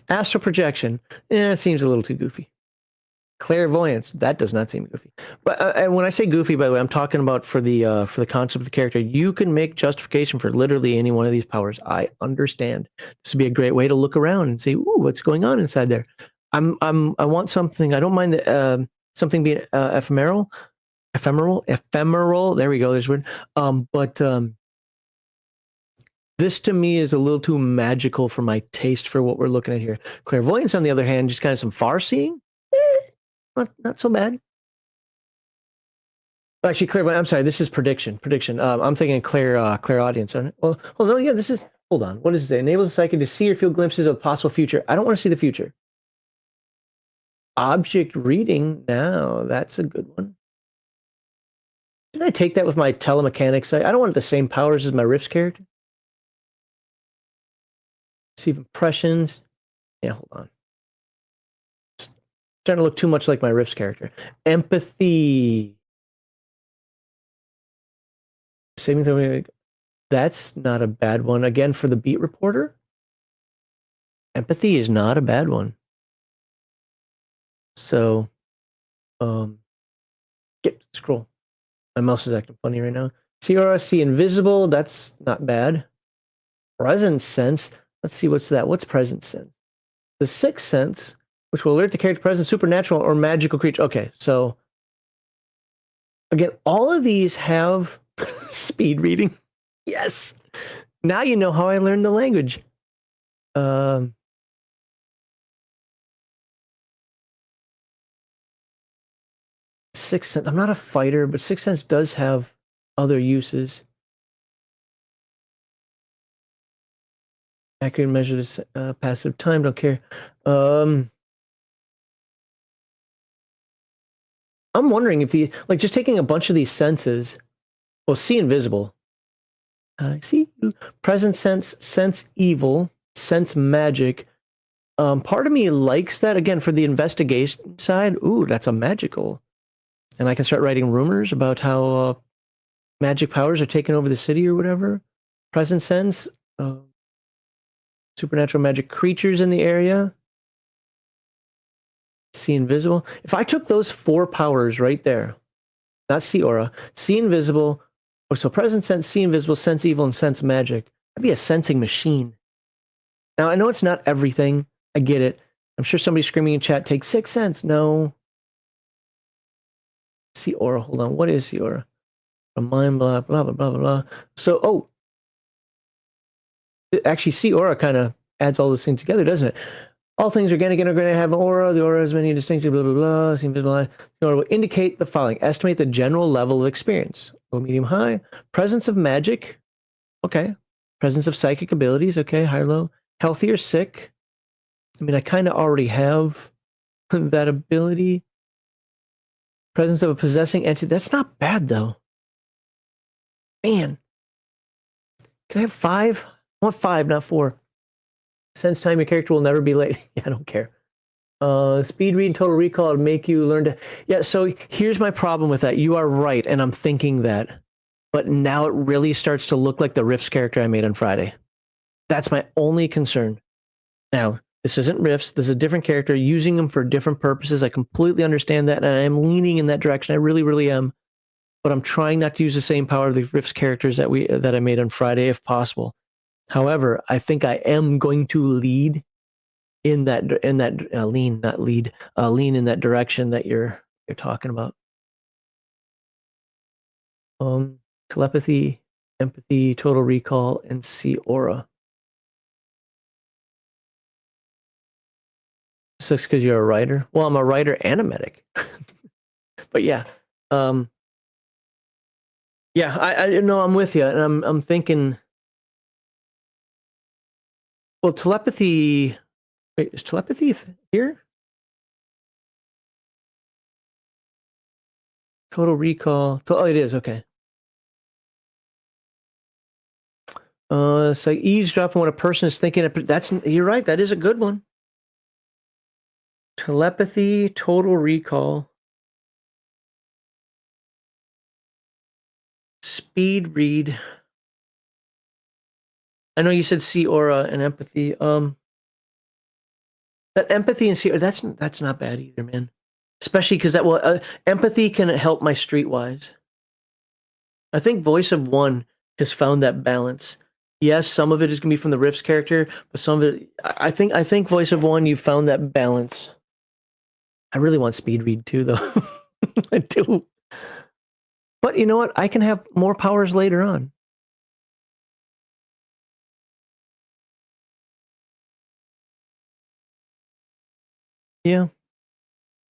Astral projection. It seems a little too goofy. Clairvoyance. That does not seem goofy. But and when I say goofy, by the way, I'm talking about for the concept of the character. You can make justification for literally any one of these powers. I understand. This would be a great way to look around and see, ooh, what's going on inside there. I want something. I don't mind the something being ephemeral. There we go. There's word. But this to me is a little too magical for my taste for what we're looking at here. Clairvoyance, on the other hand, just kind of some far seeing. Not so bad. Actually, clairvoyance. I'm sorry. This is prediction. I'm thinking clairaudience. Well, no, yeah. This is. Hold on. What does it say? Enables the psychic to see or feel glimpses of possible future. I don't want to see the future. Object reading. Now that's a good one. Can I take that with my telemechanics? I don't want the same powers as my Rifts character. See impressions. Yeah, hold on. It's starting to look too much like my Rifts character. Empathy. Saving throw. That's not a bad one. Again, for the beat reporter. Empathy is not a bad one. So, scroll. My mouse is acting funny right now. See invisible. That's not bad. Presence sense. Let's see, what's that? What's presence sense? The sixth sense, which will alert the character present supernatural or magical creature. Okay, so again, all of these have speed reading. Yes. Now you know how I learned the language. Sixth sense. I'm not a fighter, but sixth sense does have other uses. Accurate measure this passive time. Don't care. I'm wondering if just taking a bunch of these senses. Well, see invisible. See presence sense, sense evil, sense magic. Part of me likes that again for the investigation side. Ooh, that's a magical. And I can start writing rumors about how magic powers are taking over the city or whatever. Presence sense. Supernatural magic creatures in the area. See invisible. If I took those 4 powers right there, not see aura, see invisible, so presence sense, see invisible, sense evil, and sense magic. I'd be a sensing machine. Now I know it's not everything. I get it. I'm sure somebody screaming in chat takes 6 sense. No. See aura. Hold on. What is see aura? A mind blah blah blah blah blah. So actually, see aura kind of adds all those things together, doesn't it? All things are going to have an aura. The aura has many distinctive blah blah blah. See invisible. The aura will indicate the following: estimate the general level of experience. Low, medium, high. Presence of magic. Okay. Presence of psychic abilities. Okay. High or low. Healthy or sick. I mean, I kind of already have that ability. Presence of a possessing entity. That's not bad, though. Man. Can I have 5? I want 5, not 4. Sense time, your character will never be late. Yeah, I don't care. Speed read and total recall would make you learn to. Yeah, so here's my problem with that. You are right, and I'm thinking that. But now it really starts to look like the Rifts character I made on Friday. That's my only concern. Now, this isn't Rifts. This is a different character, using them for different purposes. I completely understand that, and I am leaning in that direction. I really, really am. But I'm trying not to use the same power of the Rifts characters that I made on Friday, if possible. However, I think I am going to lead in that lean in that direction that you're talking about. Telepathy, empathy, total recall, and see aura. Sucks because you're a writer. Well, I'm a writer and a medic. But yeah, yeah, I know I'm with you, and I'm thinking. Well, telepathy. Wait, is telepathy here? Total recall. Oh, it is, okay. So eavesdropping when a person is thinking. You're right. That is a good one. Telepathy, total recall, speed read. I know you said see aura and empathy. That empathy and see that's not bad either, man. Especially because empathy can help my streetwise. I think Voice of One has found that balance. Yes, some of it is gonna be from the Rifts character, but some of it, I think Voice of One, you found that balance. I really want speed read too, though. I do. But you know what? I can have more powers later on. Yeah.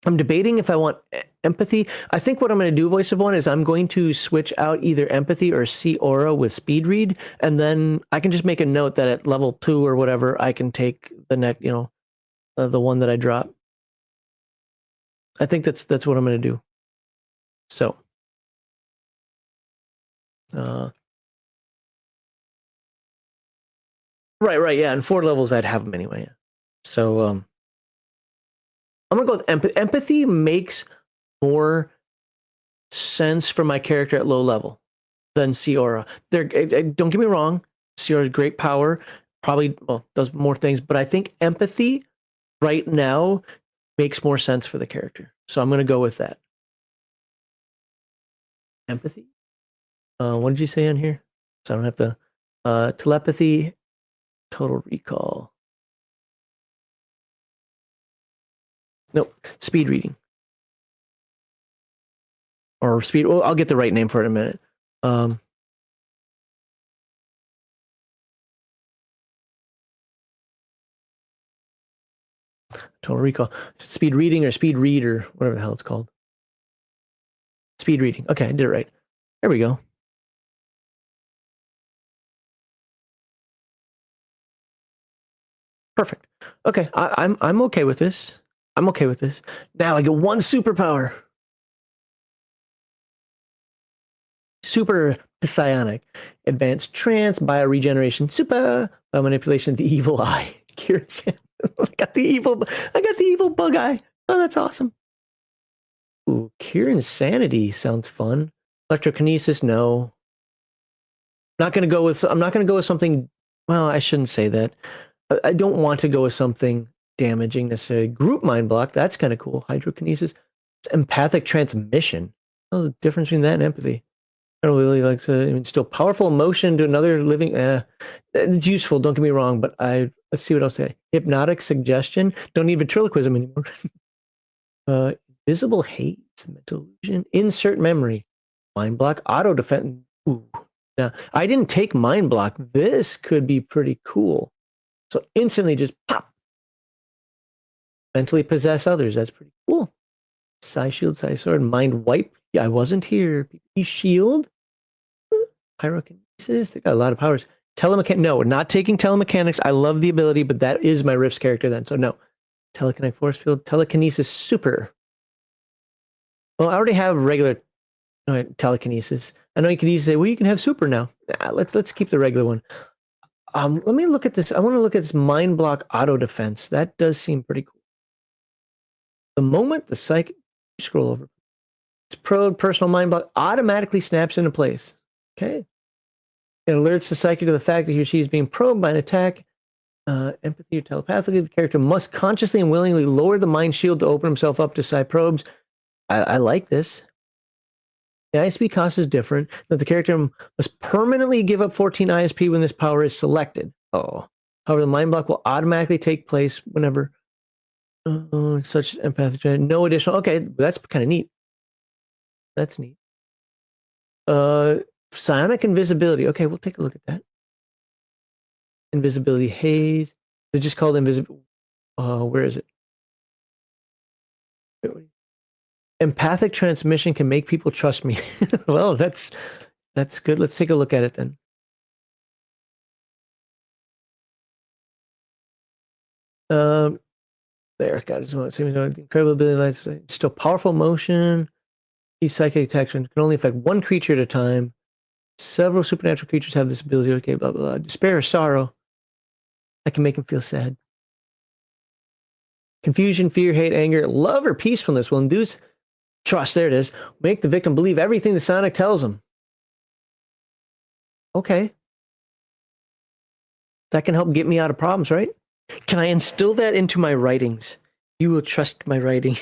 I'm debating if I want empathy. I think what I'm going to do, Voice of One, is I'm going to switch out either empathy or see aura with speed read, and then I can just make a note that at level 2 or whatever, I can take the next, the one that I drop. I think that's what I'm going to do. So, right, yeah. In 4 levels, I'd have them anyway. So, I'm gonna go with empathy. Empathy makes more sense for my character at low level than Seora. Don't get me wrong, Seora has great power, probably does more things, but I think empathy right now makes more sense for the character. So I'm gonna go with that. Empathy. What did you say on here? So I don't have to. Telepathy, total recall. Nope. Speed reading. Or speed. Well, I'll get the right name for it in a minute. Total recall. Speed reading or speed read or whatever the hell it's called. Speed reading. Okay, I did it right. There we go. Perfect. Okay, I'm okay with this. I'm okay with this. Now I get one superpower. Super psionic, advanced trance, bioregeneration, super biomanipulation, the evil eye. I got the evil bug eye. Oh, that's awesome. Ooh, cure insanity sounds fun. Electrokinesis, no. I'm not gonna go with something. Well, I shouldn't say that. I don't want to go with something damaging necessarily. Group mind block, that's kind of cool. Hydrokinesis, it's empathic transmission. What's the difference between that and empathy? I don't really like to instill powerful emotion to another living. It's useful, don't get me wrong, but let's see what else say. Hypnotic suggestion. Don't need ventriloquism anymore. Visible hate, mental illusion, insert memory, mind block, auto defense. Ooh. Now, I didn't take mind block. This could be pretty cool. So instantly just pop. Mentally possess others. That's pretty cool. Psi shield, psi sword, mind wipe. Yeah, I wasn't here. PP shield. Pyrokinesis. They got a lot of powers. No, not taking telemechanics. I love the ability, but that is my Rifts character then. So no. Telekinetic force field. Telekinesis super. Well, I already have regular telekinesis. I know you can easily say, well, you can have super now. Nah, let's keep the regular one. Let me look at this. I want to look at this mind block auto defense. That does seem pretty cool. The moment the psychic scroll over, its probe personal mind block automatically snaps into place. Okay. It alerts the psychic to the fact that he or she is being probed by an attack. Empathy or telepathically, the character must consciously and willingly lower the mind shield to open himself up to psi probes. I like this. The ISP cost is different. That the character must permanently give up 14 ISP when this power is selected. Oh. However, the mind block will automatically take place whenever such empathic. No additional. Okay, that's kind of neat. That's neat. Psionic invisibility. Okay, we'll take a look at that. Invisibility haze. They're just called invisible. Where is it? Empathic transmission can make people trust me. Well, that's good. Let's take a look at it then. There, got it. Incredible ability. Still powerful motion. These psychic attacks can only affect one creature at a time. Several supernatural creatures have this ability. Okay, blah, blah, blah. Despair or sorrow. I can make them feel sad. Confusion, fear, hate, anger, love, or peacefulness will induce trust. There it is. Make the victim believe everything the psionic tells them. Okay. That can help get me out of problems, right? Can I instill that into my writings? You will trust my writing.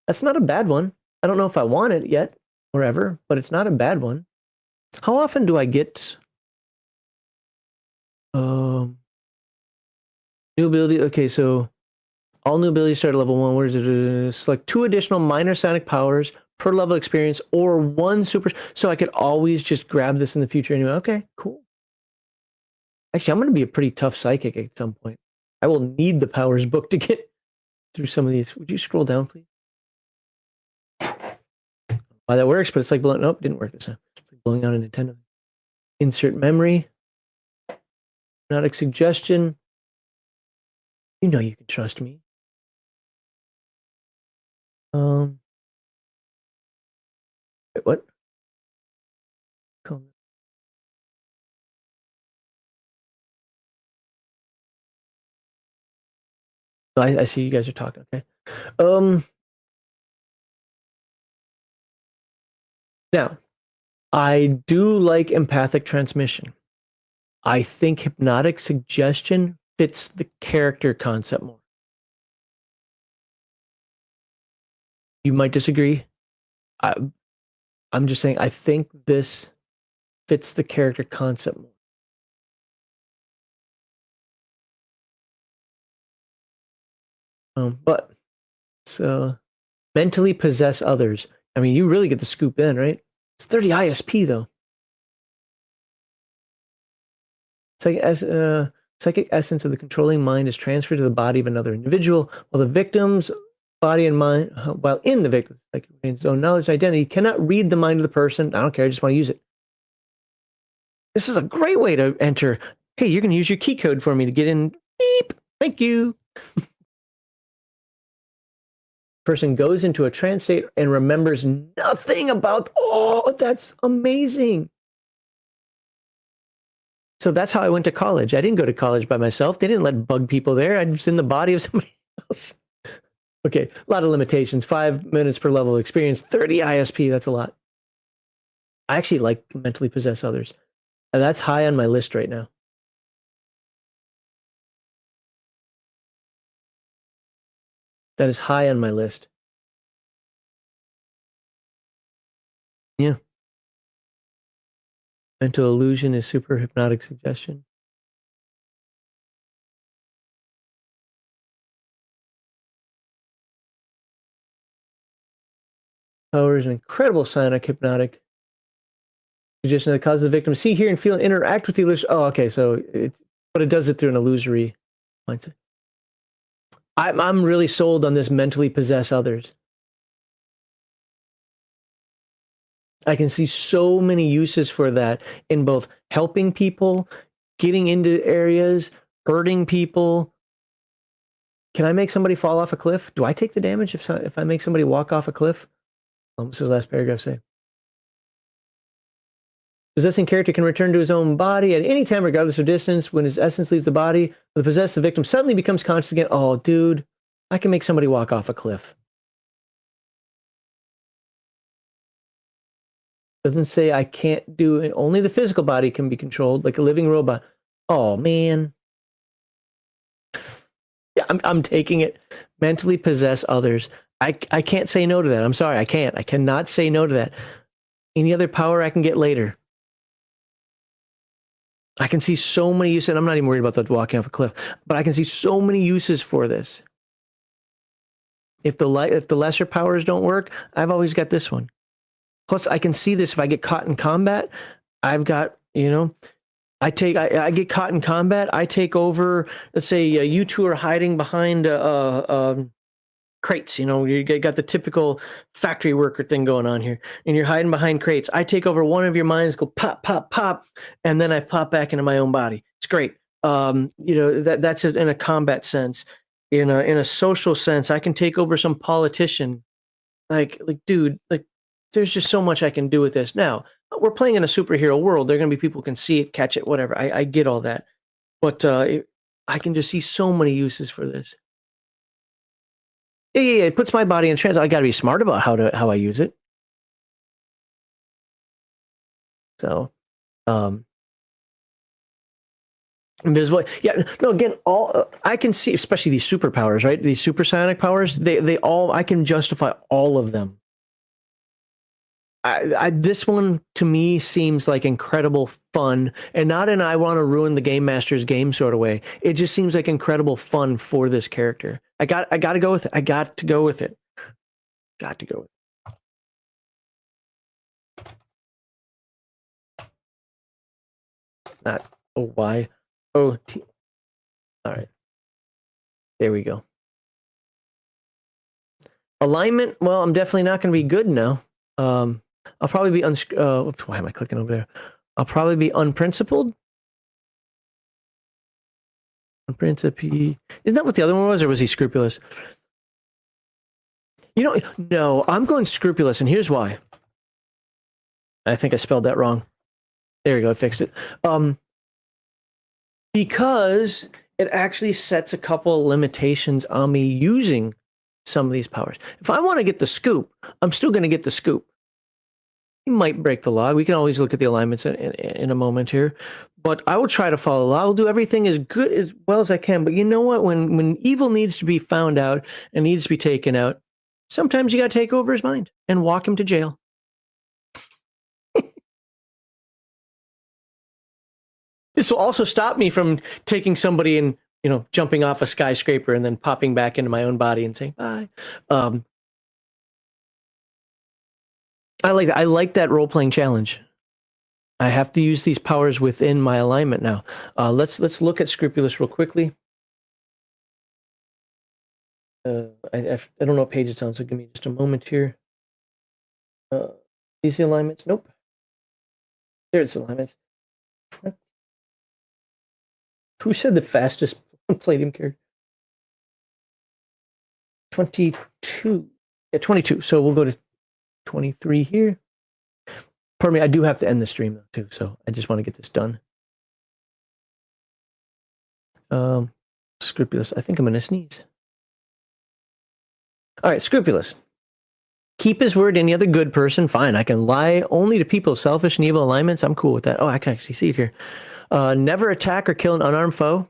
That's not a bad one. I don't know if I want it yet or ever, but it's not a bad one. How often do I get new ability? Okay, so all new abilities start at level 1. Where is it? Select 2 additional minor psionic powers per level experience or 1 super. So I could always just grab this in the future anyway. Okay, cool. Actually, I'm going to be a pretty tough psychic at some point. I will need the powers book to get through some of these. Would you scroll down, please? Why that works, but it's like blowing. Nope, didn't work this time. It's like blowing out a Nintendo. Insert memory. Hypnotic suggestion. You know you can trust me. Wait, what? Cool. I see you guys are talking. Okay. Now, I do like empathic transmission. I think hypnotic suggestion fits the character concept more. You might disagree. I'm just saying I think this fits the character concept more. But so mentally possess others. I mean, you really get the scoop in, right? It's 30 ISP though. Psychic essence of the controlling mind is transferred to the body of another individual, while the victim's body and mind, while in the victim's own knowledge and identity, cannot read the mind of the person. I don't care. I just want to use it. This is a great way to enter. Hey, you're going to use your key code for me to get in. Beep. Thank you. Person goes into a trance state and remembers nothing about. Oh, that's amazing. So that's how I went to college. I didn't go to college by myself. They didn't let bug people there. I was in the body of somebody else. Okay, a lot of limitations. 5 minutes per level of experience, 30 ISP. That's a lot. I actually like mentally possess others. And that's high on my list right now. That is high on my list. Yeah. Mental illusion is super hypnotic suggestion. Power is an incredible psionic hypnotic suggestion that causes the victim to see, hear, and feel and interact with the illusion. Oh, okay. So but it does it through an illusory mindset. I'm really sold on this mentally possess others. I can see so many uses for that in both helping people, getting into areas, hurting people. Can I make somebody fall off a cliff? Do I take the damage if I make somebody walk off a cliff? What's his last paragraph say? Possessing character can return to his own body at any time, regardless of distance. When his essence leaves the body, the possessed, the victim suddenly becomes conscious again. Oh, dude, I can make somebody walk off a cliff. Doesn't say I can't do it. Only the physical body can be controlled, like a living robot. Oh, man. Yeah, I'm taking it. Mentally possess others. I can't say no to that. I'm sorry, I can't. I cannot say no to that. Any other power I can get later. I can see so many uses, and I'm not even worried about the walking off a cliff, but I can see so many uses for this. If the lesser powers don't work, I've always got this one. Plus, I can see this if I get caught in combat. I've got, I get caught in combat. I take over. Let's say you two are hiding behind crates. You got the typical factory worker thing going on here, and you're hiding behind crates. I take over one of your minds, go pop, pop, pop, and then I pop back into my own body. It's great. That's in a combat sense. In a social sense, I can take over some politician. Like, dude, like, there's just so much I can do with this. Now, we're playing in a superhero world. There are going to be people who can see it, catch it, whatever. I get all that. But I can just see so many uses for this. Yeah. It puts my body in trance. I got to be smart about how I use it. So, invisible. Yeah. No. Again, all I can see, especially these superpowers, right? These supersonic powers. They all. I can justify all of them. This one to me seems like incredible fun, and not in I want to ruin the game master's game sort of way. It just seems like incredible fun for this character. I got to go with it. I got to go with it. Got to go with it. Not O-Y. O-T. All right. There we go. Alignment. Well, I'm definitely not going to be good now. I'll probably be why am I clicking over there? I'll probably be unprincipled. Unprincipi. Isn't that what the other one was, or was he scrupulous? No, I'm going scrupulous, and here's why. I think I spelled that wrong. There we go, I fixed it. Because it actually sets a couple of limitations on me using some of these powers. If I want to get the scoop, I'm still going to get the scoop. You might break the law. We can always look at the alignments in a moment here, but I will try to follow the law. I will do everything as good as well as I can. But you know what? When evil needs to be found out and needs to be taken out, sometimes you got to take over his mind and walk him to jail. This will also stop me from taking somebody and jumping off a skyscraper and then popping back into my own body and saying bye. I like that. I like that role-playing challenge. I have to use these powers within my alignment now. Let's look at scrupulous real quickly. I don't know what page it's on, so give me just a moment here. These the alignments? Nope. There's the alignments. Who said the fastest Palladium character? 22. Yeah, 22. So we'll go to 23 here. Pardon me, I do have to end the stream though too, so I just want to get this done. Scrupulous. I think I'm gonna sneeze. All right, scrupulous. Keep his word. Any other good person, fine. I can lie only to people of selfish and evil alignments. I'm cool with that. Oh, I can actually see it here. Never attack or kill an unarmed foe.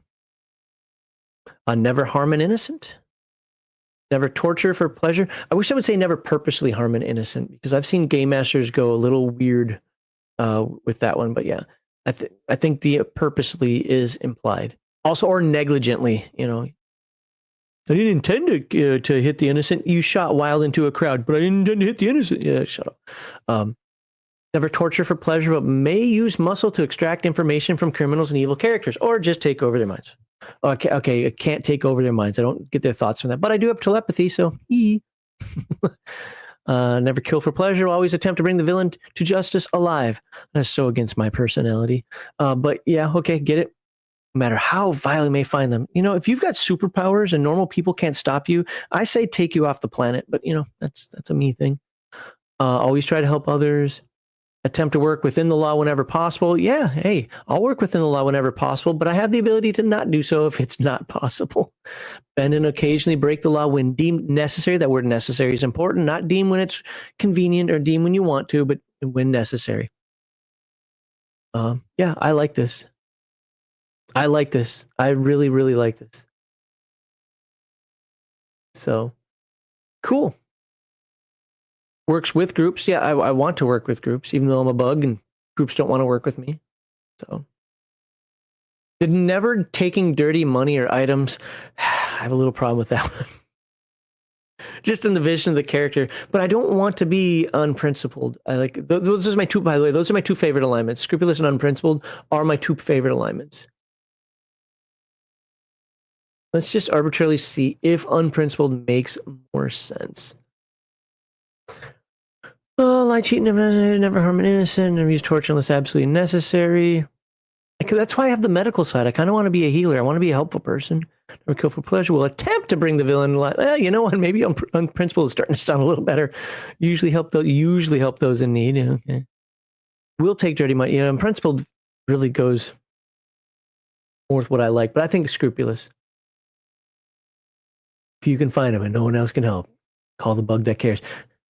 Never harm an innocent. Never torture for pleasure. I wish I would say never purposely harm an innocent, because I've seen game masters go a little weird with that one. But yeah, I think the purposely is implied. Also, or negligently, I didn't intend to hit the innocent. You shot wild into a crowd, but I didn't intend to hit the innocent. Yeah, shut up. Never torture for pleasure, but may use muscle to extract information from criminals and evil characters, or just take over their minds. Okay, I can't take over their minds. I don't get their thoughts from that, but I do have telepathy, so never kill for pleasure. Always attempt to bring the villain to justice alive. That's so against my personality. But yeah, okay, get it. No matter how vile you may find them, if you've got superpowers and normal people can't stop you, I say take you off the planet. But that's a me thing. Always try to help others. attempt to work within the law whenever possible. Yeah, hey, I'll work within the law whenever possible, but I have the ability to not do so if it's not possible. Bend and occasionally break the law when deemed necessary. That word necessary is important, not deemed when it's convenient or deemed when you want to, but when necessary. Yeah, I like this. I like this. I really, really like this. So cool. Works with groups. Yeah, I want to work with groups, even though I'm a bug and groups don't want to work with me. So the never taking dirty money or items, I have a little problem with that one. Just in the vision of the character, but I don't want to be unprincipled. I like those are my two. By the way, those are my two favorite alignments. Scrupulous and unprincipled are my two favorite alignments. Let's just arbitrarily see if unprincipled makes more sense. Oh, lie, cheat, never harm an innocent, never use torture unless absolutely necessary. That's why I have the medical side. I kind of want to be a healer. I want to be a helpful person. Never kill for pleasure. Will attempt to bring the villain to life. You know what? Maybe unprincipled is starting to sound a little better. Usually help those in need. Yeah, okay. Will take dirty money. You know, unprincipled really goes more with what I like, but I think scrupulous. If you can find him and no one else can help, call the bug that cares.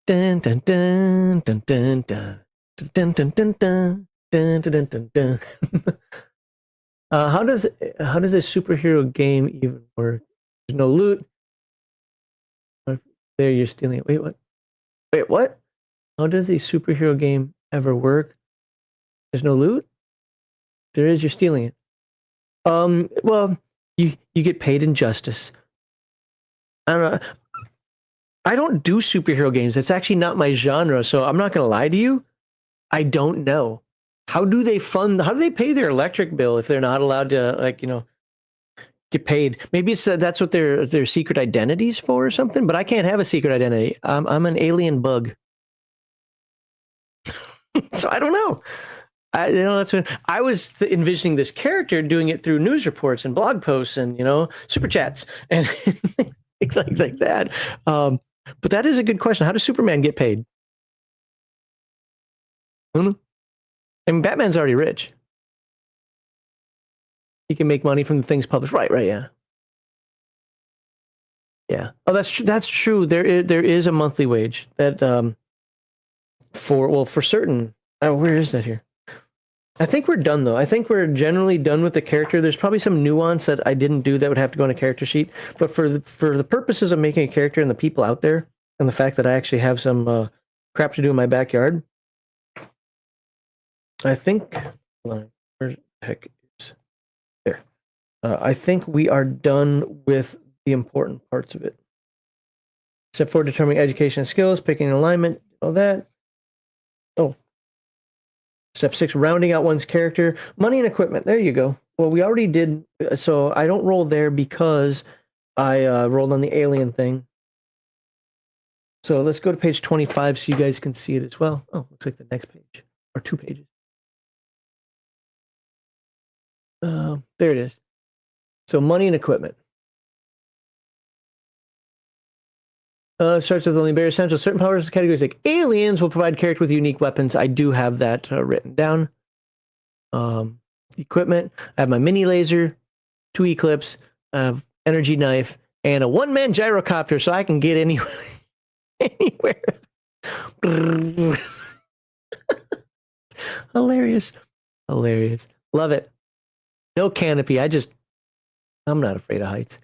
Dun dun dun dun dun dun dun dun dun dun dun dun dun dun. How does a superhero game even work? There's no loot. There, you're stealing it. Wait, what? Wait, what? How does a superhero game ever work? There's no loot. There is. You're stealing it. Well, you get paid in justice. I don't know. I don't do superhero games. It's actually not my genre, so I'm not going to lie to you. I don't know. How do they pay their electric bill if they're not allowed to, get paid? Maybe it's that's what their secret identity's for or something, but I can't have a secret identity. I'm an alien bug. So I don't know. That's when I was envisioning this character doing it through news reports and blog posts and, super chats and like that. But that is a good question. How does Superman get paid? I don't know. I mean, Batman's already rich. He can make money from the things published. Right, yeah. Yeah. Oh, that's true. There is a monthly wage that for certain. Oh, where is that here? I think we're done though. I think we're generally done with the character. There's probably some nuance that I didn't do that would have to go on a character sheet. But for the purposes of making a character and the people out there, and the fact that I actually have some crap to do in my backyard, I think. Hold on, where the heck is there? I think we are done with the important parts of it. Step 4, determining education and skills, picking an alignment, all that. Oh. Step 6, rounding out one's character. Money and equipment. There you go. Well, we already did, so I don't roll there because I rolled on the alien thing. So let's go to page 25 so you guys can see it as well. Oh, looks like the next page, or 2 pages. There it is. So money and equipment. Starts with only bare essentials. Certain powers categories like aliens will provide character with unique weapons. I do have that written down. Equipment. I have my mini laser, 2 eclipse, energy knife, and a one-man gyrocopter, so I can get anywhere. Hilarious. Love it. No canopy. I'm not afraid of heights.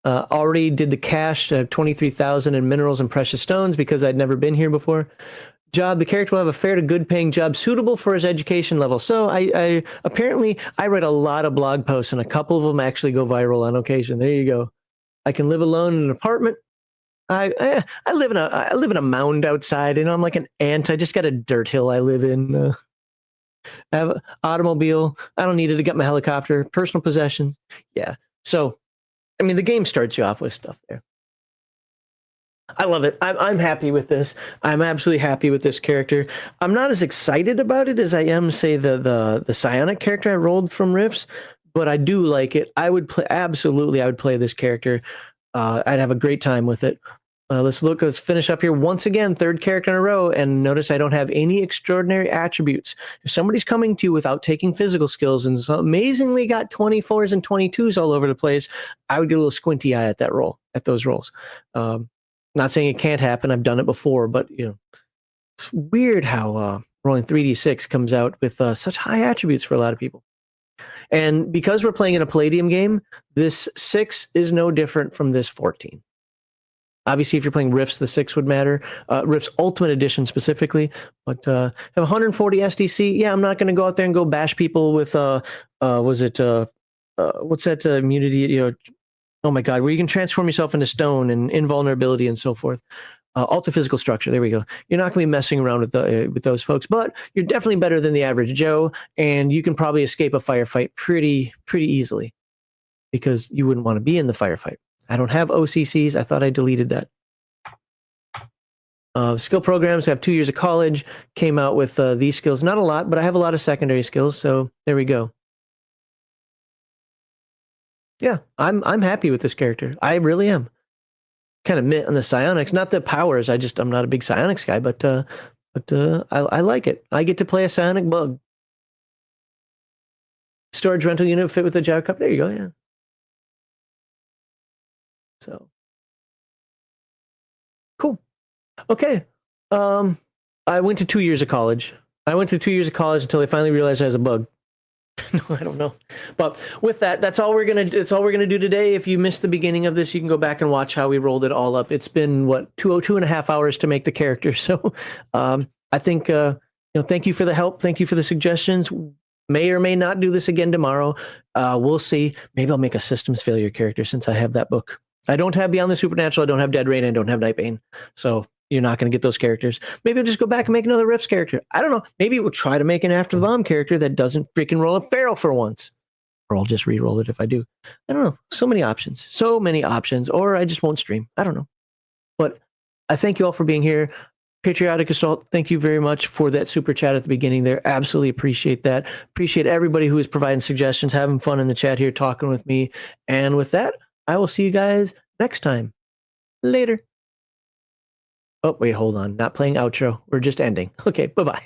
Already did the cash, 23,000 in minerals and precious stones because I'd never been here before. Job, the character will have a fair to good paying job suitable for his education level. So I apparently write a lot of blog posts and a couple of them actually go viral on occasion. There you go. I can live alone in an apartment. I live in a mound outside, and I'm like an ant. I just got a dirt hill I live in. I have an automobile. I don't need it. I got my helicopter. Personal possessions. Yeah. So, I mean, the game starts you off with stuff there. I love it. I'm happy with this. I'm absolutely happy with this character. I'm not as excited about it as I am, say, the psionic character I rolled from Rifts, but I do like it. I would play this character. I'd have a great time with it. Let's finish up here once again, third character in a row, and notice I don't have any extraordinary attributes. If somebody's coming to you without taking physical skills and so amazingly got 24s and 22s all over the place, I would get a little squinty eye at those rolls. Not saying it can't happen. I've done it before, but it's weird how rolling 3d6 comes out with such high attributes for a lot of people. And because we're playing in a Palladium game, this 6 is no different from this 14. Obviously, if you're playing Rifts, the 6 would matter. Rifts Ultimate Edition specifically. But have 140 SDC. Yeah, I'm not going to go out there and go bash people with, what's that immunity? Oh my God, where you can transform yourself into stone and invulnerability and so forth. Alta Physical Structure, there we go. You're not going to be messing around with those folks, but you're definitely better than the average Joe, and you can probably escape a firefight pretty easily because you wouldn't want to be in the firefight. I don't have OCCs. I thought I deleted that. Skill programs. I have 2 years of college. Came out with these skills. Not a lot, but I have a lot of secondary skills. So there we go. Yeah, I'm happy with this character. I really am. Kind of mint on the psionics. Not the powers. I'm not a big psionics guy, but I like it. I get to play a psionic bug. Storage rental unit fit with the Java Cup. There you go. Yeah. So cool. Okay. I went to 2 years of college. Until I finally realized I was a bug. No, I don't know. But with that, that's all we're gonna do today. If you missed the beginning of this, you can go back and watch how we rolled it all up. It's been two and a half hours to make the character. So I think thank you for the help. Thank you for the suggestions. May or may not do this again tomorrow. We'll see. Maybe I'll make a systems failure character since I have that book. I don't have Beyond the Supernatural. I don't have Dead Rain. I don't have Nightbane. So you're not going to get those characters. Maybe I'll just go back and make another Rifts character. I don't know. Maybe we'll try to make an After the Bomb character that doesn't freaking roll a feral for once. Or I'll just re-roll it if I do. I don't know. So many options. Or I just won't stream. I don't know. But I thank you all for being here. Patriotic Assault, thank you very much for that super chat at the beginning there. Absolutely appreciate that. Appreciate everybody who is providing suggestions, having fun in the chat here, talking with me. And with that, I will see you guys next time. Later. Oh, wait, hold on. Not playing outro. We're just ending. Okay, bye-bye.